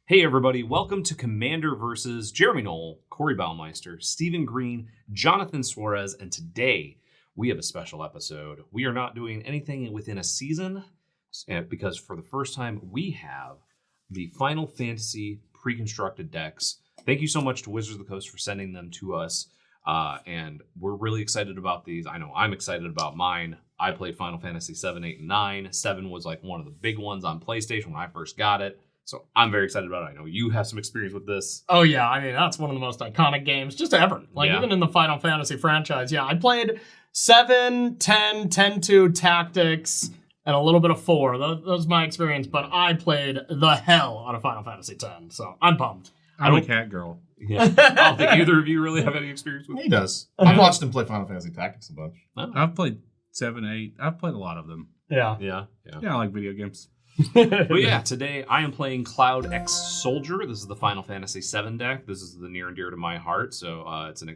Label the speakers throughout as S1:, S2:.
S1: Hey everybody, welcome to Commander versus Jeremy Knoll, Corey Baumeister, Stephen Green, Jonathan Suarez, and today we have a special episode. We are not doing anything within a season because for the first time we have the Final Fantasy pre-constructed decks. Thank you so much to Wizards of the Coast for sending them to us, and we're really excited about these. I know I'm excited about mine. I played Final Fantasy 7, 8, and 9. 7 was like one of the big ones on PlayStation when I first got it. So I'm very excited about it. I know you have some experience with this.
S2: Oh, yeah. I mean, that's one of the most iconic games just ever. Like, even in the Final Fantasy franchise. Yeah, I played 7, 10, 10-2, Tactics, and a little bit of 4. That was my experience, but I played the hell out of Final Fantasy 10, so I'm pumped.
S3: I'm a cat girl.
S1: Yeah. I don't think either of you really have any experience with it.
S4: He does. I've watched him play Final Fantasy Tactics a bunch.
S1: Oh.
S3: I've played 7, 8. I've played a lot of them.
S2: Yeah.
S1: Yeah.
S3: Yeah, I like video games.
S1: But yeah, today I am playing Cloud X Soldier. This is the Final Fantasy VII deck. This is the near and dear to my heart. So it's an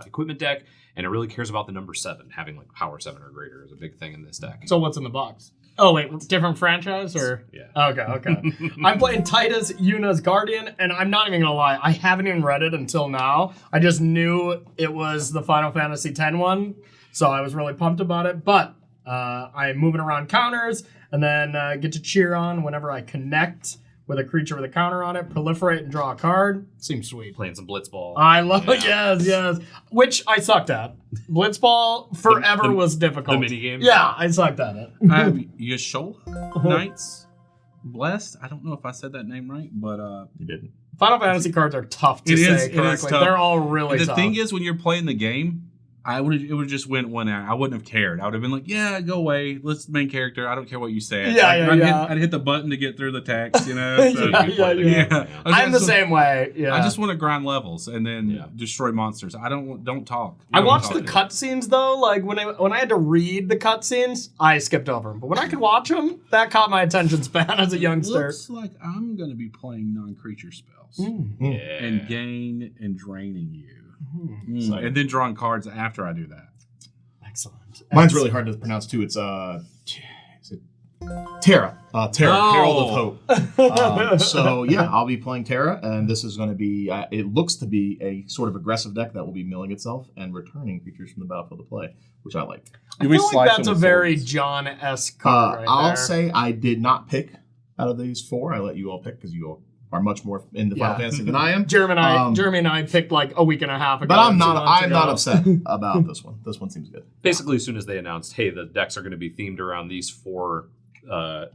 S1: equipment deck, and it really cares about the number 7. Having like power 7 or greater is a big thing in this deck.
S2: So what's in the box? Oh, wait, different franchise or?
S1: Yeah.
S2: Okay. I'm playing Titus Yuna's Guardian, and I'm not even going to lie. I haven't even read it until now. I just knew it was the Final Fantasy X one, so I was really pumped about it. But I'm moving around counters, and then get to cheer on whenever I connect with a creature with a counter on it, proliferate and draw a card. Seems sweet.
S1: Playing some Blitzball.
S2: I love it. Yes. Which I sucked at. Blitzball forever was difficult.
S1: The minigame?
S2: Yeah, I sucked at it.
S3: I have Yashol Knights Blessed. I don't know if I said that name right, but
S4: You didn't.
S2: Final Fantasy cards are tough to say correctly.
S3: tough.
S2: They're all really
S3: the
S2: tough.
S3: thing is, when you're playing the game, it would just went one out. I wouldn't have cared. I would have been like, yeah, go away. Let's main character. I don't care what you said. I'd hit the button to get through the text, you know? So,
S2: yeah. I'm the same way. Yeah.
S3: I just want to grind levels and then destroy monsters. I don't talk.
S2: I watched the cutscenes though. Like when I had to read the cutscenes, I skipped over them. But when I could watch them, that caught my attention span as a youngster.
S3: Looks like I'm going to be playing non-creature spells
S1: Yeah.
S3: and gain and draining you.
S4: Exciting.
S3: And then drawing cards after I do that.
S2: Excellent.
S4: Mine's really hard to pronounce too. It's is it Terra. Terra, Herald of Hope. So yeah, I'll be playing Terra, and this is going to be. It looks to be a sort of aggressive deck that will be milling itself and returning creatures from the battlefield to play, which I like.
S2: I feel like that's a very John-esque card
S4: I'll say I did not pick out of these 4. I let you all pick because you all are much more in the Final Fantasy than I am.
S2: Jeremy and I picked like a week and a half ago.
S4: But I'm not upset about this one. This one seems good.
S1: Basically, as soon as they announced, hey, the decks are going to be themed around these 4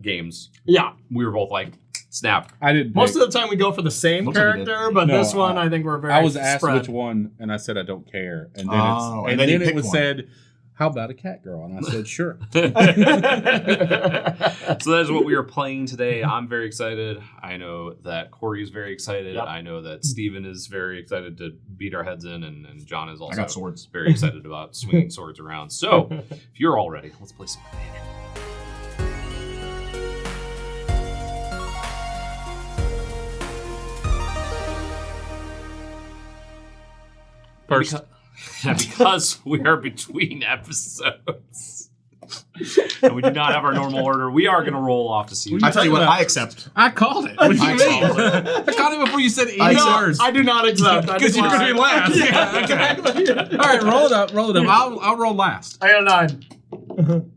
S1: games, we were both like, snap.
S3: I did.
S2: Most of the time we go for the same character, but this one I think we're very.
S3: I was asked
S2: spread.
S3: which one, and I said I don't care, and then it was said, how about a cat girl? And I said, sure.
S1: So that is what we are playing today. I'm very excited. I know that Corey is very excited. Yep. I know that Steven is very excited to beat our heads in, and John is also
S4: I got swords.
S1: very excited about swinging swords around. So if you're all ready, let's play some Commander.
S3: First.
S1: Because we are between episodes and we do not have our normal order, we are going to roll off to see.
S4: I tell you what, I accept.
S3: I called it. What do you mean? I called it before you said any words.
S2: I do not accept.
S3: Because you're going to be last.
S2: Yeah, exactly.
S3: All right, roll it up. I'll roll last.
S2: I got a 9.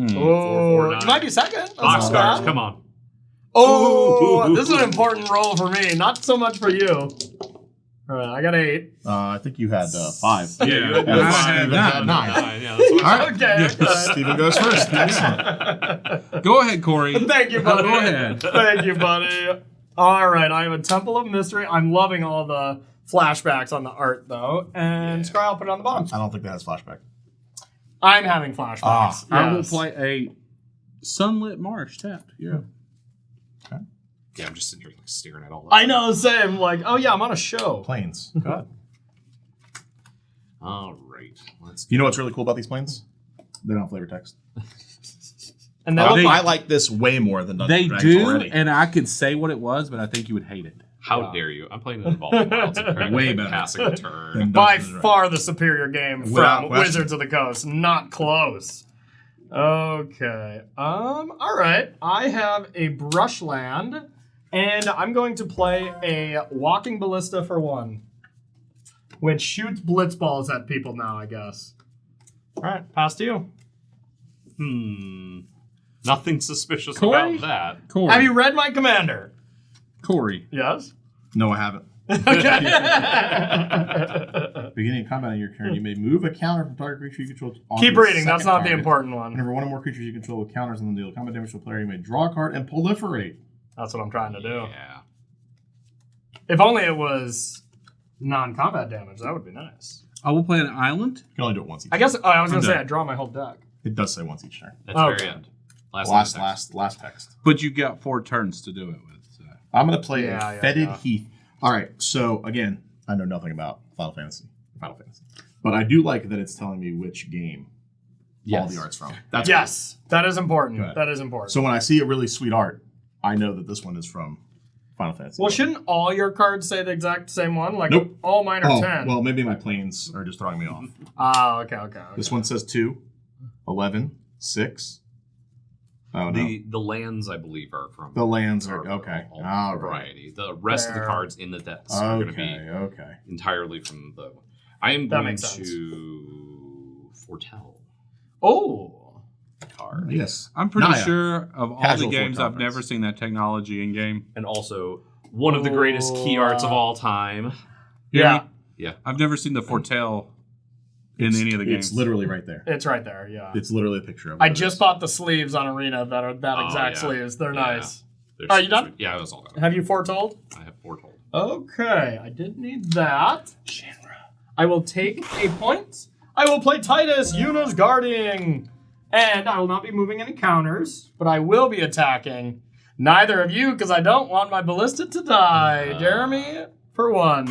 S1: 4, 9.
S2: You might be second.
S1: Boxcars, come on.
S2: Oh, this is an important roll for me. Not so much for you. All right, I got 8.
S4: I think you had 5.
S1: Yeah, you had 5.
S4: I had 9.
S1: Yeah, that's what
S4: All right.
S2: Okay.
S4: Steven goes first. Excellent.
S3: Go ahead, Corey.
S2: Thank you, buddy.
S3: Go ahead.
S2: Thank you, buddy. All right, I have a Temple of Mystery. I'm loving all the flashbacks on the art, though. And Scry, I'll put it on the bottom.
S4: I don't think that has flashback.
S2: I'm having flashbacks.
S3: I will play a Sunlit Marsh tapped. Yeah.
S4: Okay.
S1: Yeah, I'm just sitting here like staring at all that.
S2: I know, same. Like, oh yeah, I'm on a show.
S4: Planes. God.
S1: All right. Let's
S4: You know what's really cool about these planes? They don't have flavor text.
S2: And
S4: I like this way more than Dungeons
S3: They
S4: and Dragons
S3: do,
S4: already.
S3: and I could say what it was, but I think you would hate it.
S1: How dare you? I'm playing an Evolving Wilds and
S4: Way better.
S1: passing a turn.
S4: Than
S2: by
S4: Dungeons and
S2: far the superior game
S4: Without
S2: from
S4: question.
S2: Wizards of the Coast. Not close. Okay. All right. I have a Brushland, and I'm going to play a Walking Ballista for 1, which shoots blitz balls at people now, I guess. All right, pass to you.
S1: Nothing suspicious
S3: Corey?
S1: about that.
S3: Corey.
S2: Have you read my commander?
S3: Corey.
S2: Yes.
S4: No, I haven't.
S2: Okay.
S4: Beginning of combat on your turn, you may move a counter from target creature you control.
S2: Keep reading. That's not the important one.
S4: Whenever one or more creatures you control with counters on the deal combat damage to a player, you may draw a card and proliferate.
S2: That's what I'm trying to do.
S1: Yeah.
S2: If only it was non-combat damage, that would be nice.
S3: I will play an island.
S4: You can only do it once each
S2: I guess I was going to say
S3: done.
S2: I draw my whole deck.
S4: It does say once each turn.
S1: That's the
S2: Okay.
S1: very end. Last
S4: Text.
S3: But you got 4 turns to do it with. So.
S4: I'm going to play
S2: Yeah,
S4: a
S2: yeah,
S4: Fetid
S2: yeah.
S4: Heath. All right, so again, I know nothing about Final Fantasy. But I do like that it's telling me which game all the art's from. That's
S2: Yes, that is important.
S4: Good.
S2: That is important.
S4: So when I see a really sweet art, I know that this one is from Final Fantasy.
S2: Well, shouldn't all your cards say the exact same one? Like,
S4: Nope.
S2: all mine are 10.
S4: Well, maybe my planes are just throwing me off.
S2: Okay.
S4: This one says 2, 11, 6. Oh, no.
S1: The lands, I believe, are from
S4: The lands are,
S1: from
S4: okay.
S1: all
S4: All right.
S1: variety. The rest of the
S2: Fair.
S1: cards in the decks are going to be
S4: Okay.
S1: entirely from the. I am
S2: That
S1: going
S2: makes sense.
S1: to foretell
S2: Oh.
S1: card.
S4: Yes.
S3: I'm pretty
S4: Naya.
S3: sure of all
S4: Casual
S3: the games,
S4: foretell
S3: I've never
S4: cards.
S3: seen that technology in game.
S1: And also one of the greatest key arts of all time.
S2: Yeah.
S3: I've never seen the foretell in any of the games.
S4: It's literally right there.
S2: It's right there, yeah.
S4: It's literally a picture of it.
S2: I just bought the sleeves on Arena that are that
S1: Oh,
S2: exact
S1: yeah.
S2: sleeves. They're
S1: Yeah.
S2: nice.
S1: They're
S2: Are you
S1: super
S2: done?
S1: sweet. Yeah, I was all done.
S2: Have you foretold?
S1: I have foretold.
S2: Okay, I didn't need that. Shinra. I will take a point. I will play Titus, Yuna's guarding. And I will not be moving any counters, but I will be attacking neither of you because I don't want my ballista to die. Jeremy, for 1.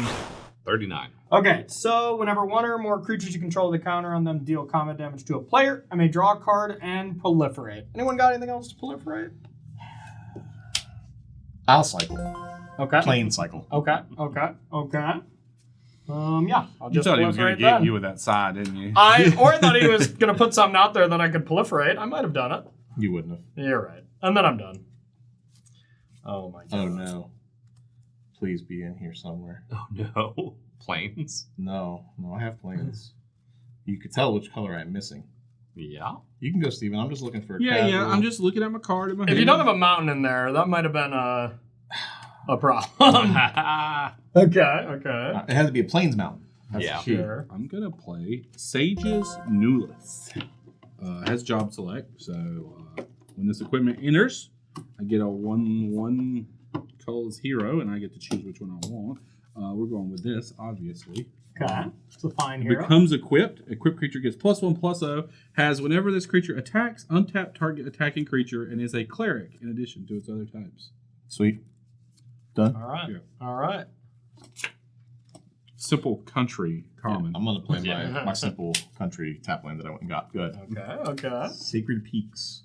S1: 39.
S2: Okay, so whenever one or more creatures you control with a counter on them deal combat damage to a player, I may draw a card and proliferate. Anyone got anything else to proliferate?
S4: I'll cycle.
S2: Okay.
S4: Plane cycle.
S2: Okay. Yeah, I'll
S3: You
S2: just
S3: thought he was going
S2: proliferate
S3: to get
S2: then.
S3: you with that side, didn't you?
S2: Or I thought he was going to put something out there that I could proliferate. I might have done it.
S4: You wouldn't have.
S2: You're right. And then I'm done. Oh my god.
S4: Oh, no. Please be in here somewhere.
S1: Oh, no. Planes?
S4: No, I have planes. You could tell which color I'm missing.
S1: Yeah.
S4: You can go, Steven. I'm just looking for a
S3: Yeah.
S4: casual-
S3: I'm just looking at my card in my
S2: If
S3: hand.
S2: you don't have a mountain in there, that might have been a problem. Okay.
S4: It had to be a plains mountain. That's
S1: Yeah.
S4: the key.
S2: Sure.
S3: I'm going to play Sage's Newlith. Has job select, so when this equipment enters, I get a 1/1 Cull's hero, and I get to choose which one I want. We're going with this, obviously.
S2: Okay. It's a fine hero.
S3: Becomes equipped. Equipped creature gets +1/+0. Has whenever this creature attacks, untap target attacking creature, and is a cleric in addition to its other types.
S4: Sweet. Done.
S2: All right.
S3: Yeah.
S2: All right.
S3: Simple country common.
S4: I'm going to play
S2: Yeah.
S4: my simple country tap land that I went and got. Good.
S2: Okay.
S4: Sacred Peaks.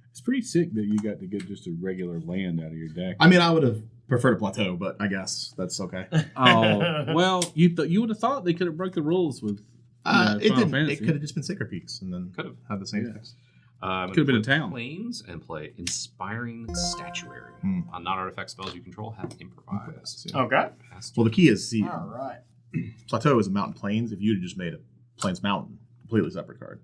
S3: It's pretty sick that you got to get just a regular land out of your deck.
S4: I mean, I would have preferred a plateau, but I guess that's okay.
S3: Oh, well, you would have thought they could have broke the rules with
S4: It
S3: Final
S4: didn't.
S3: Fantasy.
S4: It could have just been Sacred Peaks and then
S1: Could've.
S4: had the same
S3: Yeah.
S4: text.
S3: Could have been a town.
S1: Planes and play Inspiring Statuary.
S4: Hmm.
S1: On non-artifact spells you control, have improvise.
S2: Okay.
S1: Has
S4: Well, the key is, see,
S2: All right.
S4: plateau is a mountain plains. If you had just made a plains mountain, completely separate card.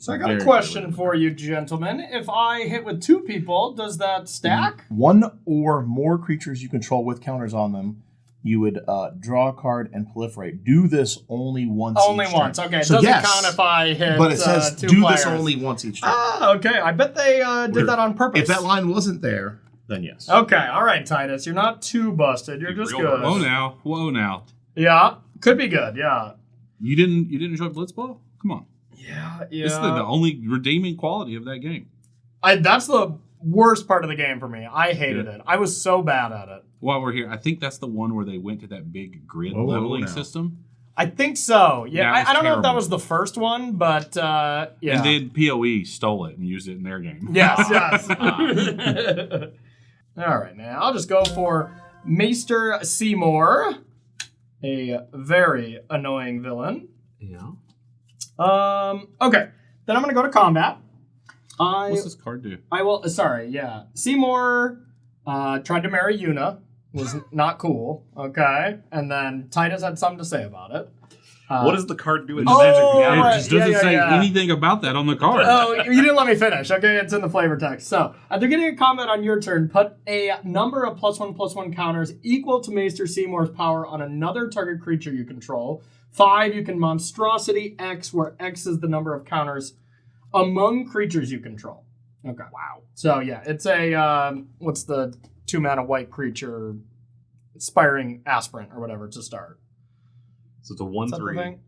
S2: So I got
S4: Very
S2: a question
S4: good.
S2: for you, gentlemen. If I hit with 2 people, does that stack?
S4: One or more creatures you control with counters on them, you would draw a card and proliferate. Do this only once.
S2: Only
S4: each
S2: once.
S4: turn.
S2: Okay. It
S4: So
S2: doesn't
S4: yes,
S2: count if I hit
S4: but it says
S2: 2
S4: do
S2: players.
S4: this only once each turn.
S2: Ah, okay. I bet they did
S4: Weird.
S2: that on purpose.
S4: If that line wasn't there, then yes.
S2: Okay. All right, Titus. You're not too busted. You're
S1: Be
S2: just
S1: real
S2: good.
S1: busted.
S3: Whoa now.
S2: Yeah. Could be good. Yeah.
S3: You didn't enjoy Blitzball? Come on.
S2: Yeah.
S3: This is the only redeeming quality of that game.
S2: That's the worst part of the game for me. I hated
S3: Yeah.
S2: it. I was so bad at it.
S3: While we're here, I think that's the one where they went to that big grid
S4: Whoa,
S3: leveling
S4: now.
S3: system.
S2: I think so. Yeah.
S3: That was
S2: I don't know if that
S3: terrible.
S2: was the first one, but yeah.
S3: And then PoE stole it and used it in their game.
S2: Yes. All right, now I'll just go for Maester Seymour, a very annoying villain.
S1: Yeah.
S2: Okay, then I'm gonna go to combat.
S3: What's this card do?
S2: I will. Sorry, yeah. Seymour tried to marry Yuna. Was not cool. Okay, and then Titus had something to say about it.
S1: What does the card do in
S2: Oh,
S1: Magic?
S3: It
S2: right.
S3: just doesn't
S2: Yeah,
S3: say
S2: yeah.
S3: anything about that on the card.
S2: Oh, you didn't let me finish. Okay, it's in the flavor text. So, at the beginning of combat on your turn, put a number of +1/+1 counters equal to Maester Seymour's power on another target creature you control. 5, you can Monstrosity X, where X is the number of counters among creatures you control. Okay. Wow. So, yeah, it's a, what's the 2-mana white creature? Inspiring Aspirant or whatever to start.
S1: So it's a
S2: Is that the
S1: 1/3
S2: thing?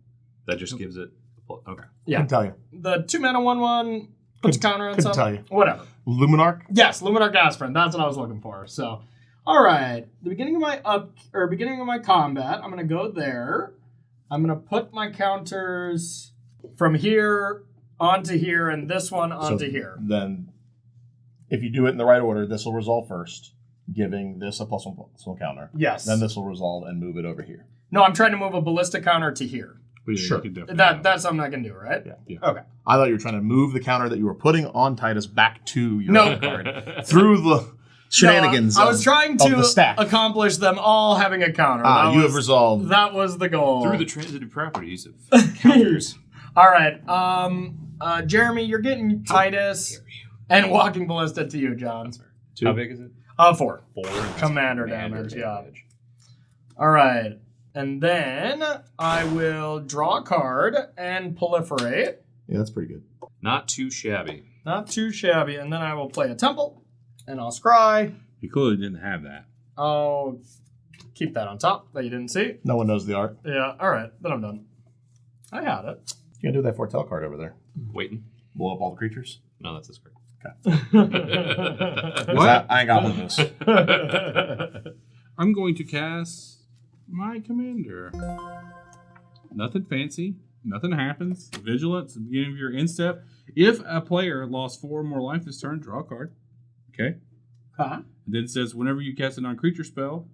S1: that just gives it. Okay.
S2: Yeah.
S4: Couldn't tell you.
S2: The 2-mana 1/1 puts a counter on
S4: Couldn't
S2: something.
S4: tell you.
S2: Whatever.
S4: Luminarch?
S2: Yes, Luminarch Aspirant. That's what I was looking for. So, all right. The beginning of my combat, I'm gonna go there. I'm gonna put my counters from here onto here, and this one onto here.
S4: Then, if you do it in the right order, this will resolve first, giving this a +1/+1 counter.
S2: Yes.
S4: Then this will resolve and move it over here.
S2: No, I'm trying to move a ballistic counter to here.
S3: But yeah,
S4: Sure.
S3: you can definitely
S2: That's something I can do, right?
S4: Yeah.
S2: Okay.
S4: I thought you were trying to move the counter that you were putting on Titus back to your
S2: No.
S4: other card through the shenanigans.
S2: No, I was trying
S4: of the
S2: to
S4: stack.
S2: accomplish them all having a counter. That
S4: You
S2: was-
S4: have resolved.
S2: That was the goal.
S1: Through the transitive properties of counters.
S2: All right. Jeremy, you're getting Titus and Walking Ballista to you, John.
S1: How big is it?
S2: 4.
S1: 4.
S2: Commander damage, yeah. All right. And then I will draw a card and proliferate.
S4: Yeah, that's pretty good.
S1: Not too shabby.
S2: Not too shabby. And then I will play a temple and I'll scry.
S3: You clearly didn't have that.
S2: I'll keep that on top that you didn't see.
S4: No one knows the art.
S2: Yeah. All right. Then I'm done. I had it.
S4: You can do that Fortell card over there.
S1: Waiting.
S4: Blow up all the creatures.
S1: No, that's this card.
S4: What? I ain't got one of those.
S3: I'm going to cast my commander. Nothing fancy. Nothing happens. Vigilance at the beginning of your end step. If a player lost 4 or more life this turn, draw a card. Okay.
S2: Huh?
S3: And then it says whenever you cast a non-creature spell,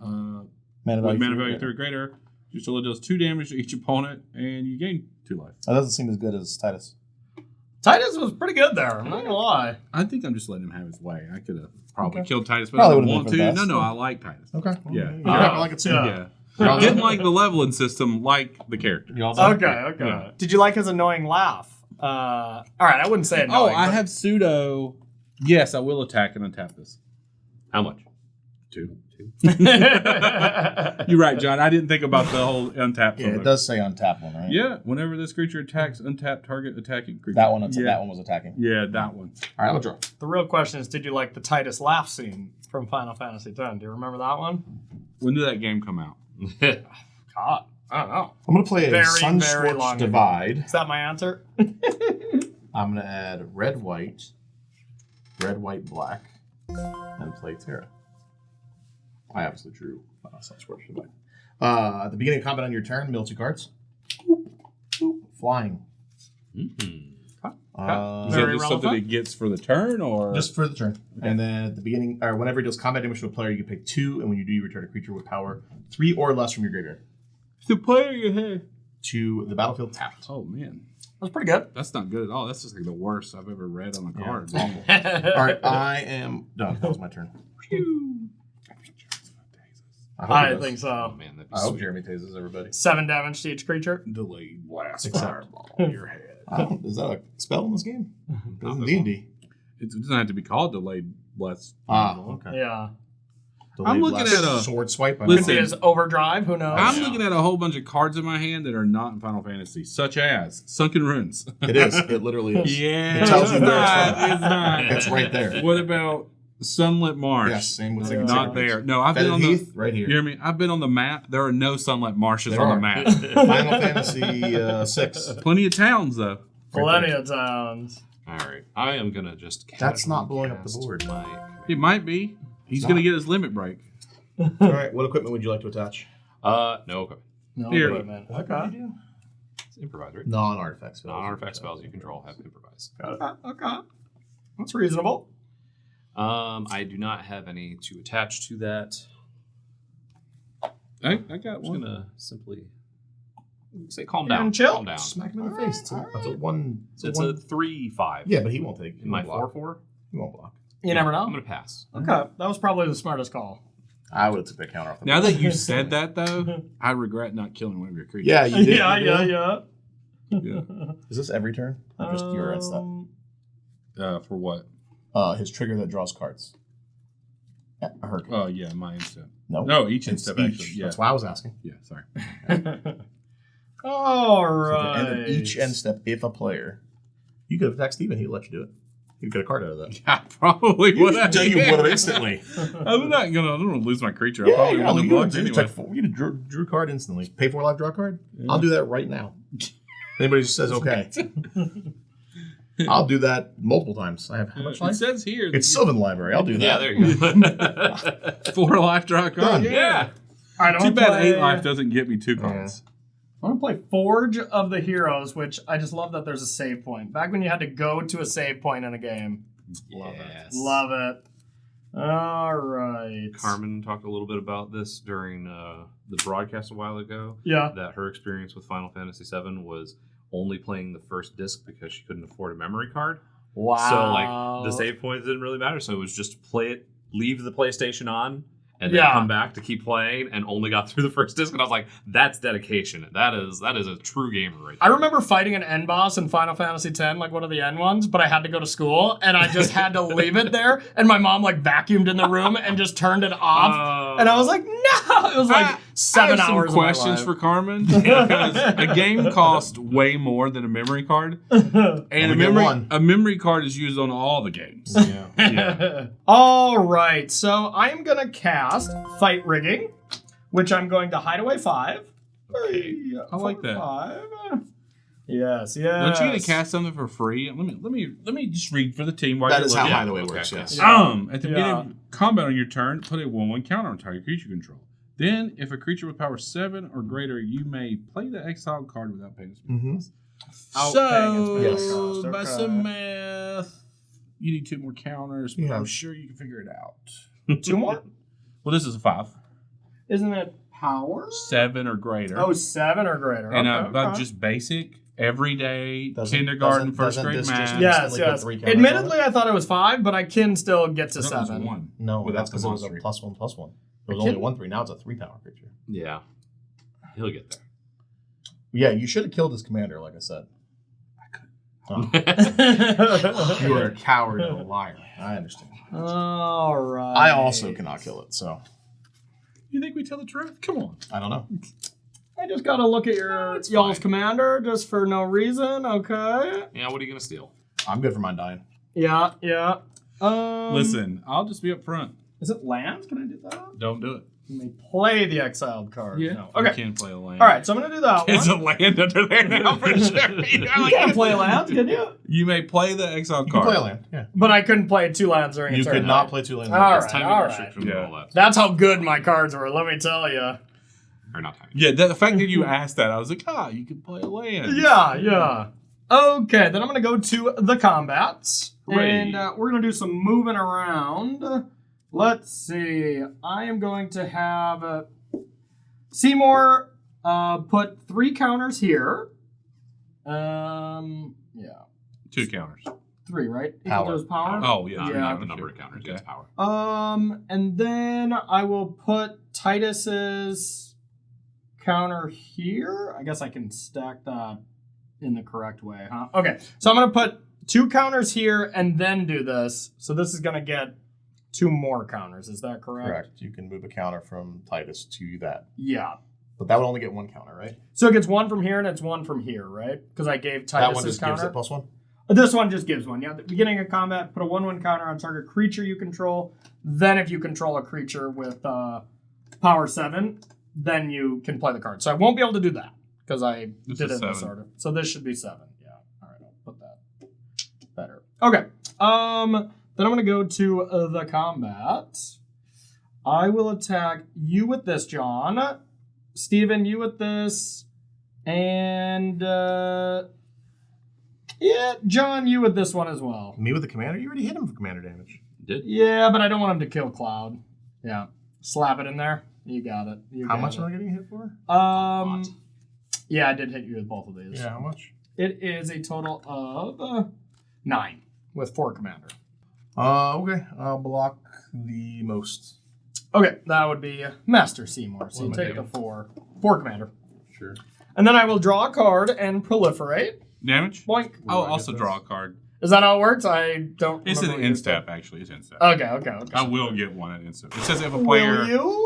S4: Mana
S3: with
S4: value
S3: mana
S4: 3
S3: value 3 or greater, your still deals 2 damage to each opponent, and you gain 2 life.
S4: That doesn't seem as good as Titus.
S2: Titus was pretty good there. I'm not gonna lie.
S3: I think I'm just letting him have his way. I could have probably
S4: Okay.
S3: killed Titus, but
S4: Probably
S3: I
S4: would've
S3: didn't
S4: been
S3: want
S4: for
S3: to.
S4: the
S3: No,
S4: best.
S3: I like Titus.
S4: Okay.
S3: Yeah.
S4: I like it too.
S3: Yeah.
S2: Yeah.
S3: Didn't like the leveling system, like the character.
S4: You all done?
S2: Okay.
S3: Yeah.
S2: Did you like his annoying laugh? All right, I wouldn't say
S3: Oh,
S2: annoying.
S3: I
S2: but-
S3: have pseudo. Yes, I will attack and untap this.
S1: How much?
S3: 2. You're right, John. I didn't think about the whole untap.
S4: Yeah, it does say untap one, right?
S3: Yeah, whenever this creature attacks, untap target attacking creature.
S4: That one.
S3: Yeah.
S4: That one was attacking.
S3: Yeah, that one.
S4: All right, I'll draw.
S2: The real question is, did you like the Titus laugh scene from Final Fantasy X? Do you remember that one?
S3: When did that game come out?
S2: God, I don't know.
S4: I'm gonna play a
S2: Very,
S4: Sun
S2: very long
S4: Scorched
S2: ago.
S4: Divide.
S2: Is that my answer?
S4: I'm gonna add red, white, black, and play Terra. I obviously drew Sun Scorched Divide. At the beginning of combat on your turn, mill 2 cards. Boop, boop, flying.
S1: Mm-hmm.
S3: Is that
S2: Very
S3: just something
S2: relevant.
S3: it gets for the turn, or
S4: Just for the turn. And then at the beginning, or whenever it deals combat damage to a player, you can pick 2, and when you do, you return a creature with power 3 or less from your graveyard
S3: the player you have?
S4: to the battlefield tapped.
S3: Oh man,
S2: That's pretty good.
S3: that's not good at all. That's just like the worst I've ever read on a
S4: Yeah,
S3: card.
S4: it's awful. All right, I am done. That was my turn. I, hope he
S2: I
S4: does.
S2: think
S1: Oh
S2: so.
S1: man, that'd be
S4: I hope
S1: sweet.
S4: Jeremy tases everybody.
S2: 7 damage to each creature.
S3: Delayed blast
S4: Except-
S3: fireball in your head.
S4: Is that a spell in this game?
S1: Not
S4: It's
S1: this
S4: D&D.
S3: It doesn't have to be called delayed blast.
S4: Okay.
S2: Yeah.
S3: I'm looking
S4: Blast
S3: at a-
S4: sword swipe.
S2: Could
S3: Listen.
S2: be his overdrive. Who knows?
S3: I'm looking at a whole bunch of cards in my hand that are not in Final Fantasy, such as Sunken Runes.
S4: It is. It literally is.
S3: Yeah,
S4: It tells you where it's
S3: not.
S4: from.
S3: It's not.
S4: It's right there.
S3: What about Sunlit Marsh?
S4: Yes, same with
S2: Yeah.
S3: Not there. No, I've been
S4: Fetid
S3: on the.
S4: Heath, right
S3: You
S4: here.
S3: hear me? I've been on the map. There are no Sunlit Marshes
S4: There
S3: on
S4: are.
S3: the map.
S4: Final Fantasy 6.
S3: Plenty of towns though.
S2: Plenty of times.
S1: All right, I am gonna just.
S4: That's not
S1: casually
S4: blowing up the
S1: cast
S4: board.
S3: It might be. He's
S4: It's
S3: gonna
S4: not.
S3: get his limit break.
S4: All right, what equipment would you like to attach?
S1: No, okay.
S2: No
S3: Here.
S2: equipment. Okay.
S1: It's improvise, right?
S4: Non-artifact spells.
S1: Non-artifact spells you control have improvise.
S2: Okay. That's reasonable.
S1: I do not have any to attach to that.
S3: I got
S1: I'm just
S3: one.
S1: gonna simply Say calm down.
S2: And chill.
S1: Calm down.
S4: Smack him in the face. It's a 1.
S1: It's a 3/5.
S4: Yeah, but he won't take. He
S1: My
S4: won't block.
S1: 4/4.
S4: He won't block.
S2: You never know.
S1: I'm gonna pass.
S2: Okay, that was probably the smartest call.
S4: I would have took that counter off.
S3: Now that you said that, though, I regret not killing one of your creatures.
S4: Yeah, you did.
S2: Yeah.
S3: Yeah.
S4: Is this every turn? Or just your end step?
S3: For what?
S4: His trigger that draws cards. Yeah, a hurricane.
S3: Oh, yeah, my instant.
S4: No,
S3: each
S4: it's
S3: instep,
S4: each.
S3: actually. Yeah.
S4: That's why I was asking.
S3: Yeah, sorry.
S2: All
S4: So at the end
S2: right.
S4: of each end step, if a player, you could have attacked Steven, he'd let you do it. He'd get a card out of that.
S3: I probably would have.
S4: You would have instantly.
S3: I'm not gonna lose my creature. I
S4: Yeah,
S3: probably
S4: you
S3: want to block
S4: you
S3: anyway.
S4: you drew a card instantly. Pay 4 life, draw a card. I'll do that right now. If anybody just says okay, I'll do that multiple times. I have how much
S3: It
S4: life?
S3: says here.
S4: It's Sylvan Library. I'll do that.
S1: Yeah, there you go.
S3: 4 life, draw a card.
S4: Done.
S1: Yeah.
S2: All right, I'm
S3: Too
S2: gonna
S3: bad
S2: play,
S3: 8 life doesn't get me 2 cards.
S2: I'm going to play Forge of the Heroes, which I just love that there's a save point. Back when you had to go to a save point in a game. Love
S1: Yes.
S2: it. Love it. All right.
S1: Carmen talked a little bit about this during the broadcast a while ago.
S2: Yeah.
S1: That her experience with Final Fantasy VII was only playing the first disc because she couldn't afford a memory card.
S2: Wow.
S1: So like the save points didn't really matter. So it was just play it, leave the PlayStation on, and then
S2: Yeah.
S1: come back to keep playing, and only got through the first disc. And I was like, that's dedication. That is a true gamer right
S2: I
S1: there.
S2: remember fighting an end boss in Final Fantasy X, like one of the end ones, but I had to go to school and I just had to leave it there. And my mom like vacuumed in the room and just turned it off. And I was like, no! It was like 7
S3: I have
S2: hours
S3: some questions
S2: of
S3: for Carmen because a game costs way more than a memory card, and
S4: Only get one.
S3: a memory card is used on all the games.
S2: Yeah. All right, so I am going to cast Fight Rigging, which I'm going to hide away 5.
S1: Okay.
S3: I like that.
S2: 5. Yes, yes.
S3: Don't you get to cast something for free? Let me just read for the team. While
S4: That
S3: you're
S4: is how
S3: looking.
S4: Hideaway
S1: Okay.
S4: works, yes.
S2: Yeah.
S3: At the beginning of combat on your turn, put a 1/1 counter on target creature control. Then, if a creature with power 7 or greater, you may play the exiled card without paying a spell.
S4: Mm-hmm.
S2: Outpaying its
S4: Yes.
S2: cost,
S3: by
S2: okay.
S3: some math, you need 2 more counters, but
S4: Yeah.
S3: I'm sure you can figure it out.
S2: 2 more?
S3: Well, this is a 5.
S2: Isn't it power?
S3: 7 or greater.
S2: Oh, 7 or greater.
S3: and
S2: Okay,
S3: about
S2: okay.
S3: just basic, everyday,
S4: Doesn't-
S3: kindergarten,
S4: doesn't-
S3: first
S4: doesn't
S3: grade
S4: this
S3: math.
S4: just-
S2: Yes,
S4: instantly put
S2: yes.
S4: 3 counters
S2: Admittedly,
S4: on
S2: I thought it was 5, but I can still get to
S3: I thought it was
S2: 7.
S3: 1.
S4: No,
S3: Without
S4: that's
S3: the
S4: because it was a
S3: monster.
S4: +1/+1. It was
S2: I
S4: only
S2: can-
S4: 1/3. Now it's a 3-power creature.
S1: Yeah. He'll get there.
S4: Yeah, you should have killed his commander, like I said. Oh. You are a coward and a liar. I understand.
S2: All right.
S4: I also cannot kill it, so
S3: You think we tell the truth? Come on.
S4: I don't know.
S2: I just gotta look at your
S1: it's
S2: y'all's
S1: fine.
S2: commander just for no reason. Okay.
S1: Yeah, what are you going to steal?
S4: I'm good for mine dying.
S2: Yeah, yeah.
S3: Listen, I'll just be up front.
S2: Is it lands? Can I do that?
S3: Don't do it.
S2: You may play the exiled card. No.
S3: You
S2: Okay.
S3: can't play a land.
S2: All right, so I'm gonna do that
S3: There's
S2: one.
S3: a land under there now for sure.
S2: You can't play lands, can you?
S3: You may play the exile
S4: You can
S3: card.
S4: play a land. Yeah.
S2: But I couldn't play 2 lands during a
S4: You
S2: turn.
S4: could not
S2: right?
S4: play 2 lands.
S2: All
S1: It's
S2: right,
S1: time
S2: all
S1: restriction
S3: right.
S1: and all that.
S2: That's how good my cards were. Let me tell you.
S1: Or not time.
S3: Yeah, the fact that you asked that, I was like, you can play a land.
S2: Yeah, yeah. Okay, then I'm gonna go to the combats,
S1: Hooray.
S2: and we're gonna do some moving around. Let's see. I am going to have Seymour put 3 counters here. Yeah,
S3: 2 counters.
S2: 3, right? Equal
S4: Power.
S2: to his power.
S3: Oh, yeah.
S1: You
S2: Yeah.
S1: have the number of counters.
S3: Okay.
S1: It's power.
S2: And then I will put Titus's counter here. I guess I can stack that in the correct way, huh? Okay, so I'm gonna put 2 counters here and then do this. So this is gonna get 2 more counters. Is that correct?
S4: Correct. You can move a counter from Titus to that.
S2: Yeah.
S4: But that would only get 1 counter, right?
S2: So it gets 1 from here and it's 1 from here, right? Because I gave
S4: That one
S2: Titus's
S4: just gives
S2: counter.
S4: it +1?
S2: This one just gives 1. Yeah, at the beginning of combat, put a 1/1 counter on target creature you control. Then if you control a creature with power 7, then you can play the card. So I won't be able to do that because I
S3: This
S2: did it
S3: is
S2: in this
S3: 7.
S2: order. So this should be 7. Yeah. All right, I'll put that better. Okay. Then I'm going to go to the combat. I will attack you with this, John. Steven, you with this. And yeah, John, you with this one as well.
S4: Me with the commander? You already hit him for commander damage.
S1: Did?
S2: Yeah, but I don't want him to kill Cloud. Yeah. Slap it in there. You got it. You
S4: How
S2: got
S4: much
S2: it.
S4: am I getting hit for?
S2: Um, Yeah, I did hit you with both of these.
S4: Yeah, how much?
S2: It is a total of 9 with 4 commander.
S4: Okay. I'll block the most.
S2: Okay, that would be Master Seymour. So you
S4: What am I
S2: take a
S4: doing?
S2: 4 commander.
S3: Sure.
S2: And then I will draw a card and proliferate.
S3: Damage?
S2: Boink.
S3: I'll
S1: I get
S3: also
S1: this?
S3: draw a card.
S2: Is that how it works? I don't
S3: It's an
S2: remember what you
S3: instep, actually. It's instep.
S2: Okay.
S3: I will get one at instep. It says if a
S2: Will
S3: player...
S2: you?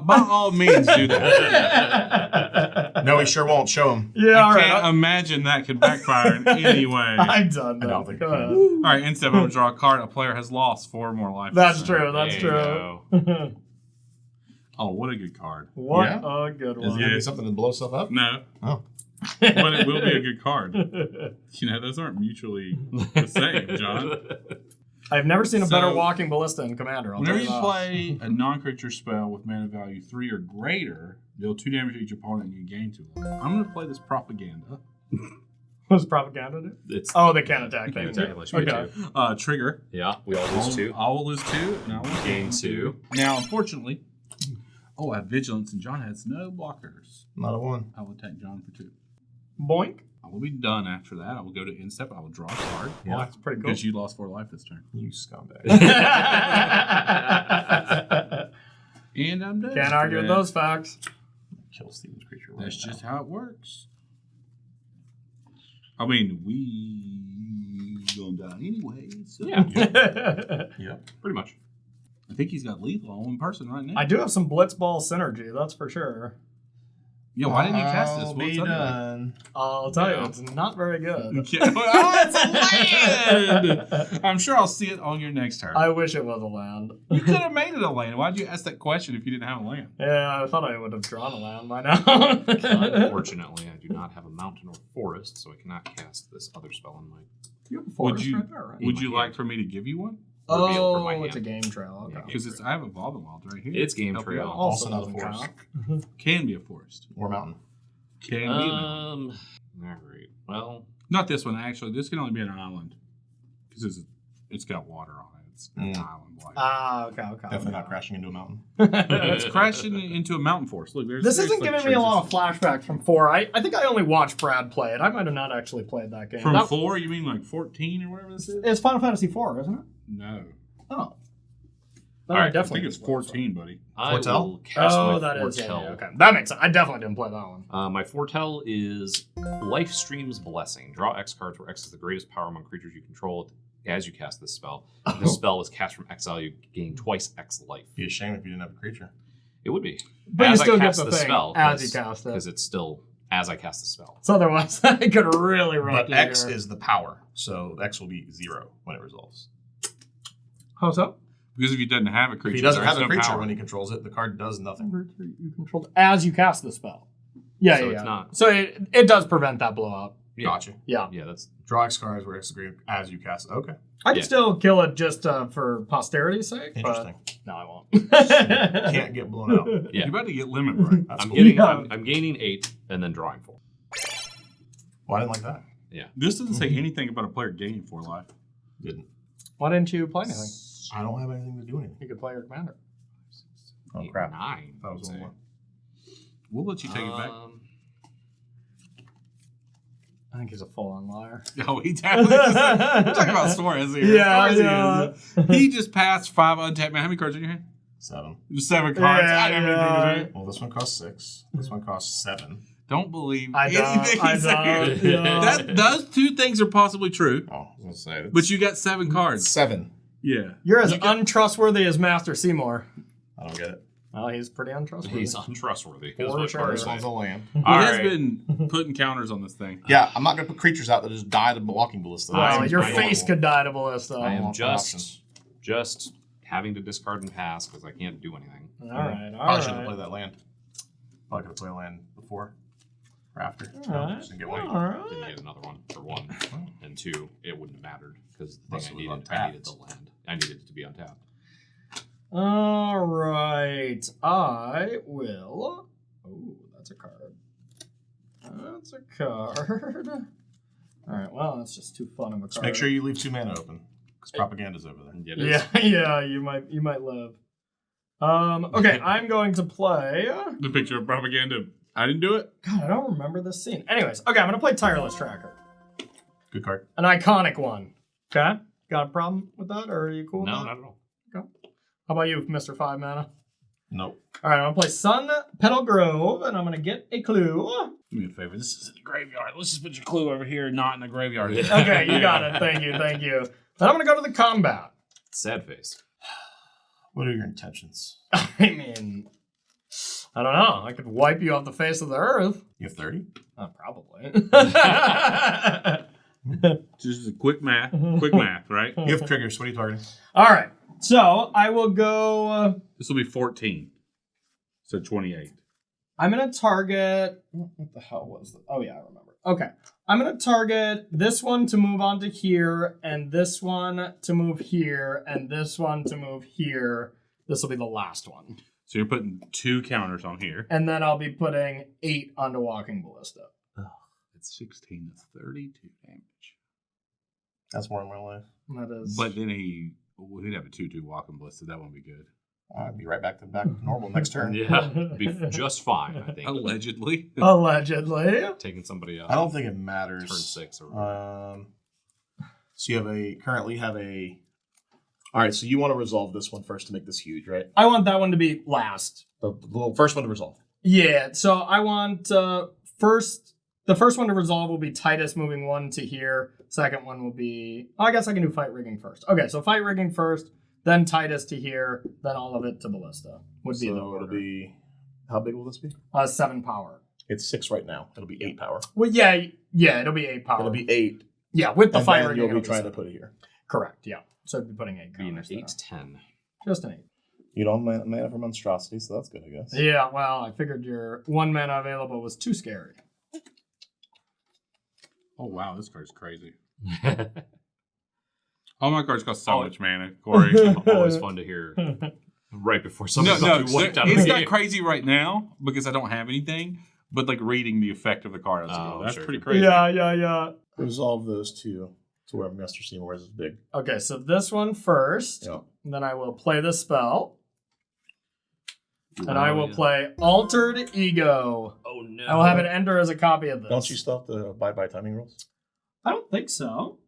S3: By all means, do that.
S4: No, he sure won't. Show him.
S2: Yeah, all
S3: I
S2: right.
S3: can't imagine that could backfire in any way.
S2: I'm done.
S4: I don't think
S2: Go
S4: it
S2: ahead.
S3: All right, instead of draw a card, a player has lost 4 more life.
S2: That's
S3: this turn.
S2: true. That's
S1: There
S2: true.
S1: you
S3: Oh, what a good card.
S2: What
S4: Yeah?
S2: a good
S4: Is
S2: one.
S4: it gonna be something to blow stuff up?
S3: No,
S4: Oh.
S3: but it will be a good card. You know, those aren't mutually the same, John.
S2: I've never seen a better
S3: So-
S2: walking ballista in Commander. I'll
S3: Whenever
S2: tell
S3: you
S2: that.
S3: play a non-creature spell with mana value 3 or greater, deal 2 damage to each opponent and you gain 2 life. I'm going to play this propaganda.
S2: What's propaganda do?
S1: It's
S2: Oh, they can't attack.
S1: can't
S2: Thank
S1: attack
S2: you.
S1: unless you get
S2: Okay.
S1: two.
S3: Trigger.
S1: Yeah, we all lose 2.
S3: I will lose 2, and I will
S1: Gain 2.
S3: Now, unfortunately, I have Vigilance, and John has no blockers.
S4: Not a 1.
S3: I will attack John for 2.
S2: Boink.
S3: I will be done after that. I will go to instep. I will draw a card.
S1: Yeah.
S2: Well, that's pretty cool.
S3: Because you lost 4 life this turn.
S4: You scumbag.
S3: And I'm done.
S2: Can't argue with those facts.
S4: Kill Steven's creature.
S3: That's
S4: right
S3: just how it works. I mean, we gonna die anyway. So.
S1: Yeah,
S4: now. Yep.
S1: pretty much.
S3: I think he's got lethal on one person right now.
S2: I do have some Blitzball synergy, that's for sure.
S3: Yeah, why didn't you cast this?
S4: I'll
S3: What's
S4: be
S3: under that?
S4: done.
S2: I'll tell
S1: Yeah.
S2: you, it's not very good.
S3: Okay. Oh, it's a land! I'm sure I'll see it on your next turn.
S2: I wish it was a land.
S3: You could have made it a land. Why'd you ask that question if you didn't have a land?
S2: Yeah, I thought I would have drawn a land by now.
S1: Unfortunately, I do not have a mountain or forest, so I cannot cast this other spell in my
S2: You have a
S3: Would
S2: forest
S3: you-
S2: right there, right?
S3: Would
S1: my
S3: you
S1: hand.
S3: like for me to give you one?
S1: reveal from my
S2: Oh, it's a
S1: hand.
S2: game trail. Okay.
S1: Yeah,
S3: Because I have Evolving Wilds right here.
S1: It's game
S3: Help you
S1: trail.
S3: out.
S4: Also not a
S2: doesn't
S4: forest.
S2: count.
S3: Can be a forest.
S4: Or mountain.
S3: Can be a mountain.
S1: All right. Well,
S3: Not this one, actually. This can only be an island. Because it's got water on it. It's an island like.
S2: Okay.
S4: Definitely not crashing into a mountain.
S3: It's crashing into a mountain forest. Look, there's
S2: This
S3: there's
S2: isn't
S3: like
S2: giving me a
S3: trees.
S2: lot of flashbacks from 4. I think I only watched Brad play it. I might have not actually played that game.
S3: From
S2: That-
S3: 4, you mean like 14 or whatever this is?
S2: It's Final Fantasy 4, isn't it?
S3: No.
S2: Oh.
S1: All right, I
S3: I
S2: definitely
S3: think it's 14, buddy.
S1: I
S4: Foretell?
S1: will cast
S2: Oh,
S1: my
S2: that is.
S1: Foretell.
S2: Yeah, okay. That makes sense. I definitely didn't play that one.
S1: My Foretell is Life Stream's Blessing. Draw X cards where X is the greatest power among creatures you control as you cast this spell. If this spell was cast from exile, you gain twice X life.
S4: Be a shame if you didn't have a creature.
S1: It would be.
S2: But
S1: as
S2: you still
S1: I
S2: get
S1: cast
S2: the thing
S1: spell,
S2: as you cast it.
S1: Because it's still as I cast the spell.
S2: So otherwise, I could really wreck
S4: But
S2: you
S4: X
S2: here.
S4: is the power, so X will be 0 when it resolves.
S2: How so?
S3: Because if he doesn't have a creature,
S4: If he doesn't
S3: there's
S4: have a
S3: no
S4: creature
S3: power.
S4: when he controls it, the card does nothing.
S2: You controlled as you cast the spell. Yeah,
S1: So
S2: yeah.
S1: it's not-
S2: So it does prevent that blow up.
S1: Yeah.
S4: Gotcha.
S2: Yeah.
S1: Yeah, that's
S4: Draw X cards where X is great as you cast it. Okay.
S2: I can
S1: Yeah.
S2: still kill it just for posterity's sake.
S4: Interesting.
S2: But no, I won't.
S4: Can't get blown out.
S1: yeah.
S3: You're about to get limit break.
S4: That's
S1: I'm
S4: cool.
S1: getting
S2: Yeah.
S1: I'm gaining 8 and then drawing 4.
S4: Well, I didn't like that.
S3: This doesn't say anything about a player gaining 4 life.
S4: Didn't.
S2: Why didn't you play anything?
S4: I don't have anything to do anything.
S2: You could play your commander.
S4: Oh,
S1: 8,
S4: crap.
S1: 9.
S4: That was
S1: I'd
S4: one
S1: say.
S4: more.
S3: We'll let you take it back.
S2: I think he's a full-on liar.
S3: Oh, he definitely is. We're talking about Suarez here.
S2: Yeah,
S3: Of course he is. He just passed 5 untapped. Man, how many cards are in your hand?
S4: 7.
S3: 7 cards.
S2: Yeah,
S3: I didn't even think of it.
S4: Well, this one costs 6. This one costs 7.
S3: Don't believe
S2: I don't.
S3: anything
S2: I
S3: he's saying.
S2: don't. Yeah.
S3: Those 2 things are possibly true,
S4: Oh, I was going to say.
S3: but you got 7 cards.
S4: 7.
S3: Yeah.
S2: You're as untrustworthy as Master Seymour.
S4: I don't get it.
S2: Well, he's pretty untrustworthy.
S1: He's untrustworthy.
S2: For
S1: is what
S2: sure.
S1: cards
S4: This
S1: say.
S4: one's a land.
S3: He
S1: All
S3: has
S1: right.
S3: been putting counters on this thing.
S4: Yeah, I'm not going to put creatures out that just die to walking ballista.
S2: Well,
S1: I'm-
S2: your
S1: I-
S2: face could die to Ballista.
S1: I am
S4: want
S1: just having to discard and pass because I can't do anything.
S2: All right, all
S4: Probably shouldn't have
S2: right.
S4: played that land. Probably could have played a land before or after.
S2: All right.
S4: Just didn't get one.
S2: All
S1: Then
S2: right.
S1: get another one for 1, and 2, it wouldn't have mattered because the
S4: Must
S1: thing
S4: have
S1: I
S4: been
S1: needed
S4: untapped.
S1: the land. I needed it to be untapped.
S2: All right. I will. Oh, that's a card. That's a card. All right. Well, that's just too fun of a card.
S4: Just make sure you leave 2 mana open because propaganda's over there.
S1: It is.
S2: Yeah. You might live. Okay. I'm going to play.
S3: The picture of propaganda I didn't do it.
S2: God, I don't remember this scene. Anyways, okay, I'm gonna play Tireless Tracker.
S4: Good card.
S2: An iconic one. Okay? Got a problem with that, or are you cool with
S1: No,
S2: that?
S1: not at all.
S2: Okay. How about you, Mr. 5 mana?
S4: Nope.
S2: All right, I'm gonna play Sun Petal Grove, and I'm gonna get a clue.
S3: Do me a favor. This is in the graveyard. Let's just put your clue over here, not in the graveyard.
S2: Okay, you got it. Thank you, thank you. Then I'm gonna go to the combat.
S1: Sad face.
S4: What are your intentions?
S2: I mean, I don't know. I could wipe you off the face of the earth.
S4: You have 30?
S2: Probably.
S3: Just a quick math, right?
S4: You have triggers. What are you targeting?
S2: All right, so I will go.
S3: This will be 14. So 28.
S2: I'm gonna target. What the hell was that? Oh yeah, I remember. Okay, I'm gonna target this one to move on to here, and this one to move here, and this one to move here. This will be the last one,
S3: So you're putting 2 counters on here.
S2: and then I'll be putting 8 onto Walking Ballista.
S3: That's 16 to 32 damage.
S4: That's more in my life.
S2: That is.
S3: But then he'd have a 2/2 walking ballista. That won't be good.
S4: I'd be right back to normal next turn.
S1: Yeah, be just fine, I think.
S3: Allegedly.
S2: Allegedly.
S1: Taking somebody out.
S4: I don't think it matters.
S1: Turn 6 or whatever.
S4: So you currently have a. All right, so you want to resolve this one first to make this huge, right?
S2: I want that one to be last.
S4: The first one to resolve.
S2: Yeah, so I want first. The first one to resolve will be Titus moving 1 to here. Second one will be. Oh, I guess I can do Fight Rigging first. Okay, so Fight Rigging first, then Titus to here, then all of it to Ballista. Would be the order.
S4: It'll be. How big will this be?
S2: 7 power.
S4: It's 6 right now. It'll be 8 power.
S2: Well, yeah, it'll be 8 power.
S4: It'll be 8.
S2: Yeah, with the
S4: And
S2: Fight
S4: then
S2: Rigging.
S4: you'll be
S2: it'll
S4: trying to
S2: 7.
S4: put it here.
S2: Correct. Yeah. So I'd be putting 8
S1: Being
S2: counters
S1: 8 10.
S2: Just an 8.
S4: You don't have mana for monstrosity, so that's good, I guess.
S2: Yeah. Well, I figured your 1 mana available was too scary.
S3: Oh, wow. This card's crazy. All my cards cost so much mana, Corey.
S1: Always fun to hear right before something's
S3: No,
S1: wiped out of
S3: it's
S1: the
S3: not
S1: game.
S3: crazy right now because I don't have anything, but like reading the effect of the card, that's
S1: sure.
S3: pretty crazy.
S2: Yeah.
S4: Resolve those 2 to where Master Seymour's is big.
S2: Okay, so this one first.
S4: Yeah.
S2: And then I will play the spell. And I will
S1: yeah.
S2: play Altered Ego.
S1: Oh no.
S2: I will have it enter as a copy of this.
S4: Don't you still have to abide by timing rules?
S2: I don't think so.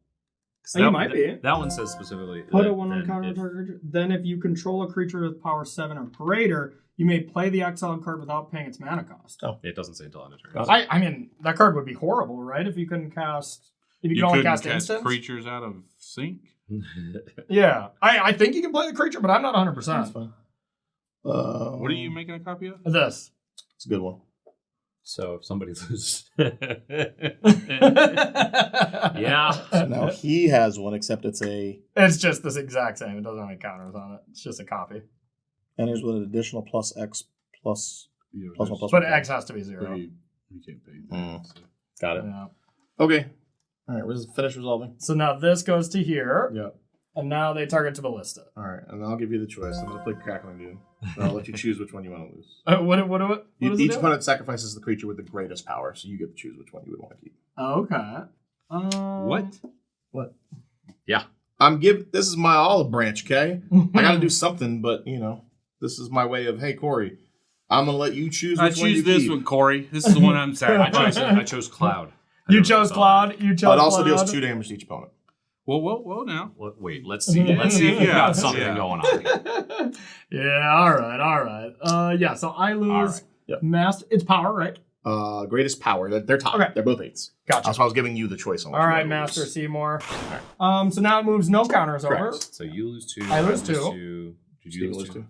S1: That,
S2: You might be.
S1: That one says specifically.
S2: Put
S1: that
S2: a 1/1
S1: then
S2: counter
S1: if-
S2: target. Then, if you control a creature with power 7 or greater, you may play the exiled card without paying its mana cost.
S4: Oh.
S1: It doesn't say until end of turn.
S4: Got it.
S2: I mean, that card would be horrible, right? If you couldn't cast. If you
S3: You
S2: could only
S3: couldn't
S2: cast instants.
S3: creatures out of sync.
S2: Yeah. I think you can play the creature, but I'm not 100%.
S4: That's fine.
S3: What are you making a copy of?
S2: This.
S4: It's a good one.
S1: So if somebody loses.
S2: yeah.
S1: Yeah.
S4: So now he has one, except it's a
S2: It's just this exact same. It doesn't have any counters on it. It's just a copy.
S4: enters with an additional plus X plus
S3: Yeah,
S4: plus 1 plus
S2: But
S4: 1.
S2: X has to be 0.
S3: You can't pay that.
S4: Mm.
S3: so.
S4: Got it.
S2: Yeah.
S4: Okay. All right. Finish resolving.
S2: So now this goes to here,
S4: Yeah.
S2: and now they target to Ballista.
S4: All right, and I'll give you the choice. I'm gonna play Crackling Dune. And I'll let you choose which one you want to lose.
S2: What does it
S4: Each
S2: do?
S4: opponent sacrifices the creature with the greatest power, so you get to choose which one you would want to keep.
S2: Okay.
S3: What?
S4: This is my olive branch, okay? I got to do something, but this is my way of, hey, Corey, I'm gonna let you choose
S3: I
S4: which one you
S3: choose this
S4: keep.
S3: one, Corey. This is the one I'm
S1: I
S3: sacrificing.
S1: chose Cloud.
S2: You chose Cloud. You chose
S4: But it also
S2: Cloud.
S4: deals 2 damage to each opponent.
S3: Well, now.
S1: Wait, let's see. Let's see if we've got something going on here.
S2: Yeah, all right. Yeah, so I lose
S1: right.
S4: Yep.
S2: Master. It's power, right?
S4: Greatest power. They're tied.
S2: Okay.
S4: They're both 8s.
S2: Gotcha.
S4: That's why I was giving you the choice on which
S2: All
S4: one
S2: right,
S4: to
S2: Master
S4: lose.
S2: Seymour. So now it moves no counters over.
S4: Correct.
S1: So you lose 2.
S2: I lose 2.
S1: Did
S4: Steve
S1: you lose
S4: lose
S1: 2?
S4: 2.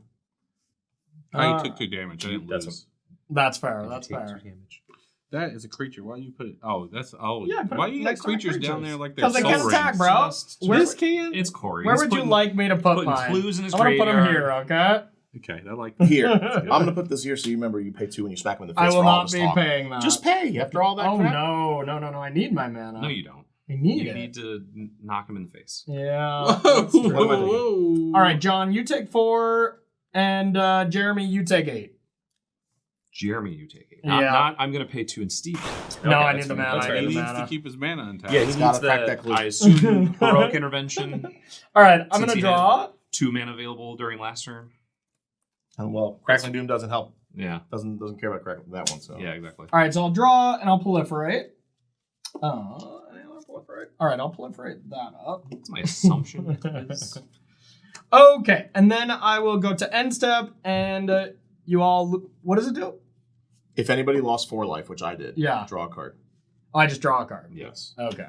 S3: I took 2 damage. I didn't
S1: That's
S3: lose.
S2: That's fair.
S1: Did
S2: That's
S1: you take
S2: fair.
S1: 2 damage?
S3: That is a creature. Why you put it?
S2: Yeah, put
S3: why
S2: it
S3: you got
S2: next to my
S3: creatures down
S2: creatures.
S3: there like they're
S2: 'Cause they
S3: soul
S2: can't attack,
S3: rings?
S2: bro.
S1: Just-
S2: Where-
S3: This can.
S1: It's Corey.
S2: Where
S1: He's
S2: would you
S1: putting-
S2: like me to put
S1: putting
S2: mine?
S1: clues in his
S2: I'm gonna put them
S1: graveyard.
S2: here, okay?
S3: Okay, I like that.
S4: Here, I'm gonna put this here so you remember you pay 2 when you smack him in the face.
S2: I will
S4: for all
S2: not
S4: this
S2: be
S4: talk.
S2: paying that.
S4: Just pay after all that
S2: Oh
S4: crap.
S2: no! I need my mana.
S1: No, you don't.
S2: I need
S1: You
S2: it.
S1: need to knock him in the face.
S2: Yeah.
S3: Whoa,
S2: that's true.
S4: What am I thinking?
S2: All right, John, you take 4, and Jeremy, you take 8.
S1: Jeremy, you take 8.
S2: Yeah.
S1: Not I'm going to pay 2 and Steve.
S2: No, I
S1: that's
S2: need the
S1: fine.
S2: mana.
S1: That's
S2: I
S1: right.
S3: He
S2: need the
S3: needs
S2: mana.
S3: to keep his mana intact.
S1: Yeah, he
S4: He's
S1: needs
S4: gotta crack that clue.
S1: I assume heroic intervention.
S2: All right, I'm
S1: Since
S2: gonna
S1: he
S2: draw.
S1: 2 mana available during last turn.
S4: And well, Crackling Doom doesn't help.
S1: Yeah.
S4: Doesn't care about Crackling that one. So
S1: Yeah, exactly.
S2: All right, so I'll draw and I'll proliferate. All right, I'll proliferate that up.
S1: That's my assumption.
S2: Okay, and then I will go to end step, and you all. What does it do?
S4: if anybody lost 4 life, which I did, draw a card.
S2: Oh, I just draw a card.
S4: Yes.
S2: Okay.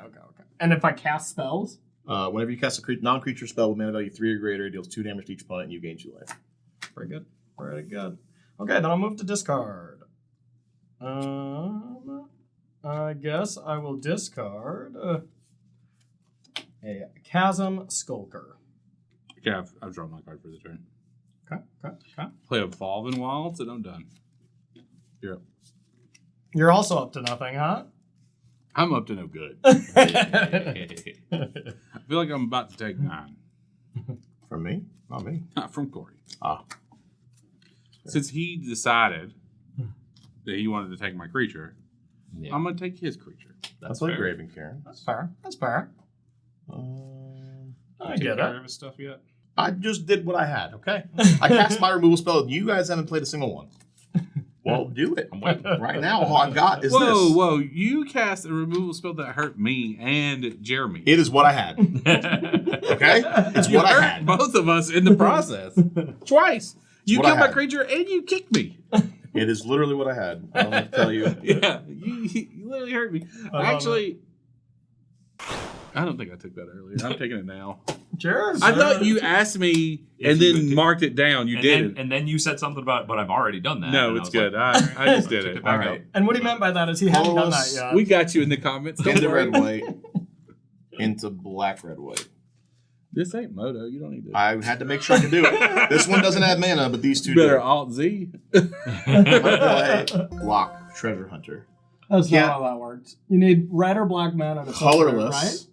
S2: And if I cast spells?
S4: Whenever you cast a non-creature spell with mana value 3 or greater, it deals 2 damage to each opponent and you gain 2 life.
S2: Very good. Okay, then I'll move to discard. I guess I will discard a Chasm Skulker.
S3: Okay, I've drawn my card for the turn.
S2: Okay.
S3: Play Evolving Wilds, and I'm done. You're up.
S2: You're also up to nothing, huh?
S3: I'm up to no good. I feel like I'm about to take 9.
S4: From me? Not me.
S3: Not from Corey.
S4: Ah.
S3: Since he decided that he wanted to take my creature,
S1: Yeah.
S3: I'm going to take his creature.
S4: That's like Graven Karen.
S2: That's fair. I get
S1: care
S2: it.
S1: of his stuff yet?
S4: I just did what I had, okay? I cast my removal spell. You guys haven't played a single one. Well, do it.
S1: I'm waiting.
S4: Right now, all I've got is this.
S3: Whoa. You cast a removal spell that hurt me and Jeremy.
S4: It is what I had. Okay? It's
S3: You
S4: what I
S3: hurt
S4: had.
S3: both of us in the process. Twice. You
S4: What I
S3: killed my
S4: had.
S3: creature and you kicked me.
S4: It is literally what I had. I don't have to tell you.
S3: Yeah, you literally hurt me. Actually, I don't think I took that earlier. I'm taking it now.
S2: Sure.
S3: I thought you asked me and then marked it down. You did.
S1: And then you said something about, but I've already done that.
S3: No,
S1: And I
S3: it's
S1: was
S3: good.
S1: like,
S3: I just did
S1: took
S3: it.
S1: it back
S4: All
S1: up.
S4: right.
S2: And what he meant by that is he hadn't done that yet.
S3: We got you in the comments. Don't
S4: Into
S3: worry.
S4: red white. Into black red white.
S3: This ain't Moto. You don't need to.
S4: I had to make sure I could do it. This one doesn't have mana, but these two
S3: Better
S4: do.
S3: Alt Z.
S4: Block Treasure Hunter.
S2: That's
S4: Yeah.
S2: not how that works. You need red or black mana to filter it,
S4: Colorless.
S2: right?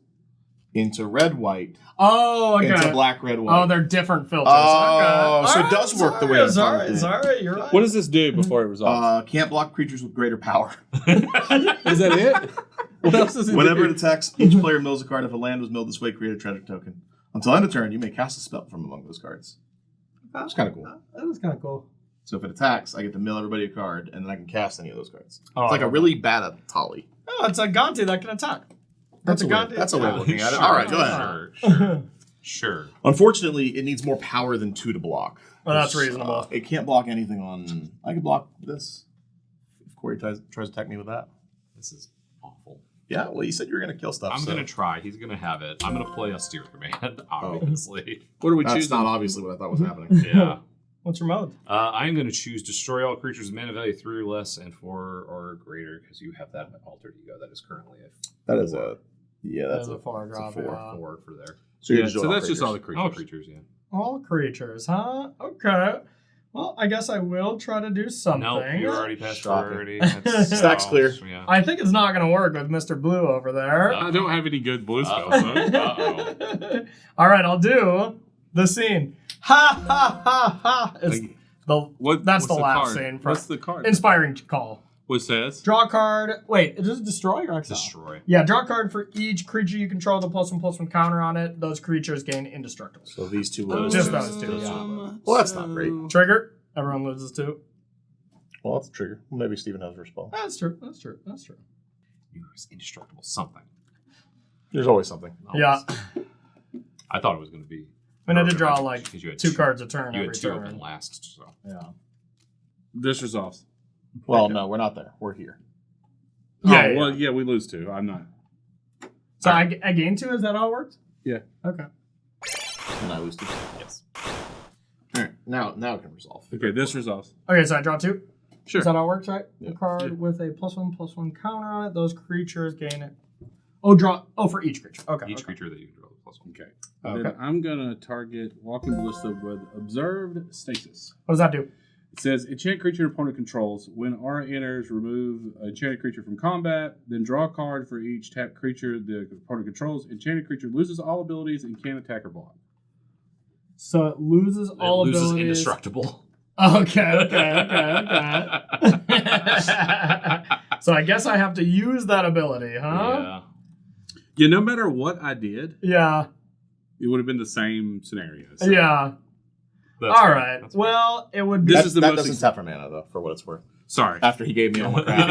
S4: Into red white.
S2: Oh, okay.
S4: Into black red white.
S2: Oh, they're different filters.
S4: Oh,
S2: okay.
S4: so it
S2: All
S4: does
S2: right,
S4: work the way I thought it did.
S2: Sorry, you're right.
S3: What does this do before it resolves?
S4: Can't block creatures with greater power.
S3: Is that it? What else does it
S4: Whenever
S3: do?
S4: it attacks, each player mills a card. If a land was milled this way, create a treasure token. Until end of turn, you may cast a spell from among those cards. That's kind of cool.
S2: That was kind of cool.
S4: So if it attacks, I get to mill everybody a card, and then I can cast any of those cards.
S2: Oh,
S4: It's like a really bad Atali.
S2: Oh, it's a Gonti that can attack. That's a Gonti.
S4: That's a way of looking at it.
S1: Sure.
S4: All right, go ahead.
S1: Sure.
S4: Unfortunately, it needs more power than 2 to block.
S2: Well, that's reasonable.
S4: It can't block anything on... I can block this. If Corey tries to attack me with that.
S1: This is awful.
S4: Yeah, well, you said you were going to kill stuff.
S1: I'm
S4: so.
S1: going to try. He's going to have it. I'm going to play Austere Command, obviously.
S3: What are we
S4: That's
S3: choosing?
S4: not obviously what I thought was happening.
S1: Yeah.
S2: What's your mode?
S1: I'm going to choose Destroy all creatures with mana value 3 or less and 4 or greater because you have that alter ego that is currently
S4: That is a... Yeah, that's
S2: There's
S4: a...
S2: 4 drop.
S4: four.
S2: Yeah.
S1: 4 for there.
S4: So, you're
S3: Yeah,
S4: just
S3: so
S4: doing
S3: that's
S4: all
S3: just all the
S4: creatures.
S3: creatures.
S1: All creatures, yeah.
S2: All creatures, huh? Okay. Well, I guess I will try to do something.
S1: No, you're already past
S4: Shocking.
S1: priority.
S4: Stack's clear.
S1: Yeah.
S2: I think it's not going to work with Mr. Blue over there.
S3: I don't have any good blue spells.
S1: Uh-oh.
S2: All right, I'll do the scene. Ha ha ha ha! It's
S3: Like,
S2: the that's
S3: what's
S2: the laugh
S3: card?
S2: scene. For
S3: What's the card?
S2: inspiring call.
S3: What says?
S2: Draw a card. Wait, does it destroy or exile?
S1: Destroy.
S2: Yeah, draw a card for each creature you control with a +1/+1 counter on it. Those creatures gain indestructible.
S4: So these two
S2: Oh,
S4: lose.
S2: just those two, yeah.
S4: Well, that's not great.
S2: Trigger. Everyone loses two.
S4: Well, that's a trigger. Well, maybe Steven has a response.
S2: That's true.
S1: Use indestructible something.
S4: There's always something.
S2: Yeah.
S1: I thought it was going to be.
S2: I mean, I did draw like
S1: Because you had
S2: 2 cards a turn
S1: You
S2: every
S1: had 2
S2: turn.
S1: open last, so.
S2: Yeah.
S3: This resolves.
S4: Well, no, we're not there. We're here.
S2: Yeah,
S3: Oh, well, yeah, we lose 2. I'm not.
S2: So I gain 2. Is that how it works?
S3: Yeah.
S2: Okay.
S4: And I lose 2.
S1: Yes.
S4: All right, now it can resolve.
S3: Okay, this resolves.
S2: Okay, so I draw 2.
S3: Sure.
S2: Is that how it works, right?
S4: Yeah.
S2: A card
S3: Yeah.
S2: with a +1/+1 counter on it. Those creatures gain it. Oh, draw. Oh, for each creature. Okay.
S1: Each
S2: okay.
S1: creature that you draw the +1.
S3: Okay.
S2: Okay.
S3: Then I'm going to target Walking Ballista with Observed Stasis.
S2: What does that do?
S3: It says, enchant creature your opponent controls. When aura enters, remove an enchanted creature from combat. Then draw a card for each tapped creature the opponent controls. Enchanted creature loses all abilities and can't attack or block.
S2: So it loses all
S1: it loses
S2: abilities.
S1: indestructible.
S2: Okay. So I guess I have to use that ability, huh?
S1: Yeah.
S3: Yeah, no matter what I did,
S2: Yeah.
S3: it would have been the same scenario. So
S2: Yeah.
S1: That's
S2: All
S1: fair.
S2: right.
S1: That's fair.
S2: Well, it would be.
S3: This is the
S4: that
S3: most
S4: doesn't tap for mana though, for what it's worth.
S3: Sorry.
S4: After he gave me all my crap,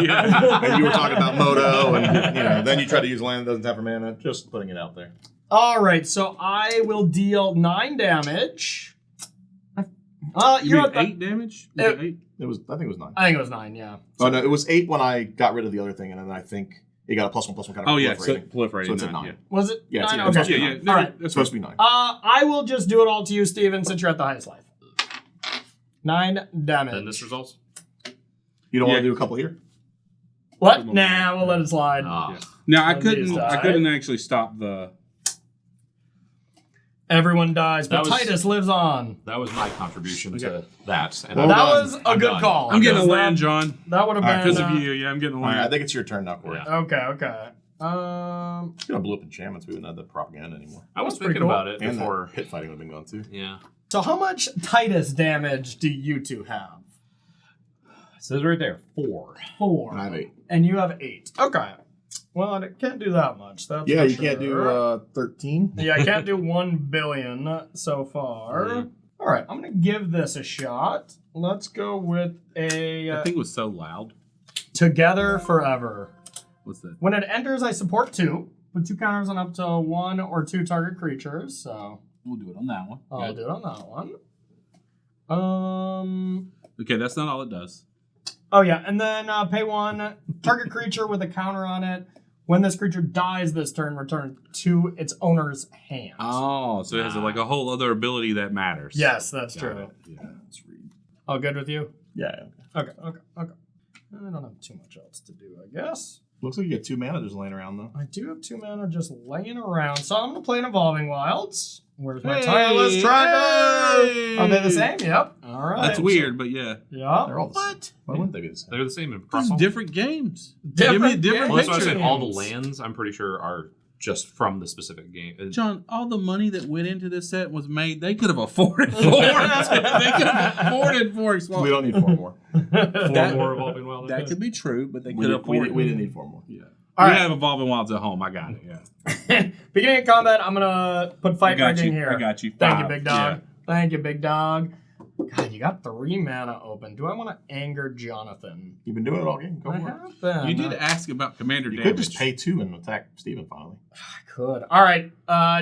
S4: and you were talking about Moto, and then you try to use land that doesn't tap for mana. Just putting it out there.
S2: All right. So I will deal 9 damage.
S3: You
S2: You're
S3: mean
S2: at the-
S3: 8 damage? Was it 8?
S4: It was. I think it was 9.
S2: I think it was 9. Yeah.
S4: Oh no, it was 8 when I got rid of the other thing, and then I think it got a +1/+1 kind of.
S3: Oh, yeah. So
S4: proliferating.
S3: proliferating.
S4: So it's a
S3: 9.
S4: 9.
S3: Yeah.
S2: Was it?
S4: Yeah, it's-
S2: 9?
S4: it's
S2: Okay.
S4: supposed to
S3: Yeah,
S4: be
S3: yeah.
S2: All right.
S4: It's supposed to be 9.
S2: I will just do it all to you, Steven, since you're at the highest life. 9 damage.
S1: Then this results.
S4: You don't want
S3: Yeah.
S4: to do a couple here?
S2: What? Nah, we'll let it slide.
S1: Ah.
S3: Now I
S2: One of these
S3: couldn't. I
S2: died.
S3: couldn't actually stop the.
S2: Everyone dies, but
S1: That was-
S2: Titus lives on.
S1: That was my contribution
S3: Okay.
S1: to that. And
S4: Well
S2: That
S4: done.
S2: was a
S1: I'm
S2: good
S1: done.
S2: call.
S3: I'm getting a
S2: because
S3: land, John.
S2: That would have been.
S3: Because of you. Yeah, I'm getting a
S4: All right, I
S3: land.
S4: think it's your turn now, Corey.
S1: Yeah.
S2: Okay.
S4: If you don't blew up enchantments, we wouldn't have the propaganda anymore.
S1: I was
S2: That's pretty
S1: thinking
S2: cool.
S1: about it
S4: And
S1: before.
S4: pit fighting would have been gone too.
S1: Yeah.
S2: So how much Titus damage do you two have?
S1: It says right there 4.
S2: 4.
S4: And I have 8.
S2: And you have 8. Okay. Well, I can't do that much. That's
S4: Yeah,
S2: for
S4: you can't do
S2: sure.
S4: 13.
S2: Yeah, I can't do 1 billion so far.
S1: Yeah.
S2: All right, I'm going to give this a shot. Let's go with a
S3: That thing was so loud.
S2: Together Forever.
S3: What's that?
S2: When it enters, I support 2. Put 2 counters on up to 1 or 2 target creatures. So
S3: We'll do it on that one.
S2: I'll do it on that one.
S3: Okay, that's not all it does.
S2: Oh yeah, and then pay 1 target creature with a counter on it. When this creature dies this turn, return to its owner's hand.
S3: Oh, so it has like a whole other ability that matters.
S2: Yes, that's
S3: Got
S2: true.
S3: it. Yeah, let's read.
S2: All good with you?
S4: Yeah.
S2: Okay. I don't have too much else to do, I guess.
S4: Looks like you get 2 mana just laying around though.
S2: I do have 2 mana just laying around, so I'm gonna play an Evolving Wilds. Where's my
S3: Hey,
S2: tireless tracker?
S3: hey!
S2: Are they the same? Yep. All right.
S3: That's weird, but yeah.
S2: Yeah.
S4: They're all the same. Why wouldn't they be the same?
S1: They're the same in
S3: Those
S1: Crossfall.
S3: different games.
S2: Different
S3: Give me a different
S2: games.
S1: Well, that's why I said
S3: picture.
S1: all the lands, I'm pretty sure, are just from the specific game.
S3: John, all the money that went into this set was made. They could have afforded for it. They could have afforded for it.
S4: We don't need 4 more.
S1: 4
S3: That-
S1: more Evolving Wild.
S3: That could be true, but they
S4: We,
S3: could
S4: did,
S3: afford it.
S4: we didn't need 4 more.
S3: Yeah.
S2: All
S3: we
S2: right.
S3: have Evolving Wilds at home. I got it. Yeah.
S2: Beginning of combat, I'm gonna put Fight
S3: I got
S2: Right in
S3: you.
S2: here.
S3: I got you.
S2: Thank you,
S3: 5.
S2: big dog.
S3: Yeah.
S2: Thank you, big dog. God, you got 3 mana open. Do I want to anger Jonathan?
S4: You've been doing it all game. Go
S2: I
S4: for it.
S2: have been.
S3: You did ask about commander
S4: You
S3: damage.
S4: could just pay 2 and attack Steven finally.
S2: I could. All right,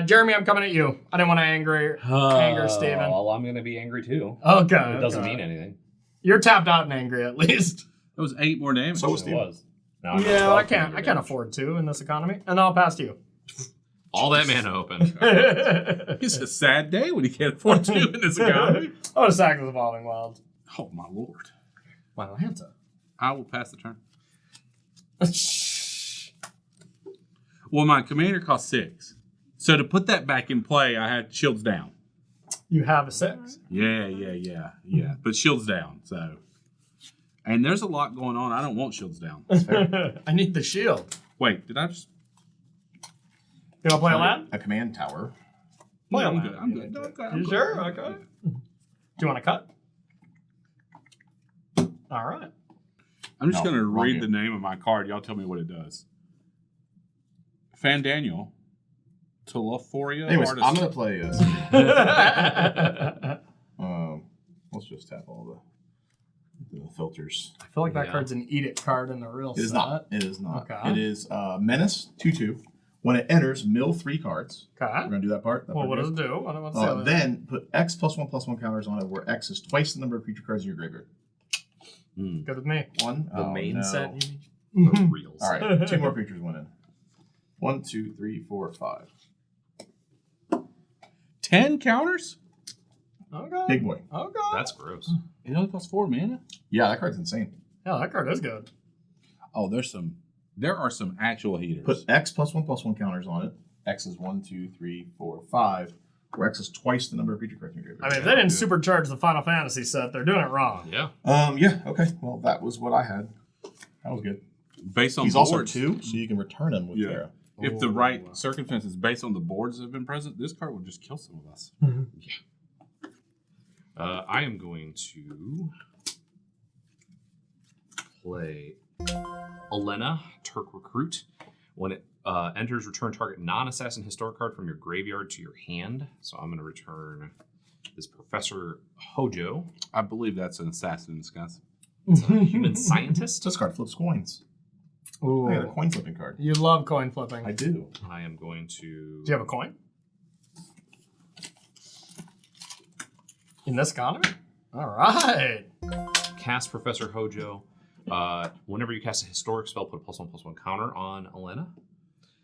S2: Jeremy, I'm coming at you. I didn't want to anger Steven.
S1: Well, I'm going to be angry too.
S2: Okay.
S1: It doesn't
S2: okay.
S1: mean anything.
S2: You're tapped out and angry at least.
S3: That was 8 more damage.
S4: So was
S1: It
S4: Steven.
S1: was. Now I'm at
S2: Yeah,
S1: 12
S2: I can't
S1: commander damage.
S2: afford to in this economy, and I'll pass to you.
S1: All that mana open.
S3: It's a sad day when you can't afford 2 in this economy.
S2: Oh, sack this Evolving Wild.
S3: Oh, my lord.
S2: Wow, Hanta.
S3: I will pass the turn. Well, my commander cost 6. So to put that back in play, I had shields down.
S2: You have a 6.
S3: Yeah. But shields down, so. And there's a lot going on. I don't want shields down.
S2: I need the shield.
S3: Wait, did I just.
S2: You want to play a land?
S4: A command tower.
S2: Play a
S3: I'm
S2: land.
S3: good. I'm good. Okay, I'm
S2: You
S3: good.
S2: sure? Okay. Do you want to cut? All right.
S3: I'm just
S4: No,
S3: going to
S4: wrong
S3: read
S4: game.
S3: the name of my card. Y'all tell me what it does. Fan Daniel. Telephoria.
S4: Anyways,
S3: artist.
S4: I'm going to play let's just tap all the filters.
S2: I feel like that
S1: Yeah.
S2: card's an edict card in the real
S4: It is
S2: set.
S4: not. It is not.
S2: Okay.
S4: It is Menace 2/2. When it enters, mill 3 cards. We're
S2: Okay.
S4: going to do that part.
S2: Well, what does it do? What's the other
S4: Then put X +1/+1 counters on it, where X is twice the number of creature cards in your graveyard.
S1: Hmm.
S2: Good with me.
S4: 1.
S1: The
S4: Oh,
S1: main
S4: no.
S1: set, you mean? The real
S4: All
S1: set.
S4: right, 2 more creatures went in. 1, 2, 3, 4, 5.
S3: 10 counters?
S2: Okay.
S4: Big boy.
S2: Okay.
S1: That's gross.
S3: It only costs 4 mana?
S4: Yeah, that card's insane.
S2: Yeah, that card is good.
S3: Oh, there are some actual heaters.
S4: Put X +1/+1 counters on it. X is 1, 2, 3, 4, 5. Where X is twice the number of creature cards in your
S2: I
S4: graveyard.
S2: mean, if they didn't supercharge the Final Fantasy set, they're doing it wrong.
S1: Yeah.
S4: Yeah. Okay. Well, that was what I had. That was good.
S3: based on
S4: He's
S3: boards.
S4: also 2, so you can return him with
S3: Yeah.
S4: Terra.
S3: If the
S2: Ooh.
S3: right circumstances, based on the boards that have been present, this card would just kill some of us.
S1: I am going to play Elena, Turk Recruit. When it enters, return target non-assassin historic card from your graveyard to your hand. So I'm going to return is Professor Hojo.
S3: I believe that's an assassin in disguise.
S1: It's a human scientist.
S4: This card flips coins.
S2: Ooh.
S4: I got a coin flipping card.
S2: You love coin flipping.
S4: I do.
S1: I am going to...
S2: Do you have a coin? In this economy? All right.
S1: Cast Professor Hojo. Whenever you cast a historic spell, put a +1/+1 counter on Elena.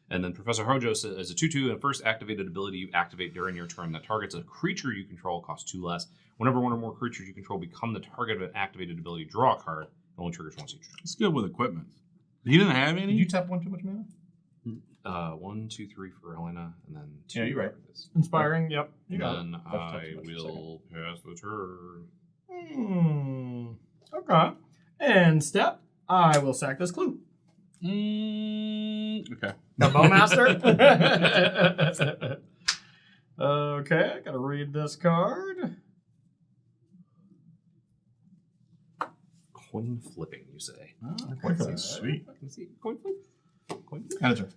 S1: And then Professor Hojo is a 2/2 and first activated ability you activate during your turn that targets a creature you control, costs 2 less. Whenever one or more creatures you control become the target of an activated ability, draw a card. It only triggers once each turn.
S3: It's good with equipment. He didn't have any?
S4: Did you tap one too much mana?
S1: 1, 2, 3 for Helena, and then 2.
S4: Yeah, you're right.
S1: for this.
S2: Inspiring, yep.
S4: You got
S1: Then
S4: it. I've
S1: I
S4: touched it
S1: will pass the turn.
S2: Okay. And step, I will sack this clue.
S3: Okay.
S2: The Bowmaster? Okay, I gotta read this card.
S1: Coin flipping, you say?
S4: Coin flip. Sweet.
S1: Can you see coin flip? Coin flip?
S4: Kind of turn.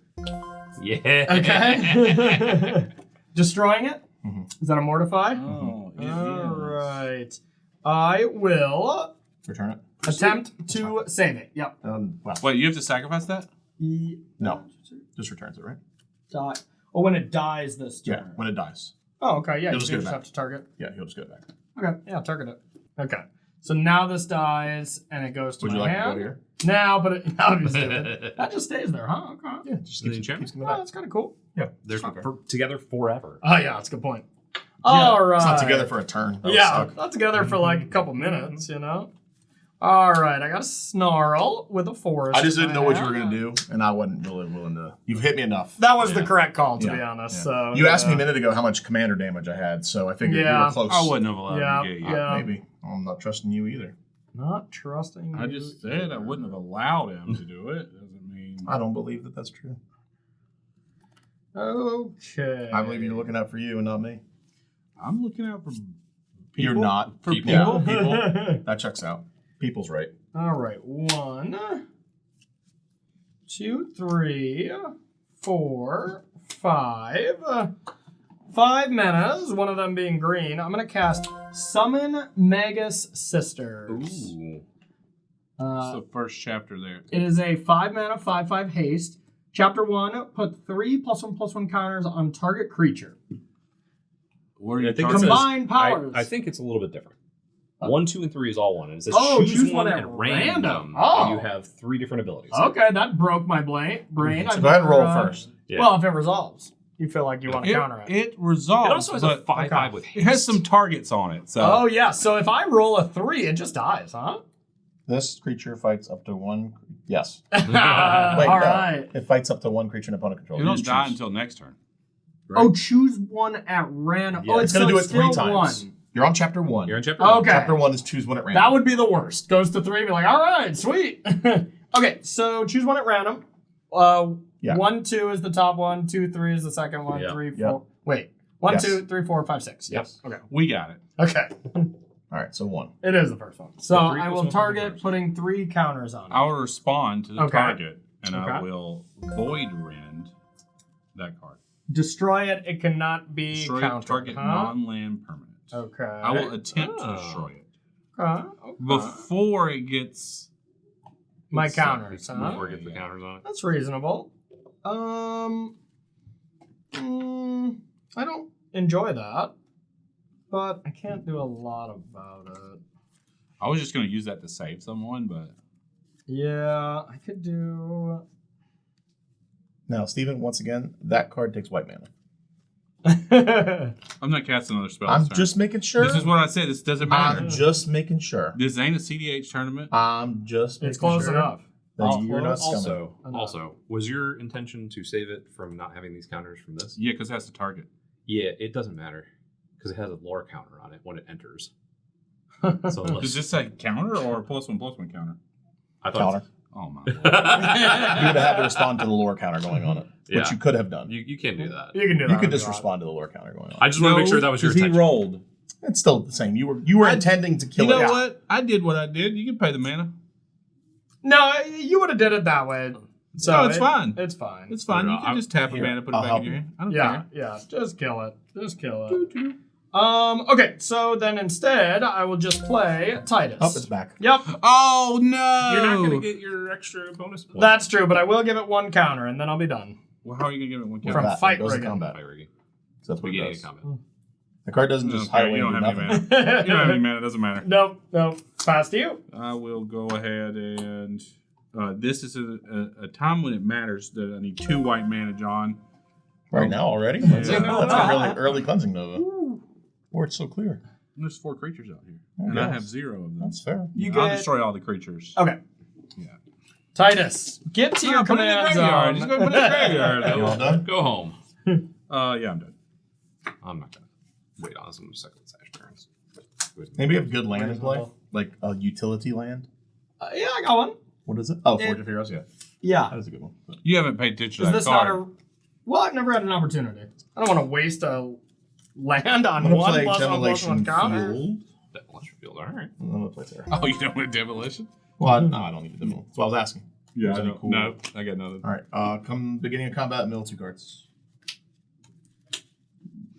S1: Yeah.
S2: Okay. Destroying it?
S4: Mhm.
S2: Is that a mortify?
S3: Oh, it
S2: All
S3: is.
S2: right. I will
S4: Return it.
S2: attempt to save it. Yep.
S4: Well,
S3: Wait, you have to sacrifice that?
S4: no. Just returns it, right?
S2: Die. Oh, when it dies this turn.
S4: Yeah, when it dies.
S2: Oh, okay. Yeah,
S4: He'll
S2: you
S4: just
S2: do
S4: get it
S2: just
S4: back.
S2: have to target.
S4: Yeah, he'll just get it back.
S2: Okay. Yeah, target it. Okay. So now this dies and it goes to
S4: Would
S2: my
S4: you like
S2: hand.
S4: to go here?
S2: Now, but it, that would be stupid. That just stays there, huh? Okay.
S4: Yeah, just
S1: The
S4: keeps
S1: enchantment?
S4: coming
S2: Oh,
S4: back.
S2: that's kind of cool.
S4: Yeah,
S1: They're
S4: okay.
S1: together forever.
S2: Oh, yeah, that's a good point. All right.
S4: It's not together for a turn. That would
S2: Yeah,
S4: suck.
S2: not together for like a couple minutes, you know? All right, I got a Snarl with a forest.
S4: I just didn't know what you
S2: in
S4: were
S2: my
S4: going to
S2: hand.
S4: do, and I wasn't really willing to. You've hit me enough.
S2: That was the
S1: Yeah.
S2: correct call, to
S4: Yeah,
S2: be honest.
S4: yeah.
S2: So
S4: You asked me a
S2: yeah.
S4: minute ago how much commander damage I had, so I figured you
S2: Yeah.
S4: were close.
S3: I wouldn't have allowed
S2: Yeah,
S3: you to get
S2: yeah.
S3: you.
S4: Maybe. I'm not trusting you either.
S2: Not trusting
S3: I
S2: you
S3: just said I wouldn't have allowed him to do it. Doesn't mean.
S4: I don't believe that that's true.
S2: Okay.
S4: I believe you're looking out for you and not me.
S3: I'm looking out for people.
S4: You're not.
S3: For
S1: People.
S3: people.
S4: People. That checks out. People's right.
S2: All right, 1, 2, 3, 4, 5. 5 manas, one of them being green. I'm going to cast Summon Magus Sisters.
S1: Ooh.
S3: It's the first chapter there.
S2: It is a 5 mana, 5/5 haste. Chapter 1, put 3 +1/+1 counters on target creature.
S3: Where are you
S1: I think
S3: targeting?
S1: it says-
S2: Combine powers.
S1: I think it's a little bit different. 1, 2, and 3 is all one. And it says
S2: Oh,
S1: choose one at random.
S2: Oh.
S1: And you have 3 different abilities.
S2: Okay, that broke my brain.
S4: So go ahead and roll first.
S1: Yeah.
S2: Well, if it resolves, you feel like you want to counter it.
S3: It resolves.
S1: It also has a
S3: but
S1: 5/5 with haste.
S3: It has some targets on it. So
S2: Oh, yeah. So if I roll a 3, it just dies, huh?
S4: This creature fights up to one. Yes.
S2: All
S4: Wait, no.
S2: right.
S4: It fights up to one creature an opponent controls.
S3: you don't
S4: just
S3: die
S4: choose.
S3: until next turn.
S2: Oh, choose one at random.
S1: Yeah,
S2: oh,
S4: It's going to do it
S2: still
S4: 3 times.
S2: One.
S4: You're on chapter 1.
S1: You're in chapter
S2: Okay.
S4: Chapter 1 is choose one at random.
S2: That would be the worst. Goes to 3, be like, all right, sweet. Okay, so choose one at random.
S4: Yeah.
S2: 1, 2 is the top one. 2, 3 is the second one.
S1: Yeah.
S2: 3, 4.
S4: Yeah.
S2: Wait. 1,
S4: Yes.
S2: 2, 3, 4, 5, 6.
S4: Yes.
S2: Okay.
S3: We got it.
S2: Okay.
S4: All right, so 1.
S2: It is the first one. So
S1: So 3
S2: I
S1: plus
S2: will
S1: 1
S2: target
S1: counters.
S2: putting 3 counters on it.
S3: I will respond to the
S2: Okay.
S3: target, and I
S2: Okay.
S3: will void rend that card.
S2: Destroy it. It cannot be
S3: Destroy
S2: countered.
S3: target
S2: huh?
S3: non-land permanent.
S2: Okay.
S3: I will attempt to
S1: Oh.
S3: destroy it
S2: Okay.
S3: before it gets.
S2: My
S3: it's,
S2: counters, huh?
S1: Before it gets the counters on it.
S2: That's reasonable. I don't enjoy that, but I can't do a lot about it.
S3: I was just going to use that to save someone, but
S2: Yeah, I could do.
S4: Now, Steven, once again, that card takes white mana.
S3: I'm not casting another spell.
S4: I'm
S3: this turn.
S4: just making sure.
S3: This is what I said. This doesn't matter.
S4: I'm just making sure.
S3: This ain't a CDH tournament.
S4: I'm just making
S2: It's close
S4: sure
S2: enough.
S4: that you're not scumming.
S1: Also, was your intention to save it from not having these counters from this?
S3: Yeah, because that's the target.
S1: Yeah, it doesn't matter because it has a lore counter on it when it enters. So
S3: Does
S1: unless,
S3: this say counter or +1/+1 counter?
S1: I thought
S4: Counter.
S3: Oh my!
S4: You would have had to respond to the lore counter going on it,
S1: Yeah.
S4: which you could have done.
S1: you can't do that.
S2: You can do that.
S4: You could
S2: if
S4: just
S2: want.
S4: respond to the lore counter going on.
S1: I just want to make sure that was your
S3: he
S1: intention.
S3: rolled.
S4: It's still the same. You were intending to kill
S3: You know
S4: it.
S3: what? I did what I did. You can pay the mana.
S2: No, you would have did it that way. So
S3: No, it's fine.
S2: It's fine.
S3: It's fine.
S1: No,
S3: You can
S1: I'm-
S3: just tap a
S4: here,
S3: mana, put it
S4: I'll
S3: back
S4: help
S3: in your
S4: you.
S3: hand. I don't
S2: yeah,
S3: care.
S2: yeah. Just kill it. Just kill it. Okay, so then instead, I will just play Titus.
S4: Oh, it's back.
S2: Yep,
S3: Oh no!
S1: You're not going to get your extra bonus point.
S2: that's true, but I will give it one counter, and then I'll be done.
S3: Well, how are you gonna give it one
S2: From
S3: count?
S4: That
S2: fight
S4: goes to
S2: rigging.
S4: combat.
S1: Fight rigging.
S4: So that's what it
S1: Beginning
S4: does.
S1: of combat.
S4: The card doesn't just
S3: Okay,
S4: highway
S3: you don't
S4: do
S3: have any
S4: nothing.
S3: mana. You don't have any mana. It doesn't matter.
S2: Nope. Pass to you.
S3: I will go ahead and this is a time when it matters that I need 2 white mana, John.
S4: Right now already?
S3: Yeah.
S4: That's a really early cleansing Nova. Or it's so clear.
S3: There's 4 creatures out here, and I
S4: Yes.
S3: have 0 of them.
S4: That's fair.
S2: You
S3: I'll
S2: get
S3: destroy all the creatures.
S2: okay.
S3: Yeah.
S2: Titus, get to your
S3: Put it in the
S2: command
S3: graveyard.
S2: zone.
S3: Just go put it in the graveyard.
S4: You all done?
S1: Go home.
S3: Yeah, I'm done.
S1: I'm not going to wait on this. I'm going to second Sash Barons.
S4: Maybe you have good land in play? Like a utility land?
S2: Yeah, I got one.
S4: What is it? Oh, Forge of Heroes, yeah.
S2: Yeah.
S4: That is a good one. But
S3: You haven't paid attention
S2: Is
S3: to that
S2: this not
S3: card.
S2: a? Well, I've never had an opportunity. I don't want to waste a land on
S4: I'm gonna
S2: one
S4: play
S2: plus one
S4: Demolition
S2: counter.
S4: Field.
S1: Demolition Field. All right.
S4: I'm gonna play Terra.
S3: Oh, you don't want demolition?
S4: Well, no, I don't need to demolition. That's what I was asking.
S3: Yeah,
S4: Is
S3: I
S4: any
S3: don't.
S4: cool-
S3: No, I got nothing.
S4: All right. Come beginning of combat, mill 2 cards.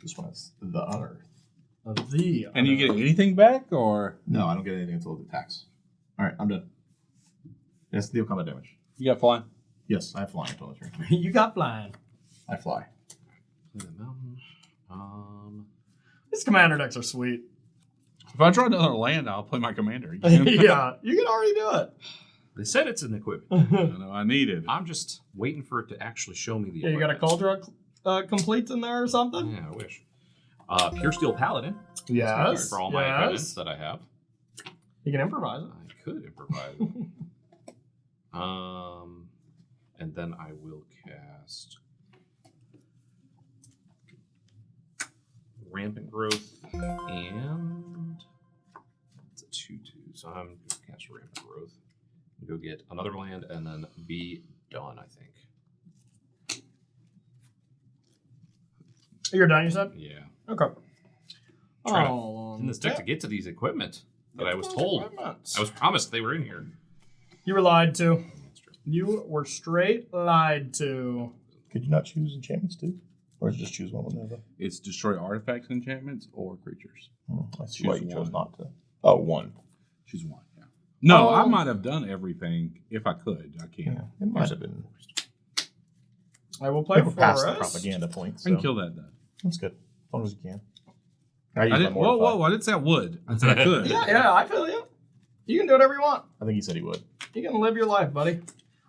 S4: This one is the Unearth.
S2: Of the
S3: And you get anything back, or
S4: No, I don't get anything until it attacks. All right, I'm done. Yes, deal combat damage.
S3: you got flying?
S4: Yes, I have flying until the turn.
S2: you got flying.
S4: I fly.
S1: Play the mountain.
S2: These commander decks are sweet.
S3: If I draw another land, I'll play my commander again.
S2: Yeah, you can already do it.
S1: They said it's an equipment.
S3: I know I need it.
S1: I'm just waiting for it to actually show me the
S2: Yeah, you got a
S1: equipment.
S2: Cauldron complete in there or something?
S1: Yeah, I wish. Pure Steel Paladin.
S2: Yes.
S1: For all my equipment that I have.
S2: You can improvise it.
S1: I could improvise. And then I will cast Rampant Growth, and it's a 2/2, so I'm going to cast Rampant Growth. Go get another land and then be done, I think.
S2: You're done, you said?
S1: Yeah.
S2: Okay.
S1: Try to-
S2: Oh,
S1: In this deck to get to these equipment that I was told.
S2: Equipment.
S1: I was promised they were in here.
S2: You were lied to.
S1: That's true.
S2: You were straight lied to.
S4: Could you not choose enchantments too? Or just choose one with Nova?
S3: It's destroy artifacts, enchantments, or creatures.
S4: I see why
S3: Choose
S4: you chose
S3: one.
S4: not to. Oh, one.
S3: Choose one. Yeah. No,
S2: Oh.
S3: I might have done everything if I could. I
S4: Yeah,
S3: can't.
S4: it might have been.
S2: I will play
S4: We're past the
S2: Forest.
S4: propaganda point.
S3: I can
S4: So
S3: kill that though.
S4: that's good. As long as you can.
S3: I didn't. Whoa! I didn't say I would. I said I could.
S2: Yeah, I feel you. You can do whatever you want.
S4: I think he said he would.
S2: You can live your life, buddy.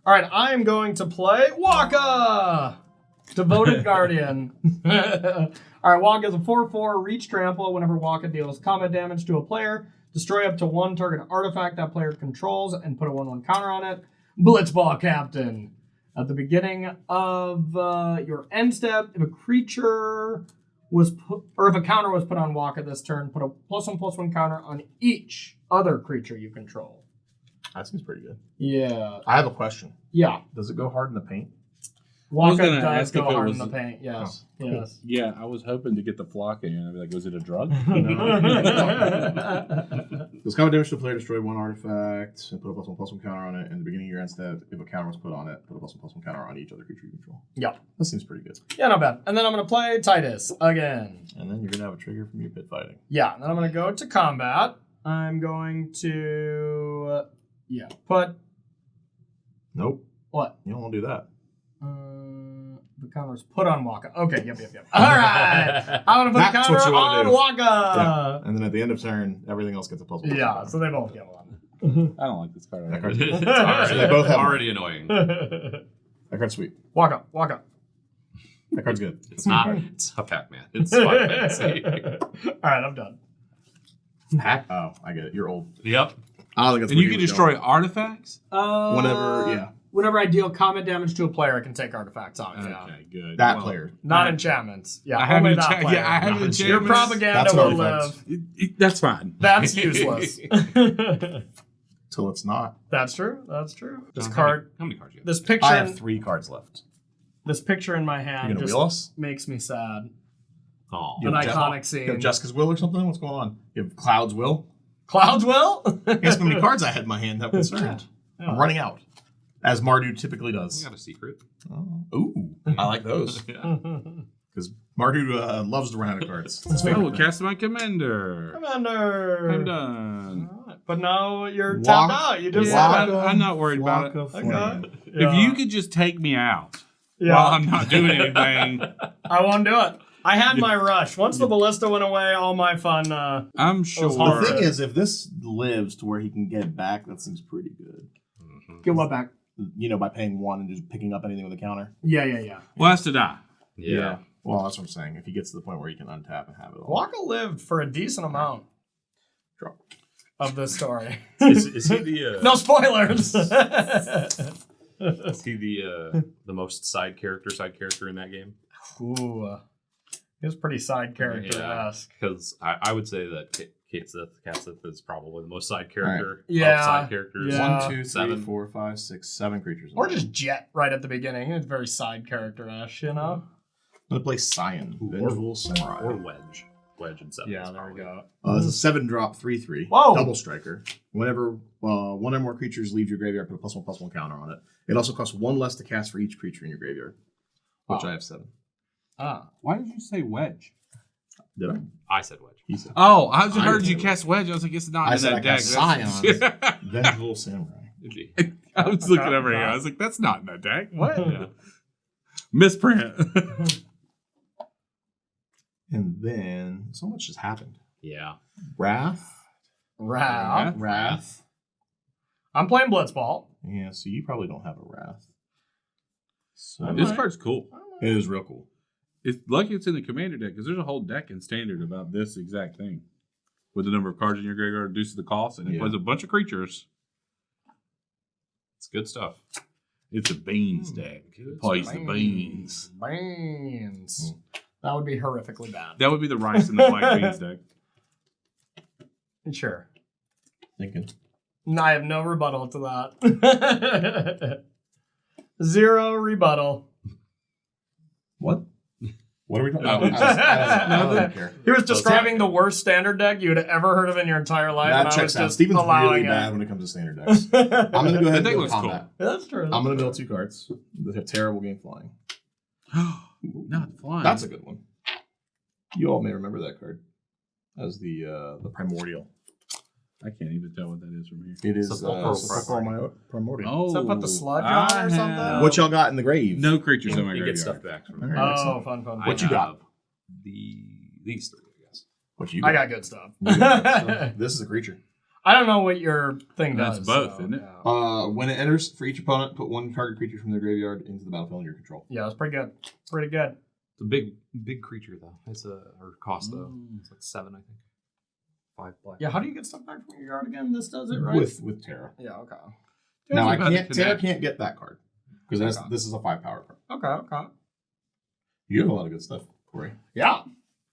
S2: All right, I am going to play Waka, Devoted Guardian. All right, Waka is a 4/4 reach trample. Whenever Waka deals combat damage to a player, destroy up to one target artifact that player controls and put a 1/1 counter on it. Blitzball Captain. At the beginning of your end step, if a creature was put, or if a counter was put on Waka this turn, put a +1/+1 counter on each other creature you control.
S4: That seems pretty good.
S2: Yeah.
S4: I have a question.
S2: Yeah.
S4: Does it go hard in the paint?
S2: Waka
S3: gonna
S2: does
S3: ask
S2: go
S3: if it
S2: hard in
S3: was-
S2: the paint. Yes.
S4: Oh, cool.
S2: Yes.
S3: Yeah, I was hoping to get the flock in. I'd be like, was it a drug?
S5: Does combat damage to a player destroy one artifact and put a +1/+1 counter on it? In the beginning of your end step, if a counter was put on it, put a +1/+1 counter on each other creature you control.
S2: Yeah.
S5: That seems pretty good.
S2: Yeah, not bad. And then I'm going to play Titus again.
S4: And then you're going to have a trigger from your pit fighting.
S2: Yeah. And then I'm going to go to combat. I'm going to, put
S4: Nope.
S2: what?
S4: You don't want to do that.
S2: The counter is put on Waka. Okay, yep. All right. I'm going to put a
S4: That's
S2: counter
S4: what you wanna
S2: on
S4: do.
S2: Waka.
S4: And then at the end of turn, everything else gets a +1/+1.
S2: Yeah, so they both get one.
S3: I don't like this card.
S4: That card's
S1: It's
S4: good.
S1: already,
S4: So they both have
S1: already annoying.
S4: That card's sweet.
S2: Waka.
S4: That card's good.
S1: It's not. It's a Pac-Man. It's Final Fantasy.
S2: All right, I'm done.
S4: Pack? Oh, I get it. You're old.
S1: Yep.
S5: I don't think that's
S3: And
S5: where
S3: you
S5: he
S3: can
S5: was
S3: destroy
S5: going.
S3: artifacts.
S5: Whenever, yeah.
S2: Whenever I deal combat damage to a player, I can take artifacts on. Yeah.
S3: Okay, good.
S4: That
S3: Well,
S4: player.
S2: Not enchantments. Yeah,
S3: I have
S2: only
S3: an
S2: that
S3: enchant-
S2: player.
S3: yeah, I have an
S2: Your
S3: enchantment.
S2: propaganda
S4: That's an
S2: will
S4: artifact.
S2: live.
S3: That's fine.
S2: That's useless.
S4: Till it's not.
S2: That's true. This
S1: How
S2: card,
S1: How many cards do you have?
S2: this
S4: I
S2: picture,
S4: have 3 cards left.
S2: this picture in my
S4: You
S2: hand
S4: gonna
S2: just
S4: wheel us?
S2: makes me sad.
S1: Oh.
S4: You
S2: An
S4: have
S2: iconic
S4: You have
S2: scene.
S4: Jessica's Will or something? What's going on? You have Cloud's Will?
S2: Clouds will.
S4: Guess how many cards I had in my hand that was concerned.
S2: Yeah.
S4: I'm running out. As Mardu typically
S1: I
S4: does.
S1: got a secret.
S4: Oh. Ooh. I like those.
S1: Yeah.
S5: because Mardu loves to run out of cards. It's his
S3: I
S5: favorite
S3: will
S5: thing.
S3: cast my commander.
S2: Commander.
S3: I'm done.
S2: All right. But now you're
S5: Walk-
S2: tapped out. You just
S3: Yeah,
S2: said it.
S3: I'm not worried about
S5: Flock
S3: it.
S5: of flame.
S2: Okay.
S3: If you could just take me out
S2: Yeah.
S3: while I'm not doing anything,
S2: I won't do it. I had my rush. Once the ballista went away, all my fun.
S3: I'm sure.
S2: hard.
S5: The thing is, if this lives to where he can get it back, that seems pretty good.
S2: Get what back?
S5: You know, by paying 1 and just picking up anything with a counter.
S2: Yeah.
S3: Well, has to die.
S1: Yeah.
S5: Well, that's what I'm saying. If he gets to the point where he can untap and have it all.
S2: Waka lived for a decent amount
S5: Drop.
S2: of this story.
S1: Is he the
S2: No spoilers.
S1: is he the most side character in that game?
S2: Ooh, he was pretty side character-esque.
S1: Because I would say that Cat Sith is probably the most side character
S2: Yeah.
S1: of side characters.
S2: Yeah.
S5: 1, 2, 3,
S1: 7.
S5: 4, 5, 6, 7 creatures.
S2: Or just Jet right at the beginning. It's very side character-esque, you know?
S5: I'm going to play Scion, Vengeful Samurai.
S1: Or Wedge. Wedge and 7.
S2: Yeah,
S1: is
S2: there we
S1: probably-
S2: go.
S5: This is a 7-drop, 3/3.
S2: Whoa!
S5: Double striker. Whenever one or more creatures leave your graveyard, put a +1/+1 counter on it. It also costs 1 less to cast for each creature in your graveyard, which
S2: Oh.
S5: I have 7.
S2: Ah.
S3: Why did you say wedge?
S5: Did I?
S1: I said Wedge.
S5: He said
S3: Oh, I just
S5: I
S3: heard
S5: did.
S3: you cast wedge. I was like, it's not
S5: I
S3: in
S5: said
S3: that
S5: I
S3: deck.
S5: cast
S3: That's-
S5: Vengeful Samurai.
S3: I was looking over here. I was like, that's not in that deck. What?
S1: Yeah.
S3: Misprint.
S5: And then so much has happened.
S1: Yeah.
S5: Wrath.
S2: Wrath. I'm playing Blitzball.
S5: Yeah, so you probably don't have a Wrath. So
S3: This card's cool.
S5: it is real cool.
S3: It's lucky it's in the commander deck because there's a whole deck in standard about this exact thing. With the number of cards in your graveyard reduces the cost, and it
S5: Yeah.
S3: plays a bunch of creatures.
S1: It's good stuff.
S3: It's a beans deck. It plays the beans.
S2: Beans. That would be horrifically bad.
S3: That would be the rice and the black beans deck.
S2: Sure.
S5: Thinking.
S2: No, I have no rebuttal to that. Zero rebuttal.
S5: What? What are we talking
S3: No,
S5: about? I don't care.
S2: He was describing the worst standard deck you had ever heard of in your entire life. and
S5: That
S2: I was
S5: checks out.
S2: just
S5: Steven's
S2: allowing
S5: really
S2: it.
S5: bad when it comes to standard decks. I'm going to go ahead
S3: That
S5: and
S3: deck
S5: go
S3: looks
S5: combat.
S2: That's true.
S5: I'm going to mill 2 cards. They have terrible game flying.
S3: Not flying.
S5: That's a good one. You all may remember that card as the primordial.
S3: I can't even tell what that is from here.
S5: It is
S1: Sepulchral
S5: primordial.
S3: Oh,
S2: Does that put the sludge on
S3: I
S2: or something?
S3: have
S5: What y'all got in the grave?
S3: No creatures in my
S1: You
S3: graveyard.
S1: get stuff back from
S5: All
S1: it.
S5: right.
S2: Oh, fun.
S5: What you got?
S1: These 3, I guess.
S5: What you
S2: I
S5: got?
S2: got good stuff.
S5: You got good stuff. This is a creature.
S2: I don't know what your thing
S3: That's
S2: does.
S3: both,
S2: so,
S3: isn't it?
S2: Yeah.
S5: When it enters, for each opponent, put 1 target creature from their graveyard into the battlefield under your control.
S2: Yeah, it's pretty good. Pretty good.
S1: It's a big creature though. It's or cost though. It's like 7, I think. 5 black.
S2: Yeah, how do you get stuff back from your yard again? This does it, right?
S5: With Terra.
S2: Yeah, okay.
S5: Now I
S3: about to
S5: can't. Terra
S3: connect.
S5: can't get that card because
S2: Okay.
S5: this is a 5 power card.
S2: Okay.
S5: You have a lot of good stuff, Corey.
S2: Yeah.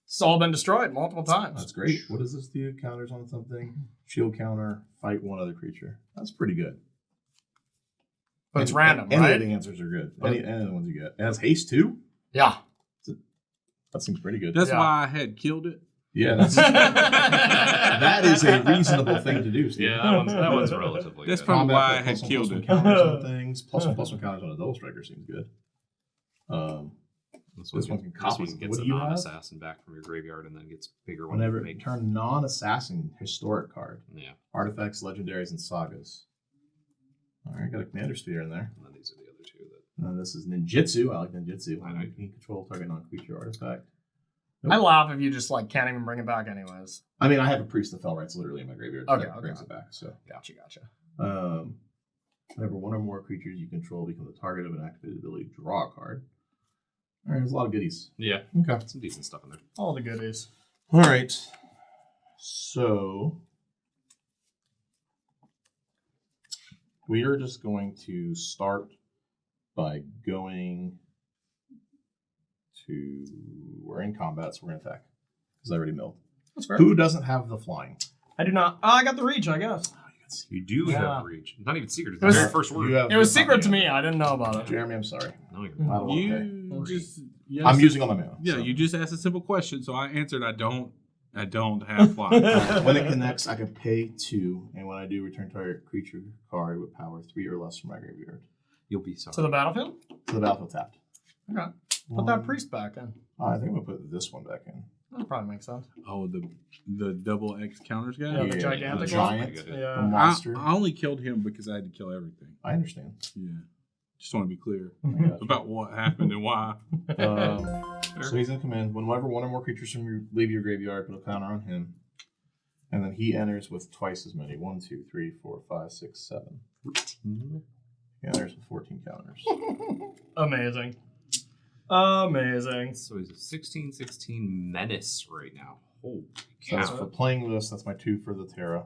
S2: It's all been destroyed multiple times.
S5: That's great. What does this do? Counters on something. Shield counter. Fight 1 other creature. That's pretty good.
S2: But it's
S5: Any-
S2: random,
S5: Any
S2: right?
S5: of the answers are good. Any of the ones you get. It has haste too.
S2: Yeah.
S5: That seems pretty good.
S3: That's
S2: Yeah.
S3: why I had killed it.
S5: Yeah, that's, that is a reasonable thing to do, Steve.
S1: Yeah, that one's relatively
S3: That's
S1: good.
S3: probably
S5: Combat,
S3: why I
S5: put
S3: had
S5: +1/+1
S3: killed it.
S5: Counters on things. +1/+1 counters on a double striker seems good. This one can copy.
S1: gets
S5: What
S1: a
S5: do you have?
S1: non-assassin back from your graveyard and then gets bigger when
S5: Whenever
S1: you make.
S5: turn non-assassin historic card.
S1: Yeah,
S5: Artifacts, legendaries, and sagas. All right, got a commander sphere in there.
S1: and then these are the other 2 that.
S5: This is ninjutsu. I like ninjutsu.
S1: I know.
S5: You can control target non-creature artifact.
S2: I laugh if you just like can't even bring it back anyways.
S5: I mean, I have a priest of Felrights literally in my graveyard.
S2: Okay,
S5: that brings it back. So,
S2: Gotcha.
S5: whenever 1 or more creatures you control become the target of an activated ability, draw a card. All right, there's a lot of goodies.
S1: Yeah,
S5: Okay.
S1: some decent stuff in there.
S2: All the goodies.
S5: All right. So we are just going to start by going to. We're in combat, so we're going to attack because I already milled.
S2: That's fair.
S5: Who doesn't have the flying?
S2: I do not. Oh, I got the reach, I guess.
S1: You do
S2: Yeah.
S1: have reach. Not even secret. It's
S2: It was-
S1: the very first word.
S5: You have
S2: It was
S5: the
S2: secret to
S5: combat.
S2: me. I didn't know about it.
S5: Jeremy, I'm sorry.
S1: No, you're
S5: I don't want to pay.
S3: You just
S5: I'm using all my mana.
S3: Yeah,
S5: so.
S3: you just asked a simple question, so I answered. I don't have fly.
S5: When it connects, I can pay 2, and when I do, return target creature card with power 3 or less from my graveyard
S1: You'll be sorry.
S2: To the battlefield?
S5: to the battlefield tapped.
S2: Okay. Put that priest back in.
S5: I think I'm gonna put this one back in.
S2: That probably makes sense.
S3: Oh, the double X counters guy.
S2: Yeah, the gigantic
S5: the
S2: one.
S5: giant, the
S2: Yeah.
S5: monster.
S3: I only killed him because I had to kill everything.
S5: I understand.
S3: Yeah. Just want to be clear
S5: Yeah.
S3: about what happened and why.
S5: So he's in command. Whenever one or more creatures from your leave your graveyard, put a counter on him. And then he enters with twice as many. 1, 2, 3, 4, 5, 6, 7. 14. He enters with 14 counters.
S2: Amazing. Amazing.
S1: So he's a 16/16 menace right now. Holy
S5: So that's
S1: cow.
S5: for playing this. That's my 2 for the Terra.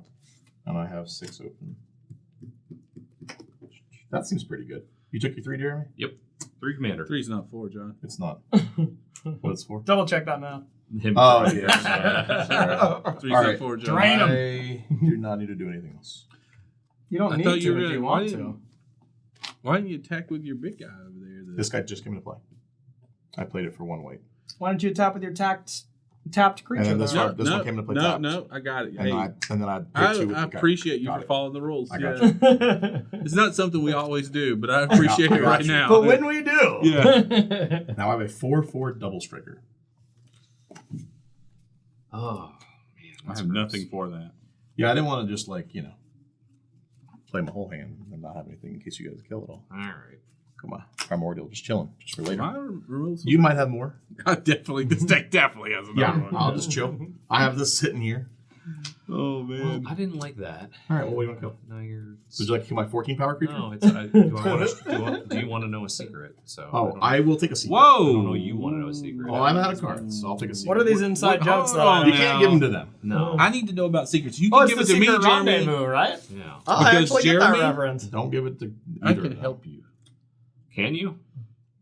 S5: And I have 6 open. That seems pretty good. You took your 3, Jeremy?
S1: Yep. 3 commander.
S3: 3's not 4, John.
S5: It's not. What it's for?
S2: Double check that now.
S1: Him
S5: Oh,
S1: correct.
S5: yeah. Sorry.
S3: 3's
S5: All
S3: not
S5: right.
S3: 4, John.
S2: Drain 'em.
S5: I do not need to do anything else.
S2: You don't
S3: I
S2: need
S3: thought
S2: to
S3: you were
S2: if
S3: gonna-
S2: you
S3: why
S2: want
S3: didn't-
S2: to.
S3: Why didn't you attack with your big guy over there?
S5: This guy just came into play. I played it for 1 weight.
S2: Why don't you tap with your tapped creature?
S5: And then this
S2: there?
S5: one- this one came into play
S3: No,
S5: tapped.
S3: no, I got it.
S5: And
S3: Hey,
S5: then I put 2 with
S3: I
S5: the guy.
S3: appreciate you
S5: Got
S3: for
S5: it.
S3: following the rules.
S5: I got
S3: Yeah. It's not something we always do, but I appreciate
S5: I
S3: it
S5: got
S3: right
S5: you.
S3: now.
S2: But when we do,
S3: Yeah.
S5: Now I have a 4/4 double striker.
S1: Oh, man.
S3: I
S1: that's
S3: have
S1: gross.
S3: nothing for that.
S5: Yeah, I didn't want to just play my whole hand and not have anything in case you guys kill it all.
S1: All right.
S5: Come on, Primordial, just chilling, just for later.
S3: My rules.
S5: You might have more.
S3: This deck definitely has another one.
S5: I'll just chill. I have this sitting here.
S3: Oh
S1: Well, I didn't like that.
S5: All right, well, what do you want to kill?
S1: Now you're.
S5: Would you like to kill my 14 power creature?
S1: No, it's. Do you want to know a secret? So.
S5: Oh,
S1: don't-
S5: I will take a secret.
S1: I
S3: Whoa!
S1: don't know. You want to know a secret?
S5: Oh, I'm out of cards, so I'll take a secret.
S2: what are these inside
S3: What-
S2: jokes
S3: hold
S2: that
S3: on
S2: I
S5: You
S2: don't
S5: can't
S2: know?
S5: give them to them.
S1: No.
S3: I need to know about secrets. You
S2: Oh,
S3: can
S2: it's
S3: give
S2: the
S3: it to me,
S2: secret
S3: Jeremy.
S2: rendezvous, right?
S1: Yeah.
S2: Oh, I
S3: Because
S2: actually get that
S3: Jeremy-
S2: reference.
S5: Don't give it to
S3: I
S5: either
S3: can
S5: of them.
S3: help you.
S1: Can you?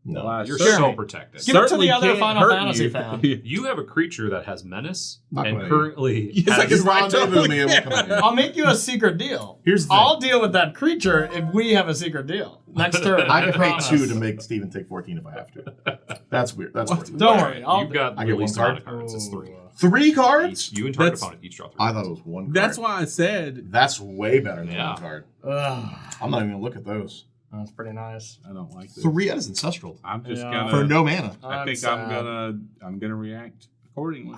S5: No.
S3: Well, I
S1: You're
S3: certainly-
S1: so protected.
S2: Give it to the
S3: certainly
S2: other
S3: can't
S2: Final
S3: hurt
S2: Fantasy
S3: you.
S2: fan.
S1: You have a creature that has menace
S5: Not
S1: and
S5: gonna-
S1: currently
S3: Yes, I
S1: has
S3: can write
S5: rendezvous me, it will come in.
S2: I'll make you a secret deal.
S5: Here's the thing.
S2: I'll deal with that creature if we have a secret deal. Next turn.
S5: I can pay
S2: promise.
S5: 2 to make Steven take 14 if I have to. That's weird. That's weird.
S2: Don't worry. I'll
S1: You've got
S5: I
S1: the
S5: get
S1: least
S5: one
S1: amount of cards. It's 3.
S5: 3 cards?
S1: You and target
S3: That's-
S1: opponent each draw 3.
S5: I thought it was 1 card.
S3: That's why I said
S5: That's way better than
S1: Yeah.
S5: 1 card.
S2: Ugh,
S5: I'm not even going to look at those.
S2: that's pretty nice.
S3: I don't like this.
S5: 3, that is ancestral.
S3: I'm just
S2: Yeah.
S3: gonna.
S5: For no mana.
S3: I think I'm gonna react accordingly.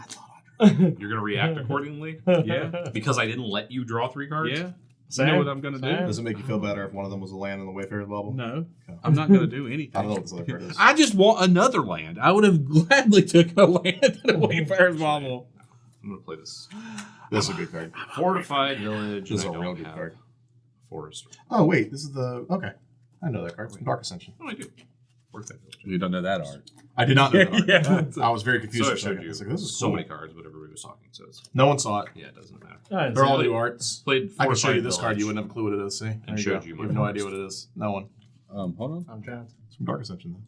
S1: You're gonna react accordingly
S3: Yeah.
S1: because I didn't let you draw 3 cards.
S3: Yeah.
S2: Same.
S3: You know what I'm gonna
S2: Same.
S3: do?
S5: Does it make you feel better if one of them was a land in the Wayfarer's Bubble?
S3: No,
S5: Okay.
S3: I'm not gonna do anything.
S5: I don't know what this other card is.
S3: I just want another land. I would have gladly taken a land in a Wayfarer's Bubble.
S1: I'm gonna play this
S5: This is a good card.
S1: fortified village.
S5: This is
S1: and
S5: a
S1: I
S5: real
S1: don't
S5: good
S1: have
S5: card.
S1: Forest.
S5: Oh, wait. This is the... Okay. I know that card. It's from Dark Ascension.
S1: Oh, I do. Fortified village.
S3: You don't know that art.
S5: I did not know that art.
S3: Yeah.
S5: I was very confused
S1: So
S5: for
S1: I
S5: a
S1: showed
S5: second. I
S1: you
S5: was like, this is
S1: so
S5: cool.
S1: many cards, but everybody was talking, so it's,
S5: No one saw it.
S1: yeah, it doesn't matter.
S2: Nice.
S5: They're all
S1: Really?
S5: new arts.
S1: Played
S5: I can show you
S1: Fortified
S5: this card.
S1: Village.
S5: You wouldn't have a clue what it is. See? There
S1: showed
S5: go.
S1: you
S5: You
S1: my
S5: have no
S1: forest.
S5: idea what it is. No one.
S3: Hold on.
S2: I'm chance.
S5: It's from Dark Ascension, then.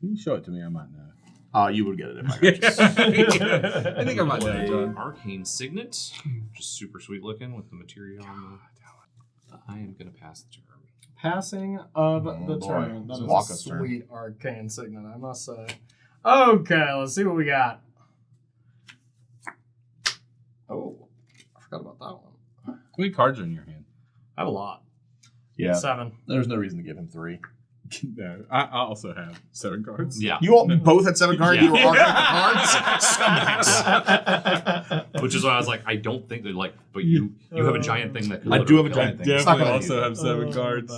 S3: If you show it to me, I might know.
S5: You would get it if I got you.
S3: I think I might know it, John.
S1: Arcane Signet, just super sweet looking with the material on the... I am gonna pass the turn.
S2: Passing of
S5: Oh,
S2: the
S5: boy.
S2: turn. That
S5: It's
S2: is a
S5: Waka's turn.
S2: sweet arcane signet, I must say. Okay, let's see what we got. Oh, I forgot about that one.
S3: How many cards are in your hand?
S2: I have a lot.
S5: Yeah.
S2: 7.
S5: There's no reason to give him 3.
S3: No, I also have 7 cards.
S1: Yeah.
S5: You all both had 7 cards?
S1: Yeah.
S5: You were arguing the cards? Scumbags.
S1: Which is why I was like, I don't think they're like, but you have a giant thing that could
S5: I do have a
S1: literally
S5: giant
S1: kill
S5: thing. It's not
S3: Definitely
S5: gonna
S3: also
S5: do
S3: have 7 cards.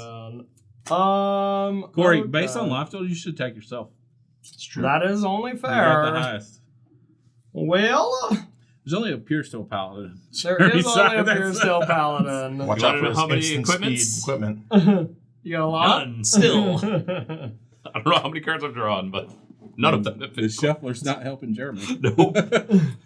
S2: Corey,
S3: Corey, based on life total, you should attack yourself.
S1: It's true.
S2: that is only
S3: You got the
S2: fair.
S3: highest.
S2: Well,
S3: There's only a pure steel paladin.
S2: there is only a
S3: Besides,
S2: pure
S3: that's-
S2: steel paladin.
S5: Watch
S1: You
S5: out
S1: wanna
S5: for
S1: know
S5: his
S1: how many
S5: instant
S1: equipments?
S5: speed equipment.
S2: You got a lot?
S1: None still. I don't know how many cards I've drawn, but none of them have
S3: The
S1: been.
S3: shuffler's not helping Jeremy.
S1: Nope.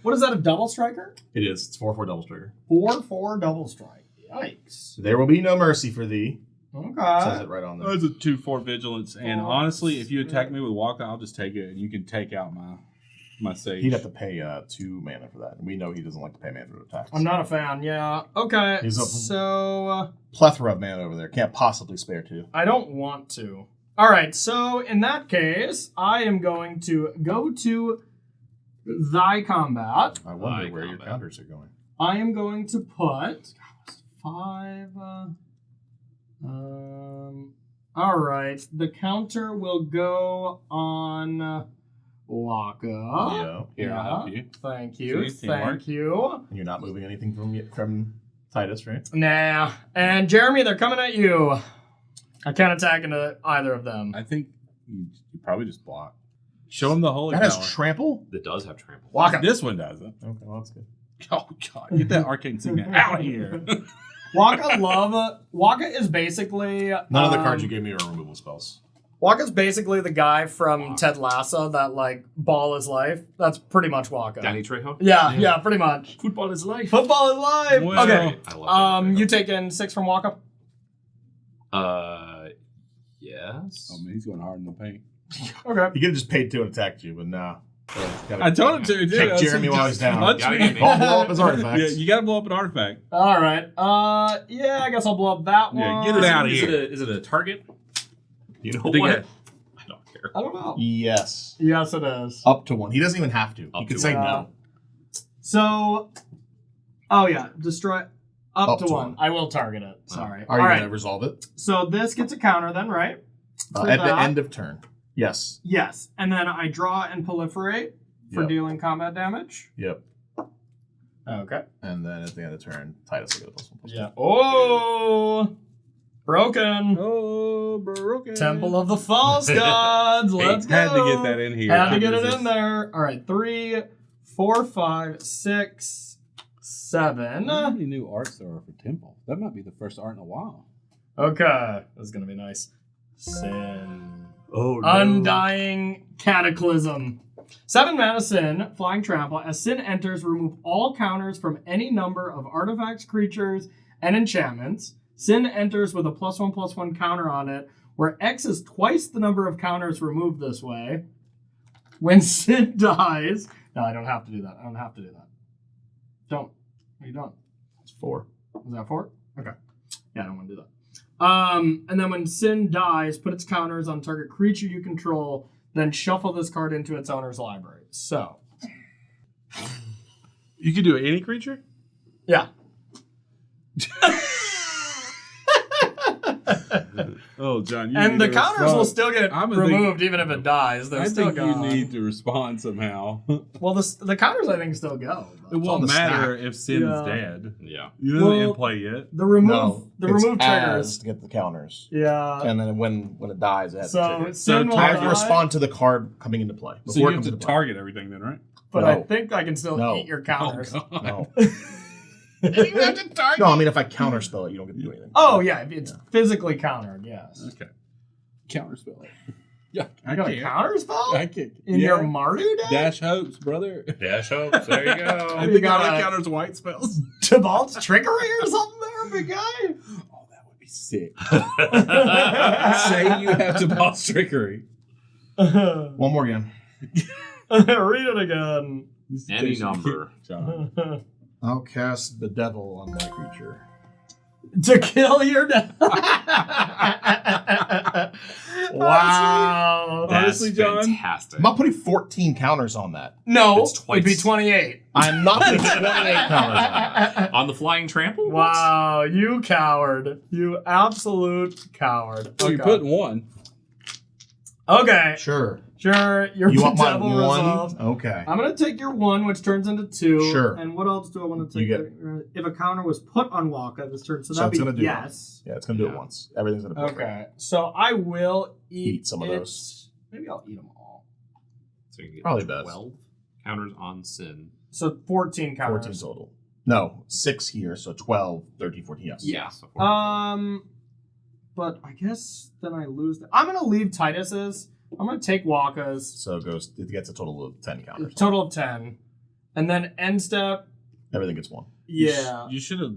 S2: What is that, a double striker?
S5: It is. It's 4/4 double trigger.
S2: 4/4 double strike. Yikes.
S5: There will be no mercy for thee. Says
S2: Okay.
S5: it right on there.
S3: That's a 2/4 vigilance, and
S2: Oh,
S3: honestly, if you attack me with Waka, I'll just take it, and you can take out my sage.
S5: He'd have to pay 2 mana for that. And we know he doesn't like to pay mana for attacks.
S2: I'm not a fan, yeah. Okay,
S5: He's up-
S2: so
S5: Plethora of mana over there. Can't possibly spare 2.
S2: I don't want to. All right, so in that case, I am going to go to thy combat.
S5: I wonder
S1: My
S5: where your
S1: combat.
S5: counters are going.
S2: I am going to put 5. All right. The counter will go on Waka.
S5: Yeah.
S3: Here, I'll help you.
S2: Thank you.
S3: See, teamwork.
S2: Thank you.
S5: And you're not moving anything from Titus, right?
S2: Nah. And Jeremy, they're coming at you. I can't attack into either of them.
S3: I think you probably just block. Show him the holy
S4: That
S3: power.
S4: has trample?
S1: That does have trample.
S2: Waka.
S3: This one doesn't.
S5: Okay, well, that's good.
S3: Oh, God. Get that arcane signet out of here.
S2: Waka is basically
S5: None of the cards you gave me are removal spells.
S2: Waka's basically the guy from Ted Lasso that like ball is life. That's pretty much Waka.
S1: Danny Trejo?
S2: Yeah, pretty much.
S1: Football is life.
S2: Football is life.
S3: Well,
S2: okay.
S1: I love Danny
S2: You
S1: Trejo.
S2: taking 6 from Waka?
S1: Yes.
S3: Oh, man, he's going hard in the paint.
S2: Okay.
S5: He could have just paid 2 and attacked you, but no.
S3: I told him to. Dude.
S5: Kick
S3: I said,
S5: Jeremy while
S3: just
S5: he's down.
S3: punch
S1: Gotta
S3: me.
S1: get me.
S5: Don't blow up his artifacts.
S3: Yeah, you got to blow up an artifact.
S2: All right. Yeah, I guess I'll blow up that one.
S3: Yeah, get it out of
S1: Is
S3: here.
S1: is it a target?
S5: You know
S1: I think
S5: what?
S1: I don't care.
S2: I don't know.
S5: Yes.
S2: Yes, it is.
S5: Up to 1. He doesn't even have to. He
S1: Up
S5: could
S1: to
S5: say
S2: one.
S5: no.
S2: So, oh yeah, destroy up to 1.
S5: one.
S2: I will target it. Sorry.
S5: Are you
S2: All
S5: going
S2: right.
S5: to resolve it?
S2: So this gets a counter then, right? For
S5: At the
S2: that.
S5: end of turn. Yes.
S2: Yes, and then I draw and proliferate for
S5: Yep.
S2: dealing combat damage.
S5: Yep.
S2: Okay.
S5: And then at the end of turn, Titus will get a +1/+2.
S2: Yeah. Oh, broken.
S3: Oh, broken.
S2: Temple of the False Gods. Let's go.
S3: Had to get that in here.
S2: Had to get it in there. All right. 3, 4, 5, 6, 7.
S3: How many new arts there are for Temple? That might be the first art in a while.
S2: Okay. This is gonna be nice. Sin.
S1: Oh,
S2: Undying Cataclysm. 7 mana Sin, Flying Trample. As Sin enters, remove all counters from any number of artifacts, creatures, and enchantments. Sin enters with a +1/+1 counter on it, where X is twice the number of counters removed this way. When Sin dies... No, I don't have to do that. I don't have to do that. Don't. What are you doing?
S5: It's 4.
S2: Is that 4? Okay. Yeah, I don't want to do that. And then when Sin dies, put its counters on target creature you control, then shuffle this card into its owner's library. So,
S3: You can do any creature?
S2: yeah.
S3: Oh, John. You
S2: And
S3: need
S2: the
S3: to
S2: counters
S3: respond.
S2: will still get
S3: I'm a
S2: removed even if it dies. They're
S3: I
S2: still
S3: think
S2: gone.
S3: you need to respond somehow.
S2: Well, the counters I think still go.
S3: It won't
S5: on the
S3: matter if Sin
S2: Yeah.
S3: is dead.
S1: Yeah.
S3: You know
S2: Well,
S3: in play yet.
S2: The remove
S5: No.
S2: the
S5: it's
S2: remove
S5: as
S2: triggers.
S5: to get the counters.
S2: Yeah.
S5: And then when it dies, it has to
S2: So
S5: trigger.
S2: Sin will
S5: I have to
S2: die,
S5: respond to the card coming into play.
S3: So
S5: Before
S3: you
S5: it
S3: have
S5: comes
S3: to
S5: into play.
S3: target everything then, right?
S2: but I
S5: No.
S2: think I can still
S5: No.
S2: eat your counters.
S3: Oh, God.
S5: No.
S3: You have to target.
S5: No, I mean, if I counterspell it, you don't get to do anything.
S2: Oh yeah, if it's physically countered, yes.
S3: Okay. Counterspell it. Yeah,
S2: You got a counter spell?
S3: I can't.
S2: In your Mardu deck?
S3: Dash hopes, brother.
S1: Dash hopes. There you
S3: I
S1: go.
S2: You
S3: think
S2: got
S3: I
S2: a-
S3: counters white spells.
S2: Tibalt's trickery or something there, big guy?
S3: Oh, that would be sick. Say you have to boss trickery.
S2: Read
S5: One more again.
S2: it again.
S1: Any number.
S3: John.
S5: I'll cast the devil on my creature.
S2: To kill your death. Wow.
S1: That's
S3: Honestly, John,
S1: fantastic.
S5: I'm not putting 14 counters on that.
S2: No,
S1: It's twice.
S2: it'd be 28.
S5: I'm not putting 28 counters on that.
S1: On the flying trample? What?
S2: Wow, you coward. You absolute coward.
S3: oh, you're putting one.
S2: Okay,
S5: Sure.
S2: sure. You're
S5: You want my
S2: devil
S5: one?
S2: resolved.
S5: Okay.
S2: I'm going to take your 1, which turns into 2.
S5: Sure.
S2: And what else do I want to take?
S5: You
S2: If a counter was put on Waka this turn, so
S5: So
S2: that'd
S5: it's
S2: be
S5: gonna do
S2: yes.
S5: Yeah, it's going to do
S1: Yeah.
S5: it once. Everything's going to be
S2: Okay, so I will
S5: Eat some of
S2: it.
S5: those.
S2: Maybe I'll eat them all.
S1: So you can get
S5: Probably best.
S1: 12 counters on Sin.
S2: So 14 counters.
S5: 14 total. No, 6 here, so 12, 13, 14, yes.
S1: Yeah. So 14.
S2: But I guess then I lose. I'm gonna leave Titus's. I'm gonna take Waka's.
S5: So it gets a total of 10 counters.
S2: Total of 10, and then end step.
S5: Everything gets 1.
S2: Yeah,
S3: You should have.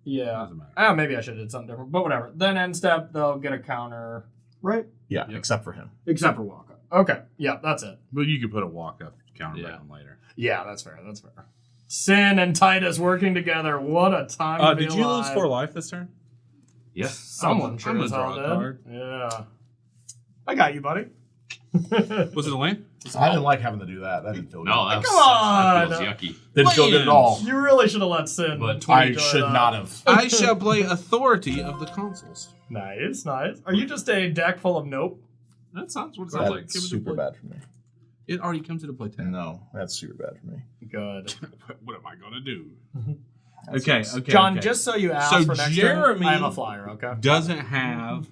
S2: yeah.
S3: Doesn't matter.
S2: Oh, maybe I should have did something different, but whatever. Then end step, they'll get a counter, right?
S5: Yeah,
S3: Yep.
S5: except for him.
S2: Except for Waka. Okay, yeah, that's it.
S3: But you could put a walk up counter
S1: Yeah.
S3: back on later.
S2: Yeah, that's fair. That's fair. Sin and Titus working together. What a time to be
S3: Did you lose
S2: alive.
S3: 4 life this turn?
S1: Yes.
S2: Someone
S3: I'm
S2: sure
S3: gonna
S2: as
S3: draw
S2: hell
S3: a
S2: did.
S3: card.
S2: Yeah. I got you, buddy.
S3: Was it a land?
S4: I didn't like having to do that. That didn't feel good.
S1: No, that
S2: Come
S1: feels
S2: on.
S1: yucky.
S4: Didn't feel good at all.
S2: You really should have let Sin.
S1: But
S4: I should not have.
S3: I shall play Authority of the Consuls.
S2: Nice. Are you just a deck full of nope?
S1: That sounds what it sounds like.
S5: That's super bad for me.
S3: It already comes into play 10.
S5: No, that's super bad for me.
S2: Good.
S3: What am I gonna do?
S5: That
S3: Okay,
S5: sucks.
S3: okay.
S2: John,
S3: okay.
S2: just so you ask
S3: So
S2: for next
S3: Jeremy
S2: turn, I have a flyer, okay?
S3: Doesn't have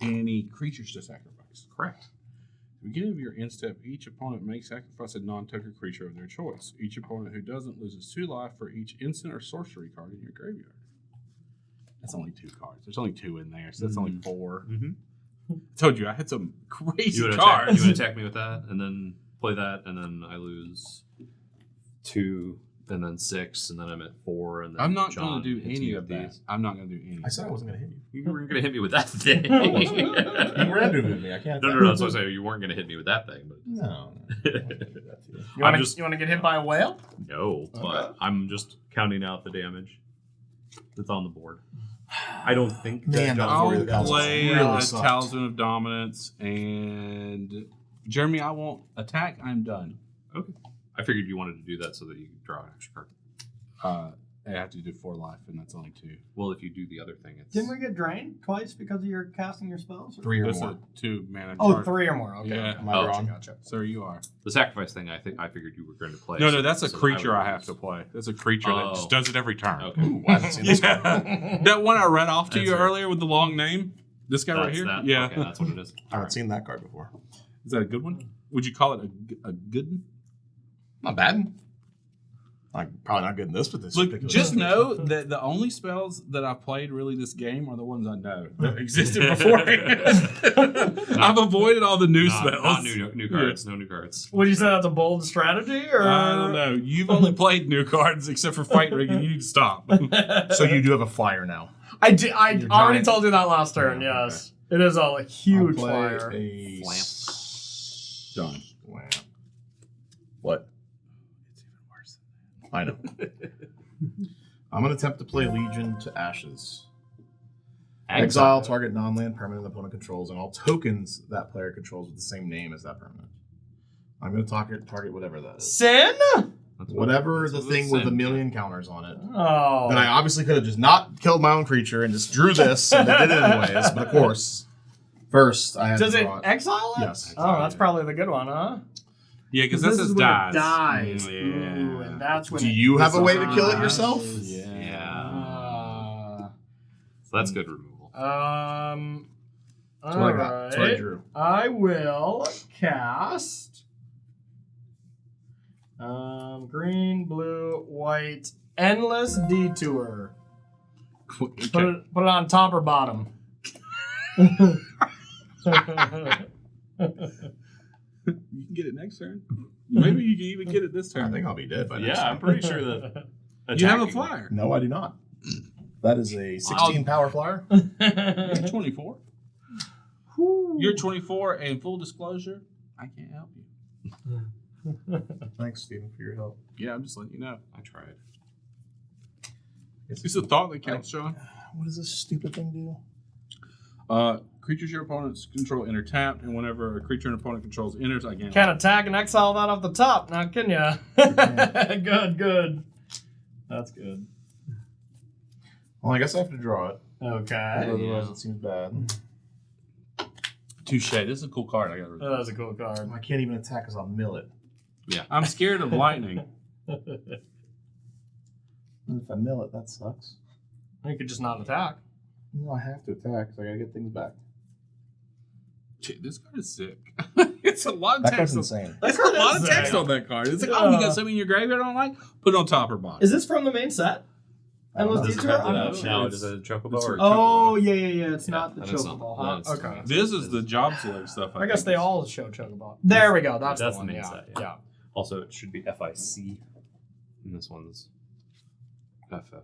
S3: any creatures to sacrifice.
S1: Correct.
S3: At the beginning of your end step, each opponent may sacrifice a non-token creature of their choice. Each opponent who doesn't loses 2 life for each instant or sorcery card in your graveyard. That's only 2 cards. There's only 2 in there, so that's only 4.
S1: Mm-hmm.
S3: I told you I had some crazy
S1: You would
S3: cards.
S1: attack me with that, and then play that, and then I lose 2, and then 6, and then I'm at 4, and then
S3: I'm not
S1: John
S3: going to do
S1: hits
S3: any
S1: me
S3: of
S1: with
S3: these. I'm not going to do any.
S5: I said I wasn't going to hit you.
S1: You were going to hit me with that thing.
S5: You randomly me. I can't.
S1: No, that's what I say. You weren't going to hit me with that thing, but
S5: No. I can't do that to you.
S2: You want to get hit by a whale?
S1: no. But I'm just counting out the damage that's on the board. I don't think.
S5: Man,
S1: that
S3: I'll
S5: Authority of the Consuls
S3: play
S5: really
S3: a
S5: sucked.
S3: Talisman of Dominance, and Jeremy, I won't attack. I'm done.
S1: Okay. I figured you wanted to do that so that you could draw an extra card.
S3: I have to do 4 life, and that's only 2.
S1: Well, if you do the other thing, it's.
S2: Didn't we get drained twice because of your casting your spells?
S5: 3 or
S3: That's
S5: more.
S3: a 2 mana
S2: Oh,
S3: card.
S2: 3 or more. Okay.
S3: Yeah.
S5: Am I
S1: Oh,
S5: wrong?
S2: Gotcha.
S3: So you are.
S1: The sacrifice thing, I figured you were going to play.
S3: No, that's a
S1: so
S3: creature
S1: would
S3: I have
S1: lose.
S3: to play. That's a creature that just
S1: Oh.
S3: does it every turn.
S1: Okay.
S5: Ooh, I haven't seen this one.
S3: Yeah. That one I read off to
S1: That's
S3: you
S1: right.
S3: earlier with the long name. This guy right
S1: That's
S3: here.
S1: that.
S3: Yeah.
S1: Okay, that's what it is.
S5: I haven't seen that card before.
S3: Is that a good one? Would you call it a good one?
S5: Not bad. Like probably not good in this, but this.
S3: Look,
S5: particular
S3: just
S5: situation.
S3: know that the only spells that I've played really this game are the ones I know that existed beforehand. I've avoided all the new spells.
S1: Not new cards. No new cards.
S2: Would you say that's a bold strategy, or
S3: I don't know. You've only played new cards except for Fight Rig, and you need to stop.
S5: So you do have a flyer now.
S2: I did. I
S5: Your
S2: already
S5: giant-
S2: told you that last turn.
S5: Yeah,
S2: Yes, it is a huge
S5: I'll play
S2: flyer.
S5: A
S1: Flamp.
S3: Done.
S5: Wow. What?
S3: It's even worse.
S5: I know. I'm going to attempt to play Legion to Ashes. Exile target non-land permanent opponent controls, and all tokens that player controls with the same name as that permanent. I'm going to target whatever that is.
S2: Sin?
S1: That's
S5: Whatever
S1: that's
S5: the
S1: what
S5: thing
S1: it's
S5: with a
S1: saying.
S5: million counters on it.
S2: Oh.
S5: Then I obviously could have just not killed my own creature and just drew this and did it anyways. But of course, first I have
S2: Does
S5: to
S2: it
S5: draw it.
S2: exile it?
S5: Yes.
S2: Oh, that's probably the good one, huh?
S3: Yeah, because this is
S2: when it
S3: dies.
S2: dies.
S3: Yeah.
S2: Ooh, and that's when
S5: Do
S2: it
S5: you have a way to
S2: dies.
S5: kill it yourself?
S1: Yeah. So that's good removal.
S5: That's what I got. That's what I drew.
S2: I will cast green, blue, white, endless detour. Put it on top or bottom.
S3: You can get it next turn. Maybe you can even get it this
S5: I
S3: turn.
S5: think I'll be dead by next
S1: Yeah,
S5: time.
S1: I'm pretty sure that.
S3: You have a
S1: attacking-
S3: flyer.
S5: No, I do not. That is a 16 power flyer.
S3: You're 24. You're 24, and full disclosure, I can't help you.
S5: Thanks, Stephen, for your help.
S3: Yeah, I'm just letting you know.
S1: I tried.
S3: It's a thought that counts, Sean.
S5: What does this stupid thing do?
S3: Creatures your opponents control enter tapped, and whenever a creature an opponent controls enters, I gain.
S2: Can't attack and exile that off the top now, can ya? Good. That's good.
S5: Well, I guess I have to draw it.
S2: Okay.
S5: Otherwise, it seems bad.
S3: Touche. This is a cool card. I got.
S2: That was a cool card.
S5: I can't even attack because I'll mill it.
S3: I'm scared of lightning.
S5: And if I mill it, that sucks.
S2: You could just not attack.
S5: No, I have to attack, so I gotta get things back.
S3: Shit, this card is sick. It's a lot of
S5: That card's
S3: text.
S5: insane.
S3: It's a
S2: card
S3: lot
S2: is
S3: of text
S2: sick.
S3: on that card. It's like, oh, you got something in your graveyard I don't like? Put it on top or bottom.
S2: Is this from the main set?
S5: I don't know.
S2: Endless
S1: Does it
S2: detour?
S1: have
S2: I'm
S1: the-
S2: not sure.
S1: No, it is a chocobo or
S2: Oh, yeah. It's
S1: Yeah,
S2: not the
S1: that is not-
S2: chocobo,
S1: that
S2: huh?
S1: is
S2: Okay.
S1: not.
S3: This is the job select stuff.
S2: I guess
S3: think
S2: they
S3: is-
S2: all show chocobo. There we go. That's
S1: That's
S2: the one.
S1: the main
S2: Yeah.
S1: set, yeah. Also, it should be FIC. And this one's FF.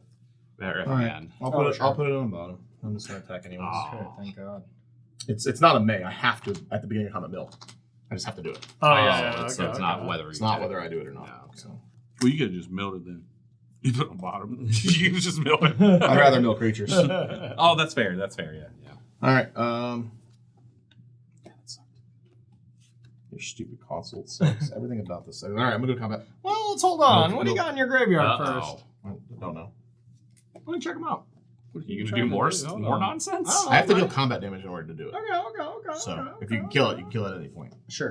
S1: Or
S5: All right.
S1: FAN.
S5: I'll put
S2: Oh,
S5: it.
S2: sure.
S5: I'll put it on the bottom. I'm just gonna attack anyways.
S1: Oh.
S2: Thank God.
S5: It's not a May. I have to at the beginning of combat mill. I just have to do it.
S2: Oh, yeah.
S1: So
S2: Okay,
S1: it's not
S2: okay.
S1: whether
S5: It's
S1: you
S5: not
S1: did
S5: whether I do it or not.
S1: Yeah, okay.
S5: So
S3: Well, you could have just milled it then. You put it on bottom. You just mill it.
S5: I'd rather mill creatures. All
S3: Oh, that's fair. That's fair. Yeah.
S1: Yeah.
S5: right. Your stupid console sucks. Everything about this. All right, I'm gonna go combat.
S2: Well, let's hold on.
S5: Nope,
S2: What do you
S5: nope.
S2: got in your graveyard
S1: Uh-oh.
S2: first?
S5: I don't know.
S2: Let me check them out.
S1: You gonna do more nonsense?
S2: Oh.
S5: I have to deal combat damage in order to do it.
S2: Okay.
S5: So if you can kill it, you can kill it at any point.
S2: Sure.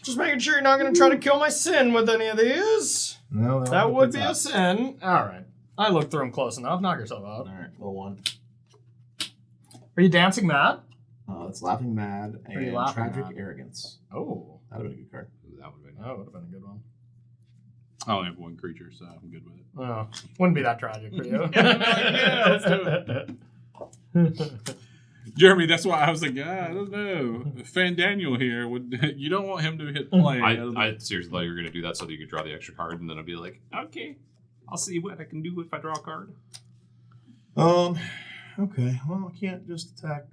S2: Just making sure you're not going to try to kill my sin with any of these.
S5: No,
S2: That would be a sin. All right. I looked through them close enough. Knock yourself out.
S5: All right, little one.
S2: Are you dancing mad?
S5: That's Laughing Mad
S2: Are you
S5: and
S2: laughing
S5: Tragic
S2: mad?
S5: Arrogance.
S2: Oh.
S5: That'd have been a good card.
S1: Ooh, that would have been.
S2: That would have been a good one.
S3: I only have one creature, so I'm good with it.
S2: Oh, wouldn't be that tragic for you.
S3: Yeah, let's do it. Jeremy, that's why I was like, I don't know. Fan Daniel here, you don't want him to hit play.
S1: I seriously thought you were going to do that so that you could draw the extra card, and then I'd be like, okay, I'll see what I can do if I draw a card.
S5: Okay. Well, I can't just attack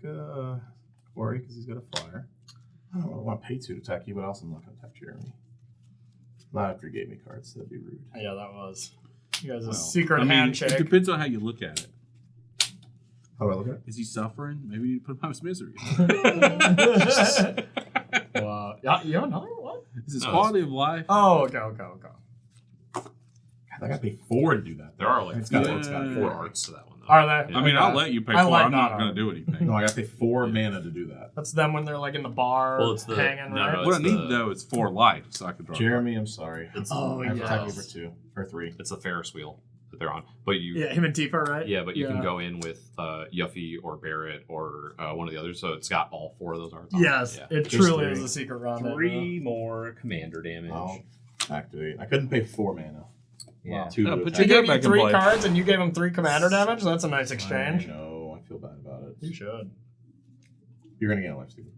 S5: Corey because he's got a flyer. I don't really want to pay 2 to attack you, but also I'm not going to attack Jeremy. Not after he gave me cards. That'd be rude.
S2: Yeah, that was. You guys'
S3: Well,
S2: secret
S3: I mean,
S2: handshake.
S3: It depends on how you look at it.
S5: How do I look at it?
S3: Is he suffering? Maybe you need to put him out of his misery.
S2: Wow. Yeah, you don't know what?
S3: Is his
S1: No,
S3: quality of life?
S2: Oh, okay.
S5: God, I got to pay 4 to do that.
S1: There are like
S5: It's got
S1: 4
S3: Yeah.
S1: arts to that one, though.
S2: Are they?
S3: I mean, I'll let you pay
S2: I
S3: 4.
S2: like
S3: I'm not
S2: that
S3: going
S2: art.
S3: to do anything.
S5: No, I got to pay 4 mana to do that.
S2: That's them when they're like in the bar
S1: Well, it's the-
S2: hanging,
S1: no,
S2: right?
S1: no,
S3: What I
S1: it's
S3: need,
S1: the-
S3: though, is 4 life, so I can draw.
S5: Jeremy, I'm sorry.
S2: Oh,
S5: I have to attack you
S2: yes.
S5: for 2 or 3.
S1: It's the Ferris wheel that they're on. But you,
S2: Yeah, him and Tifa, right?
S1: yeah, but you can go in with Yuffie or Barrett or one of the others, so it's got all 4 of those arts on
S2: Yes,
S1: it.
S2: it
S5: Just
S2: truly
S5: 3.
S2: is a secret run.
S1: 3 more commander damage.
S5: I'll activate. I couldn't pay 4 mana.
S1: Yeah.
S5: 2
S3: No,
S5: to
S3: put
S2: They
S3: your
S5: attack.
S3: deck
S2: gave you
S3: back in
S2: 3
S3: play.
S2: cards and you gave him 3 commander damage? That's a nice
S5: I
S2: exchange.
S5: know. I feel bad about it.
S2: You should.
S5: You're going to get a life, Steven.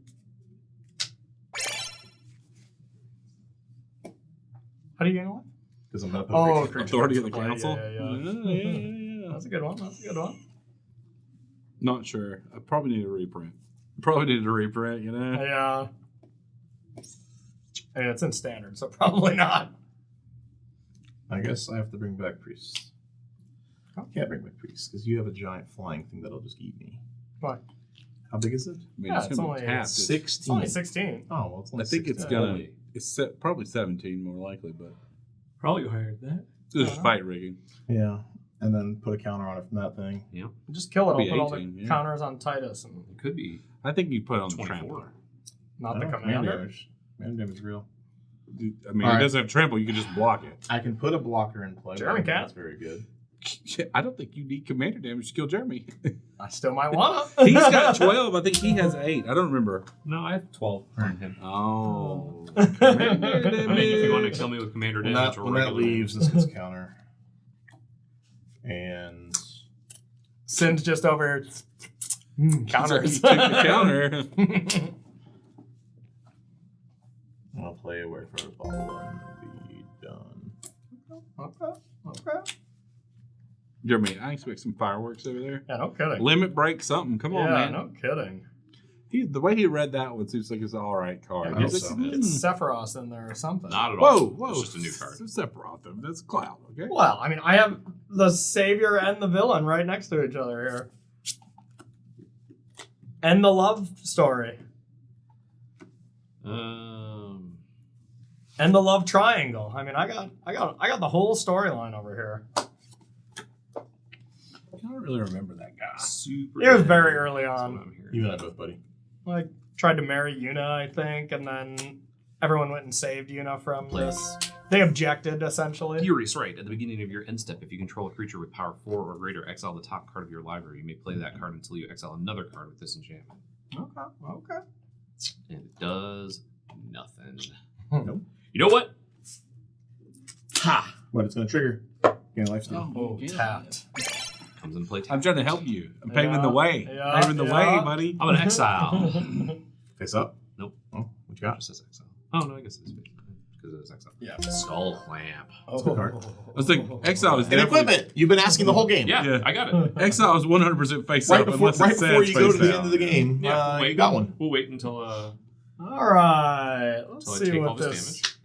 S2: How do you gain one?
S5: Because I'm going to put
S2: Oh,
S5: a creature.
S2: creature
S3: Authority of
S2: comes
S3: the
S2: into play.
S3: council?
S2: Yeah.
S3: Yeah.
S2: That's a good one. That's a good one.
S3: Not sure. I probably need a reprint. You know?
S2: Yeah. I mean, it's in standard, so probably not.
S5: I guess I have to bring back priests. I can't bring back priests because you have a giant flying thing that'll just eat me.
S2: Why?
S5: How big is it?
S3: I mean,
S2: Yeah,
S3: it's
S2: it's
S3: going to
S2: only
S3: be tapped.
S5: 16.
S2: It's only 16.
S5: Oh, well, it's only
S3: I think
S5: 16.
S3: it's going to... It's probably 17 more likely, but
S1: Probably higher than that.
S3: this is fight rigging.
S5: Yeah. And then put a counter on it from that thing.
S2: Just kill it. I'll
S3: Could be
S2: put all
S3: 18,
S2: the
S3: yeah.
S2: counters on Titus and
S1: It could be
S3: I think you put it on the
S1: 24.
S3: trample.
S2: not the
S5: Oh,
S2: commander.
S5: damage. Man damage is real.
S3: I mean,
S5: All
S3: it
S5: right.
S3: doesn't have trample. You can just block it.
S5: I can put a blocker in play.
S2: Jeremy can.
S5: That's very good.
S3: I don't think you need commander damage to kill Jeremy.
S2: I still might want to.
S3: He's got 12. I think he has 8. I don't remember.
S1: No, I have 12 on him.
S3: Oh.
S1: I mean, if you want to kill me with commander
S5: When
S1: damage
S5: that,
S1: or
S5: when that
S1: regular
S5: leaves, this gets counter. And
S2: Sin's just over here. Counters.
S3: So he took the counter.
S5: I'll play away for the bubble and be done.
S2: Okay.
S3: Jeremy, I expect some fireworks over there.
S2: Yeah, no kidding.
S3: Limit break something. Come on,
S2: yeah,
S3: man.
S2: no kidding.
S3: The way he read that one seems like it's an all right card.
S5: I
S3: He's
S5: hope
S3: like,
S5: so.
S2: It's Sephiroth in there or something.
S1: Not at all.
S3: Whoa.
S1: It's just a new card.
S3: It's Sephiroth. That's Cloud, okay?
S2: Well, I mean, I have the savior and the villain right next to each other here. And the love story.
S1: Um,
S2: And the love triangle. I mean, I got the whole storyline over here.
S3: I don't really remember that guy.
S1: super.
S2: It was very early
S1: That's
S2: on.
S1: what I'm hearing.
S5: You and I both, buddy.
S2: Like, tried to marry Yuna, I think, and then everyone went and saved Yuna from this. They objected, essentially.
S1: Furious right. At the beginning of your end step, if you control a creature with power 4 or greater, exile the top card of your library. You may play that card until you exile another card with this enchantment.
S2: Okay.
S1: And it does nothing.
S5: Nope.
S1: You know what?
S2: Ha!
S5: But it's going to trigger. Gain a life steal.
S2: Oh,
S3: yeah.
S2: tapped.
S1: Comes into play.
S3: I'm trying to help you. I'm paving
S2: Yeah,
S3: the way.
S2: yeah,
S3: Paving the
S2: yeah.
S3: way, buddy.
S1: I'm an exile.
S5: Face up.
S1: Nope.
S5: Oh, what you
S1: It
S5: got?
S1: just says exile. Oh no, I guess it's because it is exile.
S2: Yeah.
S1: Skull clamp.
S5: That's a good card.
S3: I was like, Exile is
S5: And
S3: definitely...
S5: equipment. You've been asking the whole game.
S1: Yeah,
S3: Yeah.
S1: I got it.
S3: Exile is 100% face
S5: Right
S3: up
S5: before,
S3: unless
S5: right
S3: it says
S5: before you go to
S3: face
S5: the
S3: down.
S5: end of the game,
S1: Yeah,
S5: you got one.
S1: We'll wait until
S2: All right. Let's
S1: until I
S2: see
S1: take all
S2: what
S1: this
S2: this.
S1: damage.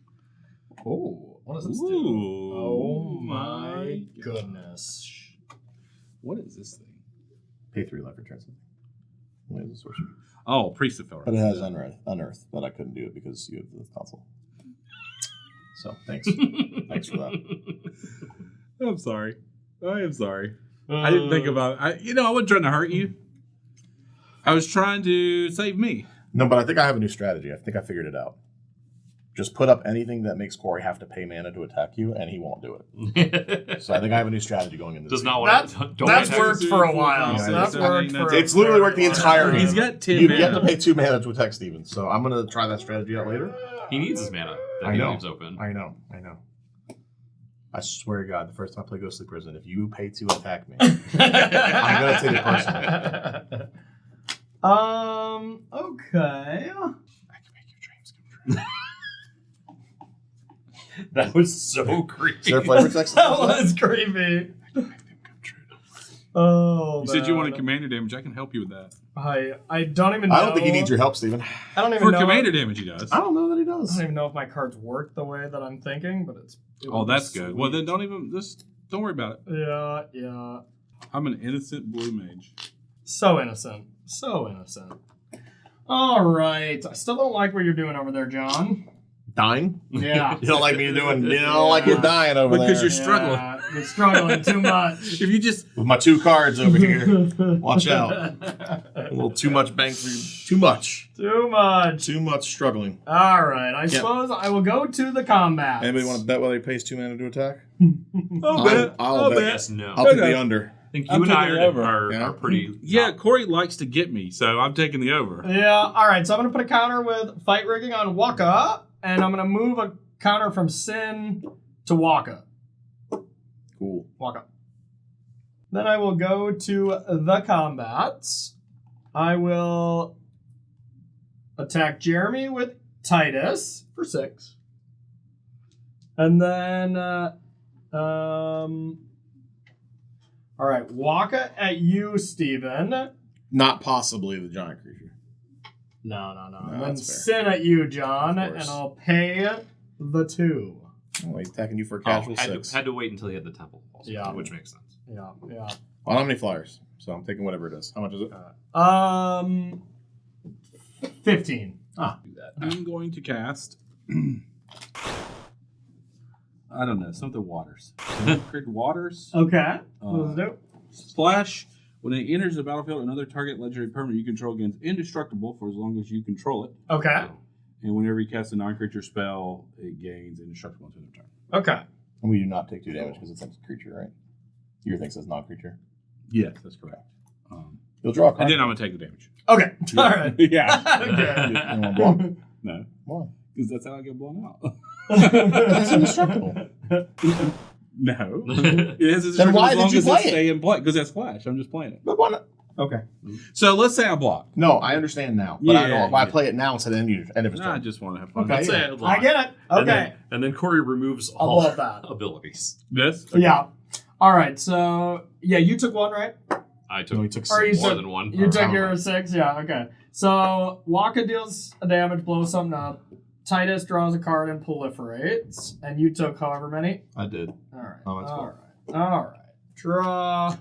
S2: Oh, what does this do?
S3: Ooh.
S2: Oh my goodness.
S3: What is this thing?
S5: Pay 3 life for transfer. Only has a sorcery.
S3: Oh, Priest of Felra.
S5: But it has Unearth, but I couldn't do it because you have the console. So thanks. Thanks for that.
S3: I'm sorry. I am sorry. I didn't think about it. I wasn't trying to hurt you. I was trying to save me.
S5: No, but I think I have a new strategy. I think I figured it out. Just put up anything that makes Corey have to pay mana to attack you, and he won't do it. So I think I have a new strategy going into this.
S1: Does not
S2: That's,
S1: want
S2: that's worked for a while.
S5: Yeah,
S2: That's worked for
S5: It's literally worked the entire
S3: He's
S5: game.
S3: got 10
S5: You
S3: mana.
S5: have to pay 2 mana to attack Steven, so I'm going to try that strategy out later.
S1: He needs his mana that
S5: I
S1: he
S5: know.
S1: leaves open.
S5: I know. I swear to God, the first time I play Ghostly Prison, if you pay to attack me, I'm going to take it personally.
S2: Okay.
S5: I can make your dreams come true.
S1: That was so creepy.
S5: Is there a flavor text?
S2: That was creepy. Oh,
S3: You said you
S2: man.
S3: wanted commander damage. I can help you with that.
S2: I don't even know.
S5: I don't think he needs your help, Steven.
S2: I don't even
S3: For
S2: know.
S3: commander damage, he does.
S5: I don't know that he
S2: I
S5: does.
S2: don't even know if my cards work the way that I'm thinking, but it's.
S3: Oh, that's good. Well, then don't worry about it.
S2: Yeah.
S3: I'm an innocent blue mage.
S2: So innocent. So innocent. All right. I still don't like what you're doing over there, John.
S5: Dying?
S2: Yeah.
S5: You don't like me doing, you don't like you dying over
S3: Because
S5: there.
S3: you're struggling.
S2: Yeah, you're struggling too much.
S3: If you just
S5: With my 2 cards over here. Watch out. A little too much bang for you. Too much.
S2: Too much.
S5: Too much struggling.
S2: All right. I suppose I will go to the combat.
S5: Anybody want to bet whether he pays 2 mana to attack?
S3: I'll bet.
S5: I'll bet.
S1: Yes, no.
S5: I'll take
S3: Okay.
S5: the under.
S1: I think
S3: I'm
S1: you and I
S3: taking it over.
S1: are pretty.
S3: Yeah, Corey likes to get me, so I'm taking the over.
S2: Yeah. All right. So I'm going to put a counter with Fight Rigging on Waka, and I'm going to move a counter from Sin to Waka.
S5: Cool.
S2: Waka. Then I will go to the combats. I will attack Jeremy with Titus for 6. And then, all right, Waka at you, Steven.
S5: Not possibly the giant creature.
S2: No.
S5: No,
S2: And then
S5: that's fair.
S2: Sin at you, John,
S5: Of
S2: and
S5: course.
S2: I'll pay the 2.
S5: Oh, he's attacking you for a
S1: Oh,
S5: casual
S1: had
S5: 6.
S1: to wait until he had the temple, also,
S2: Yeah.
S1: which makes sense.
S2: Yeah.
S5: I don't have any flyers, so I'm taking whatever it is. How much is it?
S2: 15.
S1: Do that.
S3: I'm going to cast. I don't know, something waters. Create waters.
S2: Okay. Let's do it.
S3: Splash. When it enters the battlefield, another target legendary permanent you control gains indestructible for as long as you control it.
S2: Okay.
S3: And whenever you cast a non-creature spell, it gains indestructible until their turn.
S2: Okay.
S5: And we do not take 2 damage because it's a creature, right? Your thing says non-creature.
S3: Yes, that's correct.
S5: You'll draw a card.
S3: And then I'm going to take the damage.
S2: Okay. All right.
S3: Yeah.
S2: Okay.
S5: You want to block?
S3: No,
S5: Why?
S3: because that's how I get blown out.
S5: It's indestructible.
S3: No. It has
S5: Then why
S3: as long
S5: did you
S3: as
S5: play
S3: it stay in play. Because that's Flash. I'm just playing it.
S5: But why not?
S2: Okay.
S3: So let's say I block.
S5: No, I understand now. But I
S3: Yeah,
S5: don't. Why
S3: yeah.
S5: play it now instead of end of his
S3: No, I
S5: turn?
S3: just want to have fun.
S5: Okay.
S1: Let's say a lot.
S2: I get it.
S1: And
S2: Okay.
S1: then Corey removes
S2: I'll
S1: all
S2: blow up that.
S1: abilities.
S3: This?
S2: Yeah. All right. So, yeah, you took 1, right?
S1: I took
S5: No, he took
S2: Or you
S5: 6.
S1: more
S2: took-
S1: than one.
S2: You took
S5: how
S2: your
S5: much?
S2: 6. Yeah. Okay. So, Waka deals a damage, blows something up. Titus draws a card and proliferates. And you took however many?
S5: I did.
S2: All right.
S5: Oh, that's
S2: All
S5: cool.
S2: right. All right. Draw.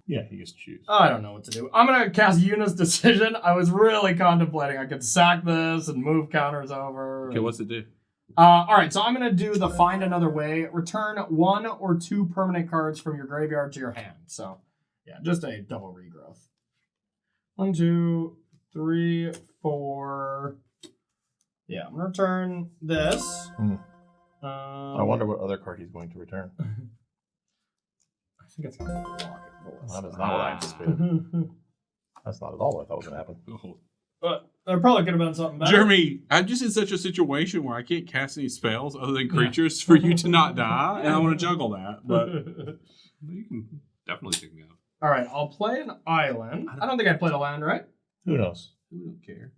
S5: Yeah, he gets to choose.
S2: I don't know what to do. I'm going to cast Yuna's Decision. I was really contemplating. I could sack this and move counters over.
S3: Okay, what's it do?
S2: All right, so I'm going to do the Find Another Way. Return 1 or 2 permanent cards from your graveyard to your hand. So, yeah, just a double regrowth. 1, 2, 3, 4. Yeah, I'm going to return this.
S5: I wonder what other card he's going to return.
S2: I think it's going to be a Rocket Force.
S5: That is not what I anticipated. That's not at all what I thought was going to happen.
S2: But there probably could have been something better.
S3: Jeremy, I'm just in such a situation where I can't cast any spells other than creatures for you to not die, and I want to juggle that. But
S1: You can definitely take me out.
S2: All right, I'll play an island. I don't think I played a land, right?
S5: Who knows?
S3: we don't care.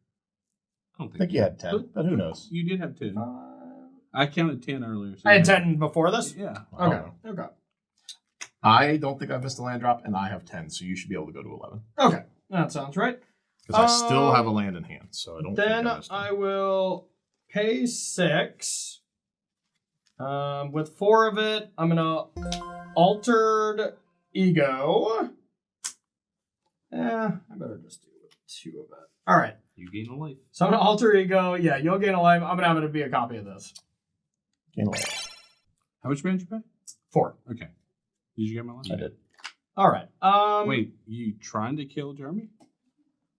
S1: I don't
S5: I
S1: think.
S5: think you had 10, but who knows?
S3: You did have 10. I counted 10 earlier. So
S2: I had
S3: you
S2: 10 before this?
S3: Yeah.
S5: I don't
S2: Okay.
S5: know.
S2: Okay.
S5: I don't think I've missed a land drop, and I have 10, so you should be able to go to 11.
S2: Okay. That sounds right.
S5: Because I still have a land in hand, so I don't
S2: Then
S5: think I missed
S2: I
S5: one.
S2: will pay 6. With 4 of it, I'm gonna Altered Ego. I better just do it. 2 of it. All right.
S1: You gain a life.
S2: So I'm gonna alter ego. Yeah, you'll gain a life. I'm gonna have it to be a copy of this.
S5: Gain a life.
S3: How much mana did you pay?
S2: 4.
S3: Okay. Did you get my life?
S5: I did.
S2: All right.
S3: Wait, you trying to kill Jeremy?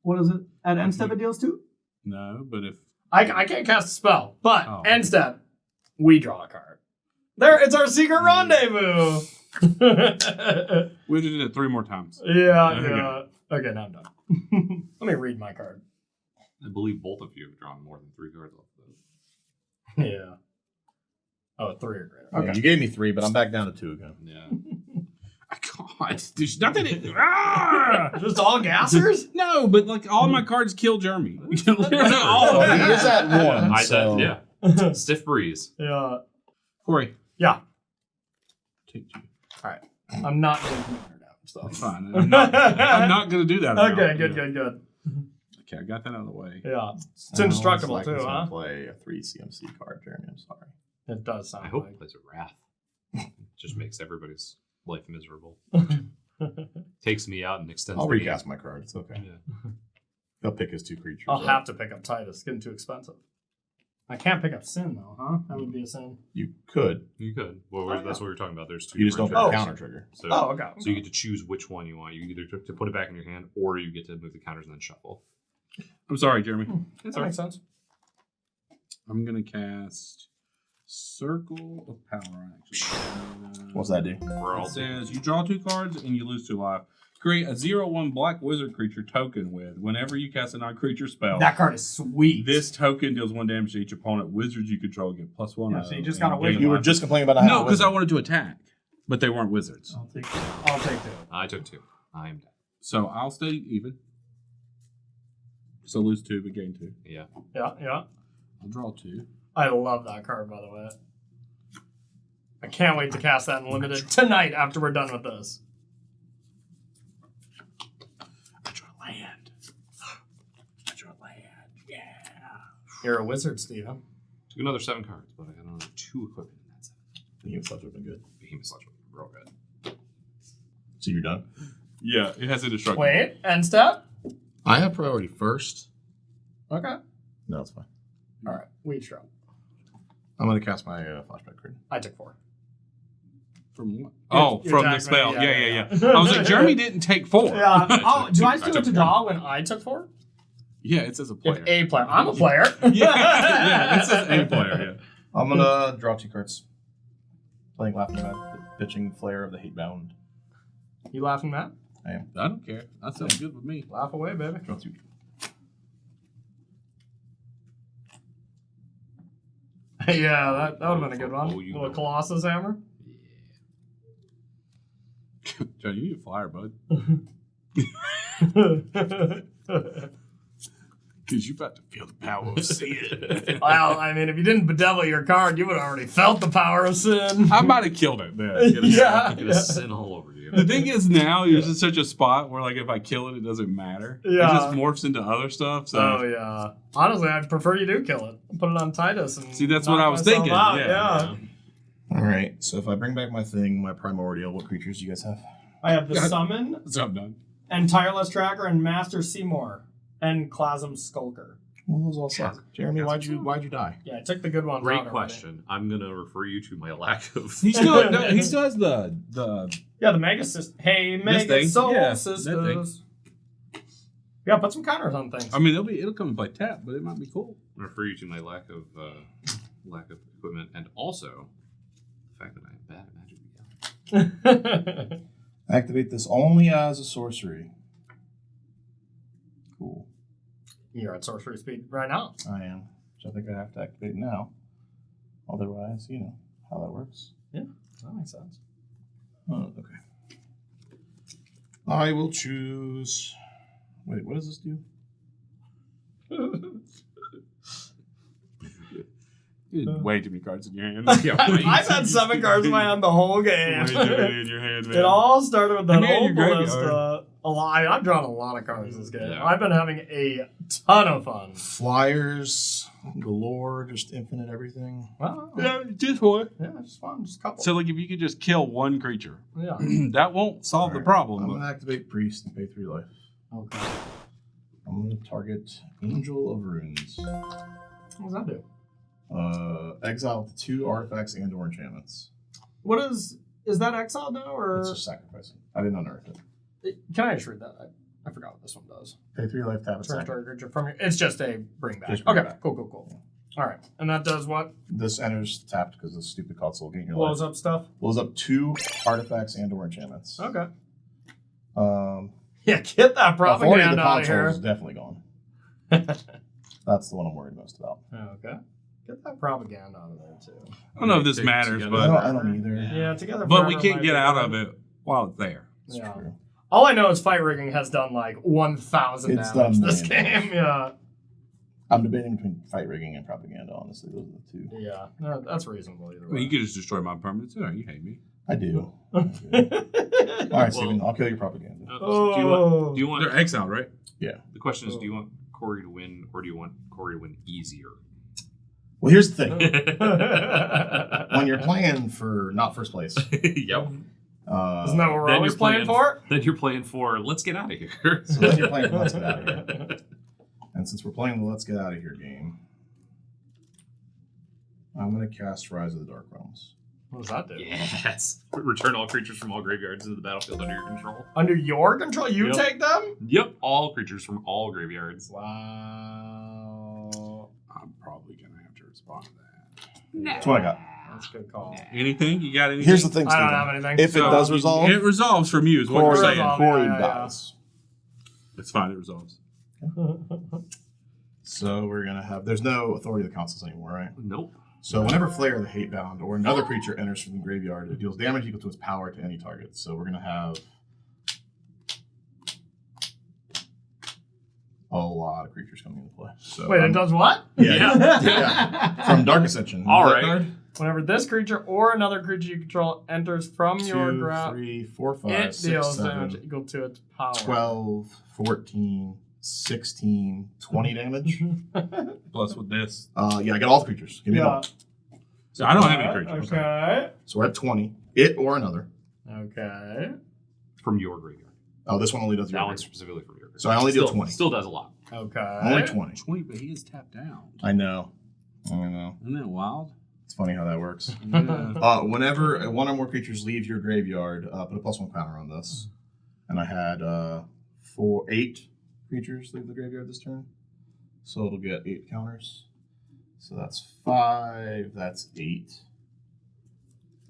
S2: What is it? At end step it deals 2?
S3: No, but if
S2: I can't cast a spell, but
S3: Oh.
S2: end step, we draw a card. There, it's our secret rendezvous.
S3: we did it 3 more times.
S2: Yeah. Okay, now I'm done. Let me read my card.
S1: I believe both of you have drawn more than 3 cards off of those.
S2: Yeah. Oh, 3 are great.
S5: Yeah,
S2: Okay.
S5: you gave me 3, but I'm back down to 2 again.
S1: Yeah.
S3: God, there's nothing. Ah!
S2: Just all gassers?
S3: No, but like all my cards kill Jeremy. Literally all
S5: Oh,
S3: of
S5: he
S3: them.
S5: is at 1.
S1: I
S5: so.
S1: said, yeah. Stiff breeze.
S2: Yeah.
S3: Corey,
S2: Yeah.
S3: take 2.
S2: All right. I'm not doing commander now. So.
S3: That's fine. I'm not going to do that.
S2: Okay,
S3: now.
S2: good.
S3: Okay, I got that out of the way.
S2: Yeah. It's
S5: Sounds
S2: indestructible
S5: like
S2: too,
S5: he's gonna
S2: huh?
S5: play a 3 CMC card, Jeremy. I'm sorry.
S2: It does sound
S1: I hope
S2: like.
S1: he plays a wrath. Just makes everybody's life miserable. Takes me out and extends
S5: I'll
S1: the game.
S5: recast my card. It's okay.
S1: Yeah.
S5: He'll pick his 2 creatures.
S2: I'll
S5: up.
S2: have to pick up Titus. It's getting too expensive. I can't pick up Sin though, huh? That would be a sin.
S5: You could.
S1: You could. Well, that's what we were talking about. There's 2
S5: You just don't
S1: different
S5: pick a
S1: triggers.
S5: counter trigger.
S1: So,
S2: Oh, okay.
S1: so you get to choose which one you want. You either to put it back in your hand, or you get to move the counters and then shuffle.
S3: I'm sorry, Jeremy.
S2: That makes sense.
S3: I'm going to cast Circle of Power. Actually.
S5: What's that do?
S1: We're all
S3: It says you draw 2 cards and you lose 2 life. Create a 0/1 black wizard creature token with. Whenever you cast a non-creature spell,
S2: That card is sweet.
S3: this token deals 1 damage to each opponent. Wizards you control get +1.
S2: Yeah, so you just gotta
S3: and
S2: wait.
S3: gain
S5: You were
S3: life.
S5: just complaining about how
S3: No, because I wanted to attack, but they weren't wizards.
S2: I'll take 2. I'll take 2.
S1: I took 2. I am dead.
S3: So I'll stay even. So lose 2, but gain 2.
S1: Yeah.
S2: Yeah.
S3: I'll draw 2.
S2: I love that card, by the way. I can't wait to cast that in limited tonight after we're done with this.
S3: I draw land. I draw land. Yeah.
S2: You're a wizard, Steven.
S1: Took another 7 cards, but I got another 2 equipment in that 7.
S5: The human sludge would have been good.
S1: Behemoth Sludge was real good.
S5: So you're done?
S3: Yeah, it has indestructible.
S2: Wait, end step?
S5: I have priority first.
S2: Okay.
S5: No, it's fine.
S2: All right, we each draw.
S5: I'm going to cast my flashback card.
S2: I took 4.
S3: From what?
S2: Your-
S3: Oh,
S2: your
S3: from the
S2: attack
S3: spell.
S2: man,
S3: Yeah. I was like, Jeremy didn't take 4.
S2: Yeah. Oh, do I
S1: I
S2: still
S1: took
S2: get to draw when I took 4?
S3: Yeah, it says a
S2: If
S3: player.
S2: a player. I'm a player.
S3: yeah, it says a player. Yeah.
S5: I'm going to draw 2 cards. Playing Laughing Mad, pitching Flare of the Hatebound.
S2: You laughing, Matt?
S5: I am.
S3: I don't care. That sounds good with me.
S2: Laugh away, baby.
S5: Draw 2.
S2: Yeah, that would have been a good one.
S1: Oh, you
S2: Little
S1: know.
S2: Colossus Hammer.
S3: John, you need a flyer, bud. Because you're about to feel the power of sin.
S2: Well, I mean, if you didn't bedevil your card, you would have already felt the power of sin.
S3: I might have killed it then.
S2: Yeah.
S1: Get a sin all over you.
S3: The thing is now you're in such a spot where like if I kill it, it doesn't matter.
S2: Yeah.
S3: It just morphs into other stuff. So
S2: Oh, yeah. Honestly, I'd prefer you do kill it. Put it on Titus. And
S3: See, that's
S2: knock
S3: what I was
S2: myself
S3: thinking.
S2: out,
S3: Yeah.
S5: All right. So if I bring back my thing, my primordial, what creatures do you guys have?
S2: I have the Summon,
S3: So I'm done.
S2: and Tireless Tracker, and Master Seymour, and Clasm Skulker.
S5: Well, those all suck. Jeremy, why'd you die?
S2: Yeah, I took the good ones out
S1: Great
S2: already.
S1: question. I'm gonna refer you to my lack of.
S3: He still has the
S2: Yeah, the Mega Sisters. Hey, Mega
S3: thing.
S2: Soul
S3: Yeah, that
S2: Sisters. Yeah, put some counters on things.
S3: I mean it'll come and play tap, but it might be cool.
S1: I'm gonna refer you to my lack of equipment, and also the fact that I am bad at Magic.
S5: Activate this only as a sorcery. Cool.
S2: You're at sorcery speed right now.
S5: I am. Which I think I have to activate now. Otherwise, you know how that works.
S2: That makes sense.
S5: Oh, okay. I will choose. Wait, what does this do?
S3: You had way too many cards in your hand.
S2: I've had 7 cards in my hand the whole game.
S3: Way too many in your hand, man.
S2: It all started with that
S3: How many
S2: whole
S3: in your
S2: list.
S3: graveyard?
S2: I've drawn a lot of cards this game.
S1: Yeah.
S2: I've been having a ton of fun.
S5: Flyers galore, just infinite everything.
S2: Well,
S3: Yeah, just one.
S2: yeah, just fun, just a couple.
S3: So like if you could just kill one creature,
S2: yeah.
S3: that won't solve the
S5: Alright,
S3: problem.
S5: I'm gonna activate priest and pay 3 life.
S2: Okay.
S5: I'm going to target Angel of Runes.
S2: What does that do?
S5: Exile 2 artifacts and/or enchantments.
S2: What is that exile now, or
S5: It's just sacrificing. I didn't unearth it.
S2: can I just read that? I forgot what this one does.
S5: Pay 3 life, tap it.
S2: Charge target creature from your. It's just a bring back.
S5: Just bring
S2: Okay,
S5: back.
S2: cool. All right, and that does what?
S5: This enters tapped because the stupid console gain your
S2: Blows
S5: life.
S2: up stuff.
S5: Blows up 2 artifacts and/or enchantments.
S2: Okay.
S5: Um,
S2: Yeah, get that
S5: Authority of the
S2: propaganda out of
S5: console
S2: here.
S5: is definitely gone. That's the one I'm worried most about.
S2: Okay. Get that propaganda out of there too.
S3: I don't know if this
S1: Take it
S3: matters,
S1: together.
S5: I
S3: but
S5: don't either.
S2: Yeah, together.
S3: but we
S2: forever
S3: can't
S2: might
S3: get
S2: be
S3: out
S2: good.
S3: of it while it's there.
S5: It's
S2: Yeah.
S5: true.
S2: All I know is fight rigging has done like 1,000
S5: It's
S2: damage
S5: done
S2: this
S5: million
S2: game. Yeah.
S5: I'm debating between fight rigging and propaganda, honestly. Those are the 2.
S2: Yeah. No, that's reasonable either
S3: Well,
S2: way.
S3: you could just destroy my permanents. Oh, you hate me.
S5: I do. All right, Steven, I'll kill your propaganda.
S1: Do you want?
S3: They're exiled, right?
S5: Yeah.
S1: The question is, do you want Corey to win, or do you want Corey to win easier?
S5: Well, here's the thing. When you're playing for not first place,
S1: Yep.
S2: Isn't that what we're
S1: Then
S2: always
S1: you're
S2: playing for?
S1: Then you're playing for let's get out of here.
S5: so then you're playing for Let's Get Out of Here. And since we're playing the Let's Get Out of Here game, I'm going to cast Rise of the Dark Realms.
S2: What does that do?
S1: Yes. Return all creatures from all graveyards into the battlefield under your control.
S2: Under your control, you
S1: Yep.
S2: take them?
S1: Yep. All creatures from all graveyards.
S2: Wow.
S3: I'm probably gonna have to respond to that.
S5: That's what I got.
S2: That's a good call.
S3: Anything? You got anything?
S5: Here's the thing,
S2: I don't
S5: Steven.
S2: have anything.
S5: If it
S3: So,
S5: does resolve,
S3: it resolves from you. Is what
S5: Corey,
S3: you're saying.
S2: Resolve.
S5: Corey
S2: Yeah.
S5: dies.
S3: It's fine. It resolves.
S5: So we're going to have... There's no Authority of the Councils anymore, right?
S1: Nope.
S5: So whenever Flayer the Hatebound or another creature enters from the graveyard, it deals damage equal to its power to any target. So we're going to have a lot of creatures coming into play. So
S2: Wait, it does what?
S5: Yeah. Yeah. From Dark Ascension.
S1: All
S5: Black
S1: right.
S5: card.
S2: Whenever this creature or another creature you control enters from your
S5: 2,
S2: grab,
S5: 3, 4, 5,
S2: it
S5: 6,
S2: deals
S5: 7,
S2: damage equal to its power.
S5: 12, 14, 16, 20 damage.
S3: Plus with this.
S5: Yeah, I got all the creatures. Give me it
S2: Yeah.
S5: all.
S3: So I don't have any creatures.
S2: Okay.
S5: So we're at 20. It or another.
S2: Okay.
S1: From your graveyard.
S5: Oh, this one only does your
S1: That one's
S5: graveyard.
S1: specifically from your graveyard.
S5: So I only deal
S1: Still-
S5: 20.
S1: Still does a lot.
S2: Okay.
S5: Only 20.
S3: 20, but he is tapped down.
S5: I know. Isn't
S3: that wild?
S5: It's funny how that works.
S3: Yeah.
S5: Whenever one or more creatures leave your graveyard, put a +1 counter on this. And I had 8 creatures leave the graveyard this turn. So it'll get 8 counters. So that's 5. That's 8.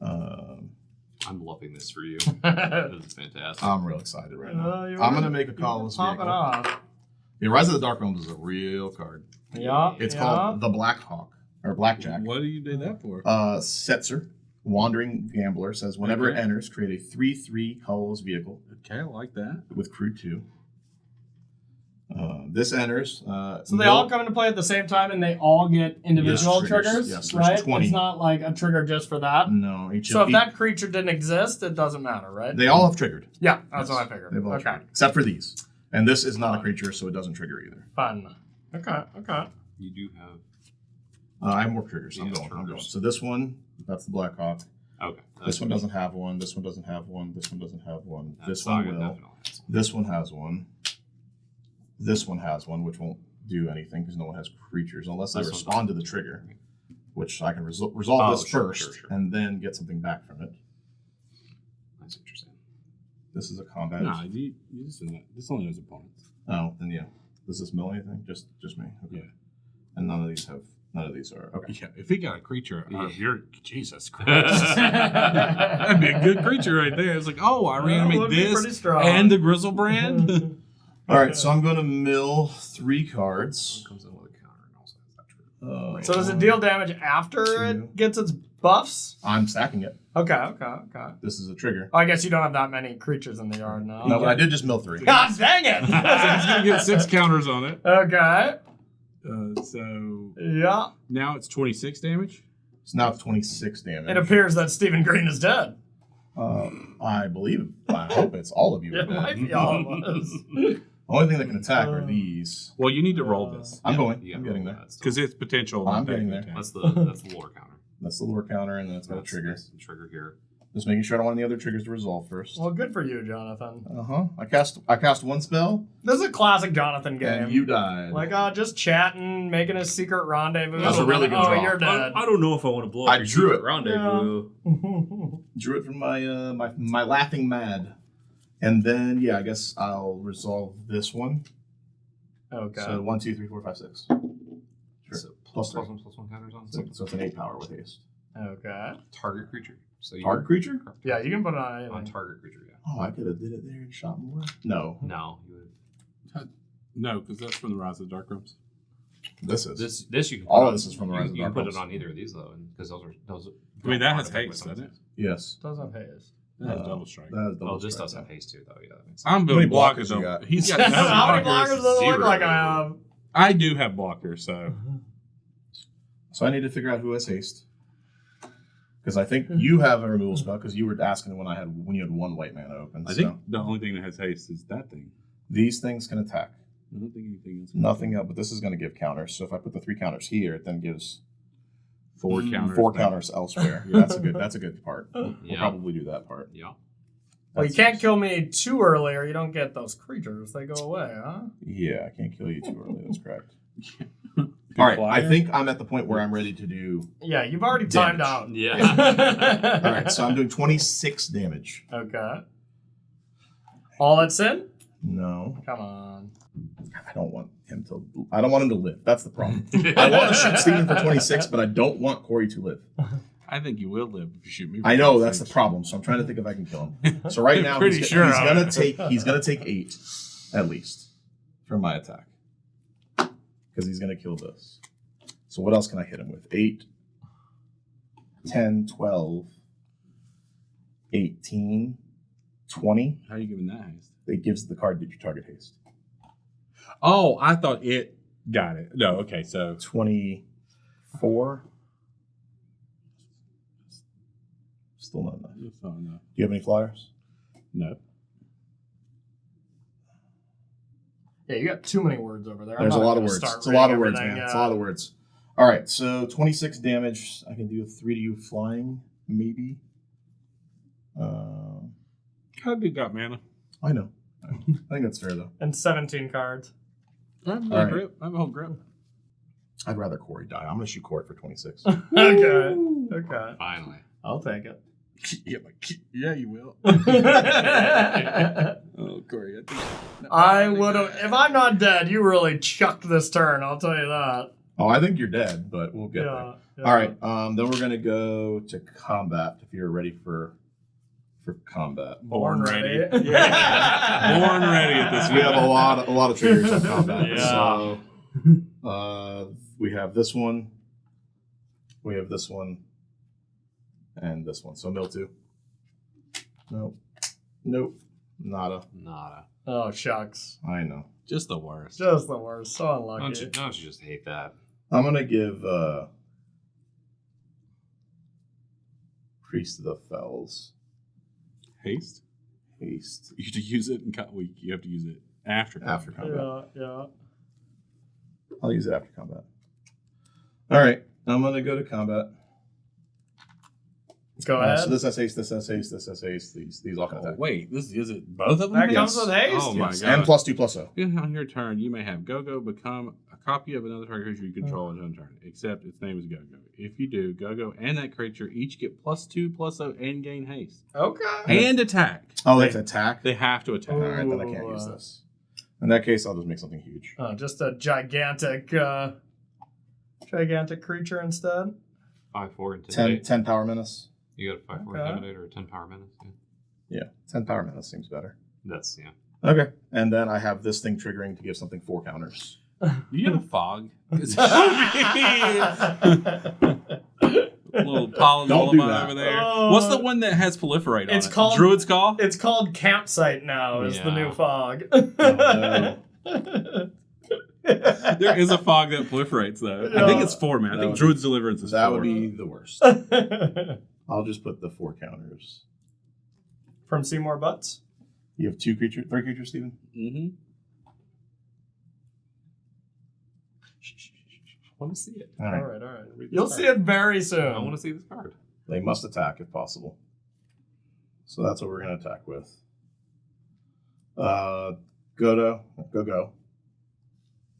S1: I'm loving this for you. This is fantastic.
S5: I'm real excited right now.
S2: You're
S5: I'm going to make a call
S2: you're
S5: this
S2: popping
S5: vehicle.
S2: off.
S5: Yeah, Rise of the Dark Realms is a real card.
S2: Yeah.
S5: It's
S2: yeah.
S5: called the Black Hawk, or Blackjack.
S3: What do you do that for?
S5: Setzer, Wandering Gambler, says whenever
S3: Okay.
S5: it enters, create a 3/3 colorless vehicle
S3: Okay, I like that.
S5: with crew 2. This enters.
S2: So they all come into play at the same time, and they all get individual
S5: Yes, triggers.
S2: triggers,
S5: Yes, there's
S2: right?
S5: 20.
S2: It's not like a trigger just for that.
S5: No, each
S2: So
S5: of
S2: if that creature didn't exist, it doesn't matter, right?
S5: they all have triggered.
S2: Yeah, that's
S5: Yes,
S2: what I figured.
S5: they've all
S2: Okay,
S5: triggered, except for these. And this is not a creature, so it doesn't trigger either.
S2: fun. Okay.
S1: You do have.
S5: I have more triggers. I'm
S1: Yeah,
S5: going.
S1: triggers.
S5: So this one, that's the Black Hawk.
S1: Okay.
S5: This one doesn't have one. This one doesn't have one. This one doesn't have one.
S1: That
S5: This one
S1: Saga
S5: will.
S1: definitely has one.
S5: This one has one. This one has one, which won't do anything because no one has creatures unless I
S1: This one
S5: respond to the trigger, which I can resolve
S1: Oh,
S5: this
S1: sure,
S5: first
S1: sure.
S5: and then get something back from it.
S1: That's what you're saying.
S5: This is a combat.
S3: Nah, you just do that. This only has opponents.
S5: Oh, then yeah. Does this mill anything? Just me. Okay.
S3: Yeah.
S5: And none of these are okay.
S3: Yeah, if he got a creature out of
S1: Yeah.
S3: your Jesus Christ, that'd be a good creature right there. It's like, oh, I reanimate
S2: would be
S3: this
S2: pretty strong.
S3: and the Grizzlebrand.
S5: All right, so I'm going to mill 3 cards.
S1: Comes in with a counter and also has that trigger.
S2: So does it deal damage after
S5: Two.
S2: it gets its buffs?
S5: I'm stacking it.
S2: Okay.
S5: This is a trigger.
S2: I guess you don't have that many creatures in the yard now.
S5: No, but I did just mill 3.
S2: God dang
S3: So he's
S2: it!
S3: gonna get 6 counters on it.
S2: Okay.
S3: So
S2: Yeah.
S3: now it's 26 damage.
S5: So now it's 26 damage.
S2: It appears that Stephen Green is dead.
S5: I believe. I hope it's all of you.
S2: It might be all of us.
S5: The only thing that can attack are these.
S3: Well, you need to roll this
S5: I'm going.
S1: You
S5: I'm
S1: gotta
S5: getting
S1: roll
S5: there.
S1: that still.
S3: because it's potential.
S5: I'm
S3: attack
S5: getting
S3: attack.
S5: there.
S1: That's the lore counter.
S5: That's the lure counter, and then it's got a
S1: That's
S5: trigger.
S1: the trigger here.
S5: Just making sure I don't want any other triggers to resolve first.
S2: Well, good for you, Jonathan.
S5: I cast one spell,
S2: This is a classic Jonathan game.
S5: and you died.
S2: Like, just chatting, making a secret rendezvous.
S5: That's a really good draw.
S2: You're dead.
S1: I don't know if I want to blow
S5: I
S1: up your
S5: drew
S1: secret
S5: it.
S1: rendezvous.
S5: Drew it from my laughing mad, and then I guess I'll resolve this one.
S2: Okay.
S5: So 1, 2, 3, 4, 5, 6. Sure.
S1: So
S5: Plus
S1: plus
S5: 3.
S1: 1/+1 counters on
S5: So it's an 8 power with haste.
S2: Okay.
S1: target creature. So
S5: Target creature?
S2: Yeah, you can put it on anything.
S1: on target creature. Yeah.
S5: Oh, I could have did it there and shot more. No,
S1: No, you would.
S3: No, because that's from the Rise of Dark Realms.
S5: this is
S1: This you can.
S5: All
S1: put
S5: of
S1: on-
S5: this is from the
S1: you-
S5: Rise of
S1: You can
S5: Dark
S1: put it
S5: Realms.
S1: on either of these though, because those.
S3: I mean, that
S1: part
S3: has
S1: of it
S3: haste,
S1: with
S3: doesn't it?
S5: yes.
S2: Does have haste.
S3: That has double strike.
S5: That is double
S1: Oh, this
S5: strike,
S1: does have
S5: yeah.
S1: haste too, though. Yeah, that makes sense.
S3: I'm
S5: How
S3: building
S5: many blockers
S3: blockers.
S5: you
S3: though.
S5: got?
S3: He's got
S2: How many
S3: no
S2: blockers
S3: blockers.
S2: does it look
S1: Zero.
S2: like I have?
S3: I do have blockers, so
S5: So I need to figure out who has haste. Because I think you have a removal spell because you were asking when you had one white mana open.
S3: I
S5: so
S3: think the only thing that has haste is that thing.
S5: these things can attack.
S3: I don't think anything else.
S5: Nothing else, but this is going to give counters. So if I put the 3 counters here, it then gives
S3: 4 counters.
S5: 4
S3: back.
S5: counters elsewhere. Yeah, that's a good part. We'll
S1: Yeah.
S5: probably do that part.
S1: Yeah.
S2: Well, you can't kill me too early or you don't get those creatures. They go away, huh?
S5: Yeah, I can't kill you too early. That's correct.
S3: Good
S5: All right,
S3: flyer.
S5: I think I'm at the point where I'm ready to do.
S2: Yeah, you've already timed
S5: Damage.
S2: out.
S1: Yeah.
S5: All right, so I'm doing 26 damage.
S2: Okay. All that's in?
S5: No,
S2: Come on.
S5: I don't want him to. I don't want him to live. That's the problem. I want to shoot Steven for 26, but I don't want Corey to live.
S3: I think you will live if you shoot me. for
S5: I know that's the
S3: 26.
S5: problem, so I'm trying to think if I can kill him. So right now
S3: Pretty
S5: he's,
S3: sure
S5: he's
S3: I'm-
S5: gonna take 8 at least for my attack because he's gonna kill this. So what else can I hit him with? 8, 10, 12, 18, 20.
S3: How are you giving that haste?
S5: It gives the card that you target haste.
S3: Oh, I thought it got it. No, okay, so
S5: 24. Still not enough. Do
S3: oh, no.
S5: you have any flyers?
S3: No.
S2: Yeah, you got too many words over there.
S5: There's a lot of words. It's a lot of words, man. It's a lot of words. All right, so 26 damage. I can do a 3 to you flying, maybe.
S3: I do got mana.
S5: I know. I think that's fair, though.
S2: And 17 cards.
S3: I have
S5: All right.
S3: grip. I have a whole grip.
S5: I'd rather Corey die. I'm going to shoot Corey for 26.
S2: Okay. Okay.
S1: Finally.
S2: I'll take it.
S3: Yeah, you will. Oh, Corey.
S2: I would have. If I'm not dead, you really chucked this turn. I'll tell you that.
S5: Oh, I think you're dead, but we'll get there.
S2: Yeah.
S5: All right, then we're going to go to combat if you're ready for combat.
S2: Born ready.
S3: Yeah. Born ready at this
S5: We have a
S3: point.
S5: lot of triggers on combat.
S1: Yeah.
S5: So, we have this one. We have this one. And this one. So mill 2. Nope. Nope. Nada.
S1: Nada.
S2: Oh shucks.
S5: I know.
S3: Just the worst.
S2: Just the worst. So unlucky.
S1: Don't you just hate that?
S5: I'm gonna give Priest of the Fells
S3: Haste?
S5: haste
S3: You have to use it you have to use it after.
S5: after combat.
S2: Yeah.
S5: I'll use it after combat. All right, I'm gonna go to combat.
S2: Go ahead.
S5: So this has haste, this has haste, this has haste. These all can
S3: Oh,
S5: attack.
S3: wait, this is it both of them?
S2: That
S5: Yes.
S2: comes with haste.
S3: Oh my
S5: Yes.
S3: god.
S5: And +2/+0.
S3: On your turn, you may have Go-Go become a copy of another target creature you control on your turn, except its name is Go-Go. If you do, Go-Go and that creature each get +2/+0 and gain haste.
S2: Okay.
S3: And attack.
S5: Oh, they have to attack.
S3: They have to attack.
S5: All right, then I can't use this. In that case, I'll just make something huge.
S2: Just a gigantic creature instead.
S1: 5/4
S5: 10,
S1: intimidate.
S5: 10 power menace.
S1: You got a 5/4
S2: Okay.
S1: intimidate or a 10 power menace. Yeah.
S5: Yeah, 10 power menace seems better.
S1: That's yeah.
S5: Okay, and then I have this thing triggering to give something 4 counters.
S3: Do you have a fog? Little pollen
S5: Don't do
S3: lullaby
S5: that.
S3: over there.
S2: Oh.
S3: What's the one that has proliferate on
S2: It's
S3: it?
S2: called-
S3: Druid's Call?
S2: It's called Campsite now. Is the
S1: Yeah.
S2: new fog.
S5: no.
S3: There is a fog that proliferates, though. I think it's 4, man. I
S5: That
S3: think
S5: would
S3: Druid's Deliverance is 4.
S5: That would be the worst. I'll just put the 4 counters.
S2: From Seymour Butts.
S5: You have 3 creatures, Steven?
S3: Mm-hmm.
S1: I want to see it.
S5: All right.
S2: All right. You'll see it very soon.
S1: I want to see this card.
S5: They must attack if possible. So that's what we're going to attack with. Go.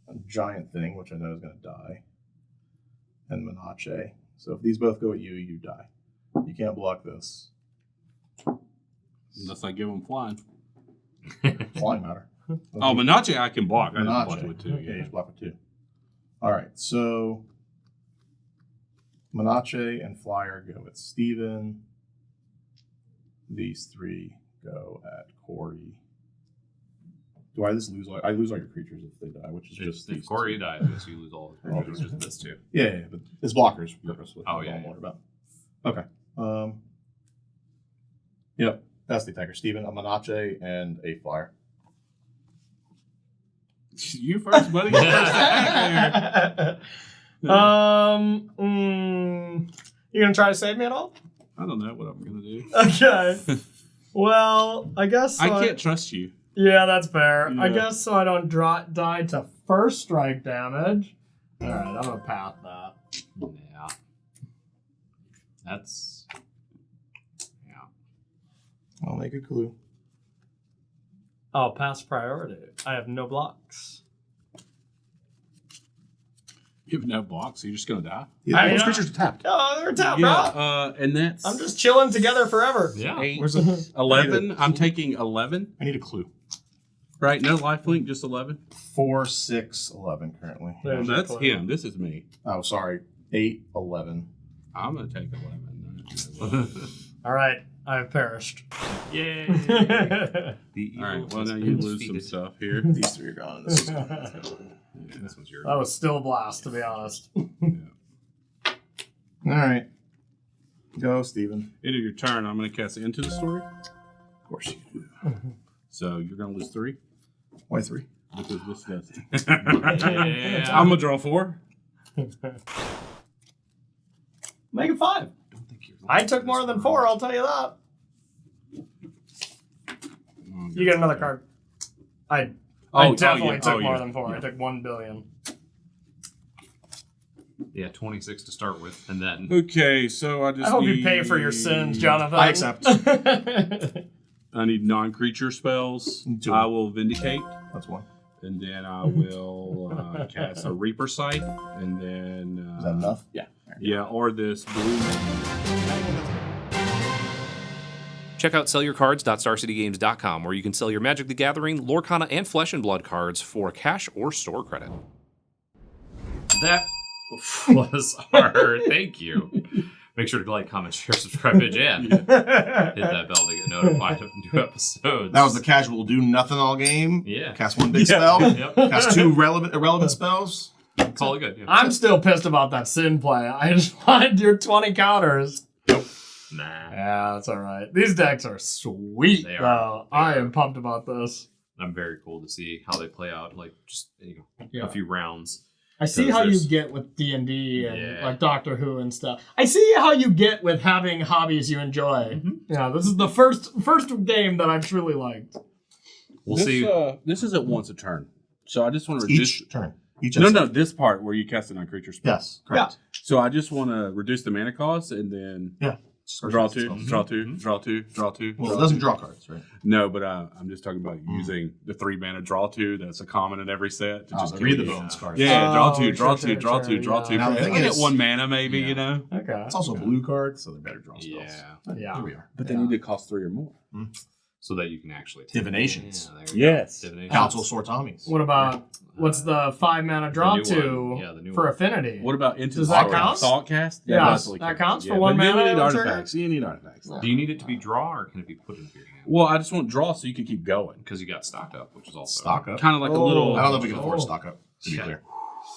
S5: A giant thing, which I know is going to die. And Menache. So if these both go at you, you die. You can't block this.
S3: Unless I give them flying.
S5: Flying matter.
S3: Oh, Menache I can block. I just
S5: Menache.
S3: block it with 2.
S5: Yeah, you just block with 2. All right, so Menache and Flyer go at Steven. These 3 go at Corey. Do I just lose? I lose all your creatures if they die, which is just
S1: If
S5: these
S1: Corey
S5: two.
S1: dies, yes, you lose all the creatures. It's just this too.
S5: Yeah, but it's blockers purposely.
S1: Oh,
S5: That's
S1: yeah,
S5: all I'm
S1: yeah.
S5: worried about. Okay. Yep, that's the attacker. Steven, a Menache, and a Flyer.
S3: You first, buddy. You first attack there.
S2: You gonna try to save me at all?
S3: I don't know what I'm gonna do.
S2: Okay. Well, I guess
S3: I can't trust you.
S2: Yeah, that's fair. I
S3: Yeah.
S2: guess so I don't die to first strike damage. All right, I'm gonna pass that.
S1: Yeah. That's. Yeah.
S5: I'll make a clue.
S2: Oh, pass priority. I have no blocks.
S3: You have no blocks, so you're just gonna die.
S5: Yeah,
S2: I
S5: those
S2: mean,
S5: creatures are tapped.
S2: Oh, they're tapped,
S3: Yeah,
S2: bro.
S3: and that's
S2: I'm just chilling together forever.
S1: Yeah.
S3: 8,
S5: Where's the
S3: 11. I'm taking 11.
S5: I need a clue.
S3: Right? No lifelink, just 11.
S5: 4, 6, 11 currently.
S2: Yeah. There's your
S3: That's
S2: clue.
S3: him. This is me.
S5: Oh, sorry. 8, 11.
S3: I'm gonna take 11.
S2: All right, I've perished.
S1: Yay.
S2: All
S1: The evil
S3: All right. Well,
S1: has
S3: now
S1: been
S3: you lose some
S1: defeated.
S3: stuff here.
S5: These 3 are gone. This is
S1: Yeah, this one's yours.
S2: That was still a blast, to be honest.
S5: All right. Go, Steven.
S3: End of your turn. I'm gonna cast Into the Story.
S5: Of course you do.
S3: So you're gonna lose 3
S5: Why 3?
S3: because this does.
S1: Yeah.
S3: I'm gonna draw 4.
S2: Make it 5.
S1: don't think you're
S2: I took more than 4, I'll tell you that. You get another card. I definitely took more than 4. I took 1 billion.
S1: Yeah, 26 to start with, and then
S3: Okay, so I just.
S2: I hope you
S3: need-
S2: pay for your sins, Jonathan.
S5: I accept.
S3: I need non-creature spells.
S5: Two.
S3: I will Vindicate,
S5: That's 1.
S3: and then I will cast a Reaper Sight, and then
S5: Is that enough? Yeah.
S3: yeah, or this blue.
S1: check out sellyourcards.starcitygames.com, where you can sell your Magic the Gathering, Lorcana, and Flesh and Blood cards for cash or store credit. That was our thank you. Make sure to like, comment, share, subscribe, and hit that bell to get notified of new episodes.
S4: That was the casual do nothing all game.
S1: Yeah.
S4: Cast 1 big spell.
S1: Yep.
S4: Cast 2 irrelevant spells.
S1: Call it good. Yeah.
S2: I'm still pissed about that sin play. I just wanted your 20 counters.
S1: Nah.
S2: Yeah, that's all right. These decks are sweet,
S1: They are.
S2: though.
S1: They
S2: I
S1: are.
S2: am pumped about this.
S1: I'm very cool to see how they play out. Like just
S2: Yeah.
S1: a few rounds.
S2: I see
S1: Because
S2: how you
S1: there's-
S2: get with D&D and
S1: Yeah.
S2: like Doctor Who and stuff. I see how you get with having hobbies you enjoy.
S1: Mhm.
S2: Yeah, this is the first game that I've truly liked.
S1: We'll
S3: this,
S1: see.
S3: This isn't once a turn, so I just want to reduce.
S4: Each turn. Each
S3: No,
S4: instant.
S3: this part where you cast a non-creature spell.
S4: Yes, correct.
S3: So I just want to reduce the mana cost and then draw 2,
S1: Mhm.
S3: draw 2,
S1: Mhm.
S3: draw 2, draw 2.
S4: Well,
S3: draw
S4: it doesn't
S3: 2.
S4: draw cards, right?
S3: No, but I'm just talking about using the 3 mana draw 2. That's a common in every set. To
S4: Oh,
S3: just
S4: the
S3: kill
S4: read the
S3: you.
S4: bones card.
S3: Yeah, draw
S2: Oh,
S3: 2, draw
S2: sure,
S3: 2, draw
S2: sure,
S3: 2, draw
S2: yeah.
S3: 2.
S4: Now, the thing
S3: I get
S4: is-
S3: 1 mana maybe,
S1: Yeah.
S3: you know.
S2: Okay.
S4: It's also a blue card, so they better draw spells.
S1: Yeah.
S2: Yeah.
S4: Here we are.
S3: But they
S2: Yeah.
S3: need to cost 3 or more.
S1: So that you can actually take
S4: Divinations.
S1: Yeah, there you
S3: Yes.
S1: go. Divinations.
S4: Council of Sortomis.
S2: What about what's the 5 mana draw
S1: new
S2: to
S1: one. Yeah, the new
S2: for
S1: one.
S2: Affinity?
S3: What about into
S2: Does
S3: the
S2: that
S3: Story?
S2: count?
S3: Thought cast?
S2: Yeah,
S3: definitely
S2: that counts for
S3: Yeah,
S2: 1
S3: but
S2: mana
S3: You need
S2: and a trigger?
S3: artifacts. You need artifacts.
S1: Do you need it to be draw, or can it be put into your hand?
S3: Well, I just want draw so you can keep going.
S1: Because you got stock up, which is also
S4: Stock up.
S3: Kind of like a
S2: Oh.
S3: little.
S4: I don't know if we can afford
S2: Oh.
S4: stock up, to be
S1: Yeah.
S4: clear.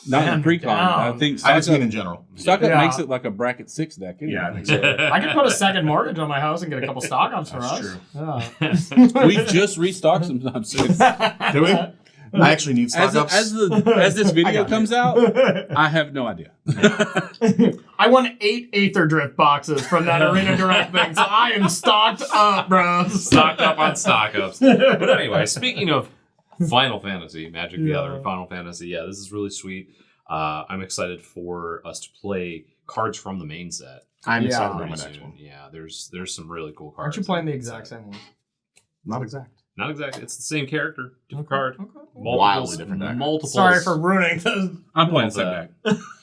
S3: Not in
S2: Man
S3: Precon. I
S2: down.
S3: think
S4: I just
S3: stock
S4: mean
S3: up,
S4: in general.
S3: stock up
S2: Yeah.
S3: makes it like a bracket 6 deck. Anyway.
S4: Yeah, I think so.
S2: I could put a second mortgage on my house and get a couple stock ups for
S4: That's
S2: us.
S4: true.
S2: Yeah.
S3: We've just restocked sometimes.
S4: Do we? I actually need stock ups.
S3: As this
S4: I
S3: video
S4: got
S3: comes out, I have no idea.
S2: I won 8 Aether Drift boxes from that Arena Direct thing, so I am stocked up, bro.
S1: stocked up on stock ups. But anyway, speaking of Final Fantasy, Magic the
S2: Yeah.
S1: Gathering, Final Fantasy, yeah, this is really sweet. I'm excited for us to play cards from the main set.
S4: I'm
S2: Yeah.
S4: excited about
S1: pretty
S4: my next
S1: soon.
S4: one.
S1: Yeah, there's some really cool cards.
S2: Aren't you playing the exact same one?
S4: Not exact.
S1: Not exactly. It's the same character, different
S2: Okay,
S1: card.
S2: okay.
S4: Wildly different deck.
S1: Multiple.
S2: Sorry for ruining this.
S3: I'm playing the same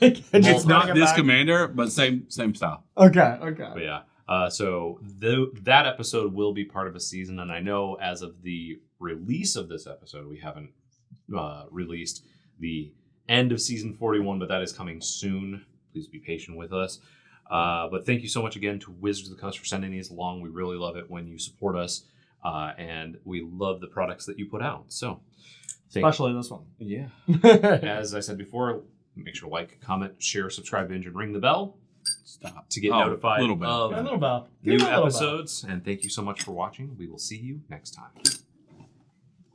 S3: deck. It's not this commander, but same style.
S2: Okay.
S1: But yeah. So that episode will be part of a season, and I know as of the release of this episode, we haven't released the end of season 41, but that is coming soon. Please be patient with us. But thank you so much again to Wizards of the Coast for sending these along. We really love it when you support us, and we love the products that you put out. So,
S2: Especially this one.
S1: yeah. As I said before, make sure to like, comment, share, subscribe, binge, and ring the bell.
S3: Stop.
S1: To get
S3: Oh,
S1: notified
S3: little bit.
S1: of
S2: A little bell.
S1: new
S2: Give it a little bell.
S1: episodes. And thank you so much for watching. We will see you next time.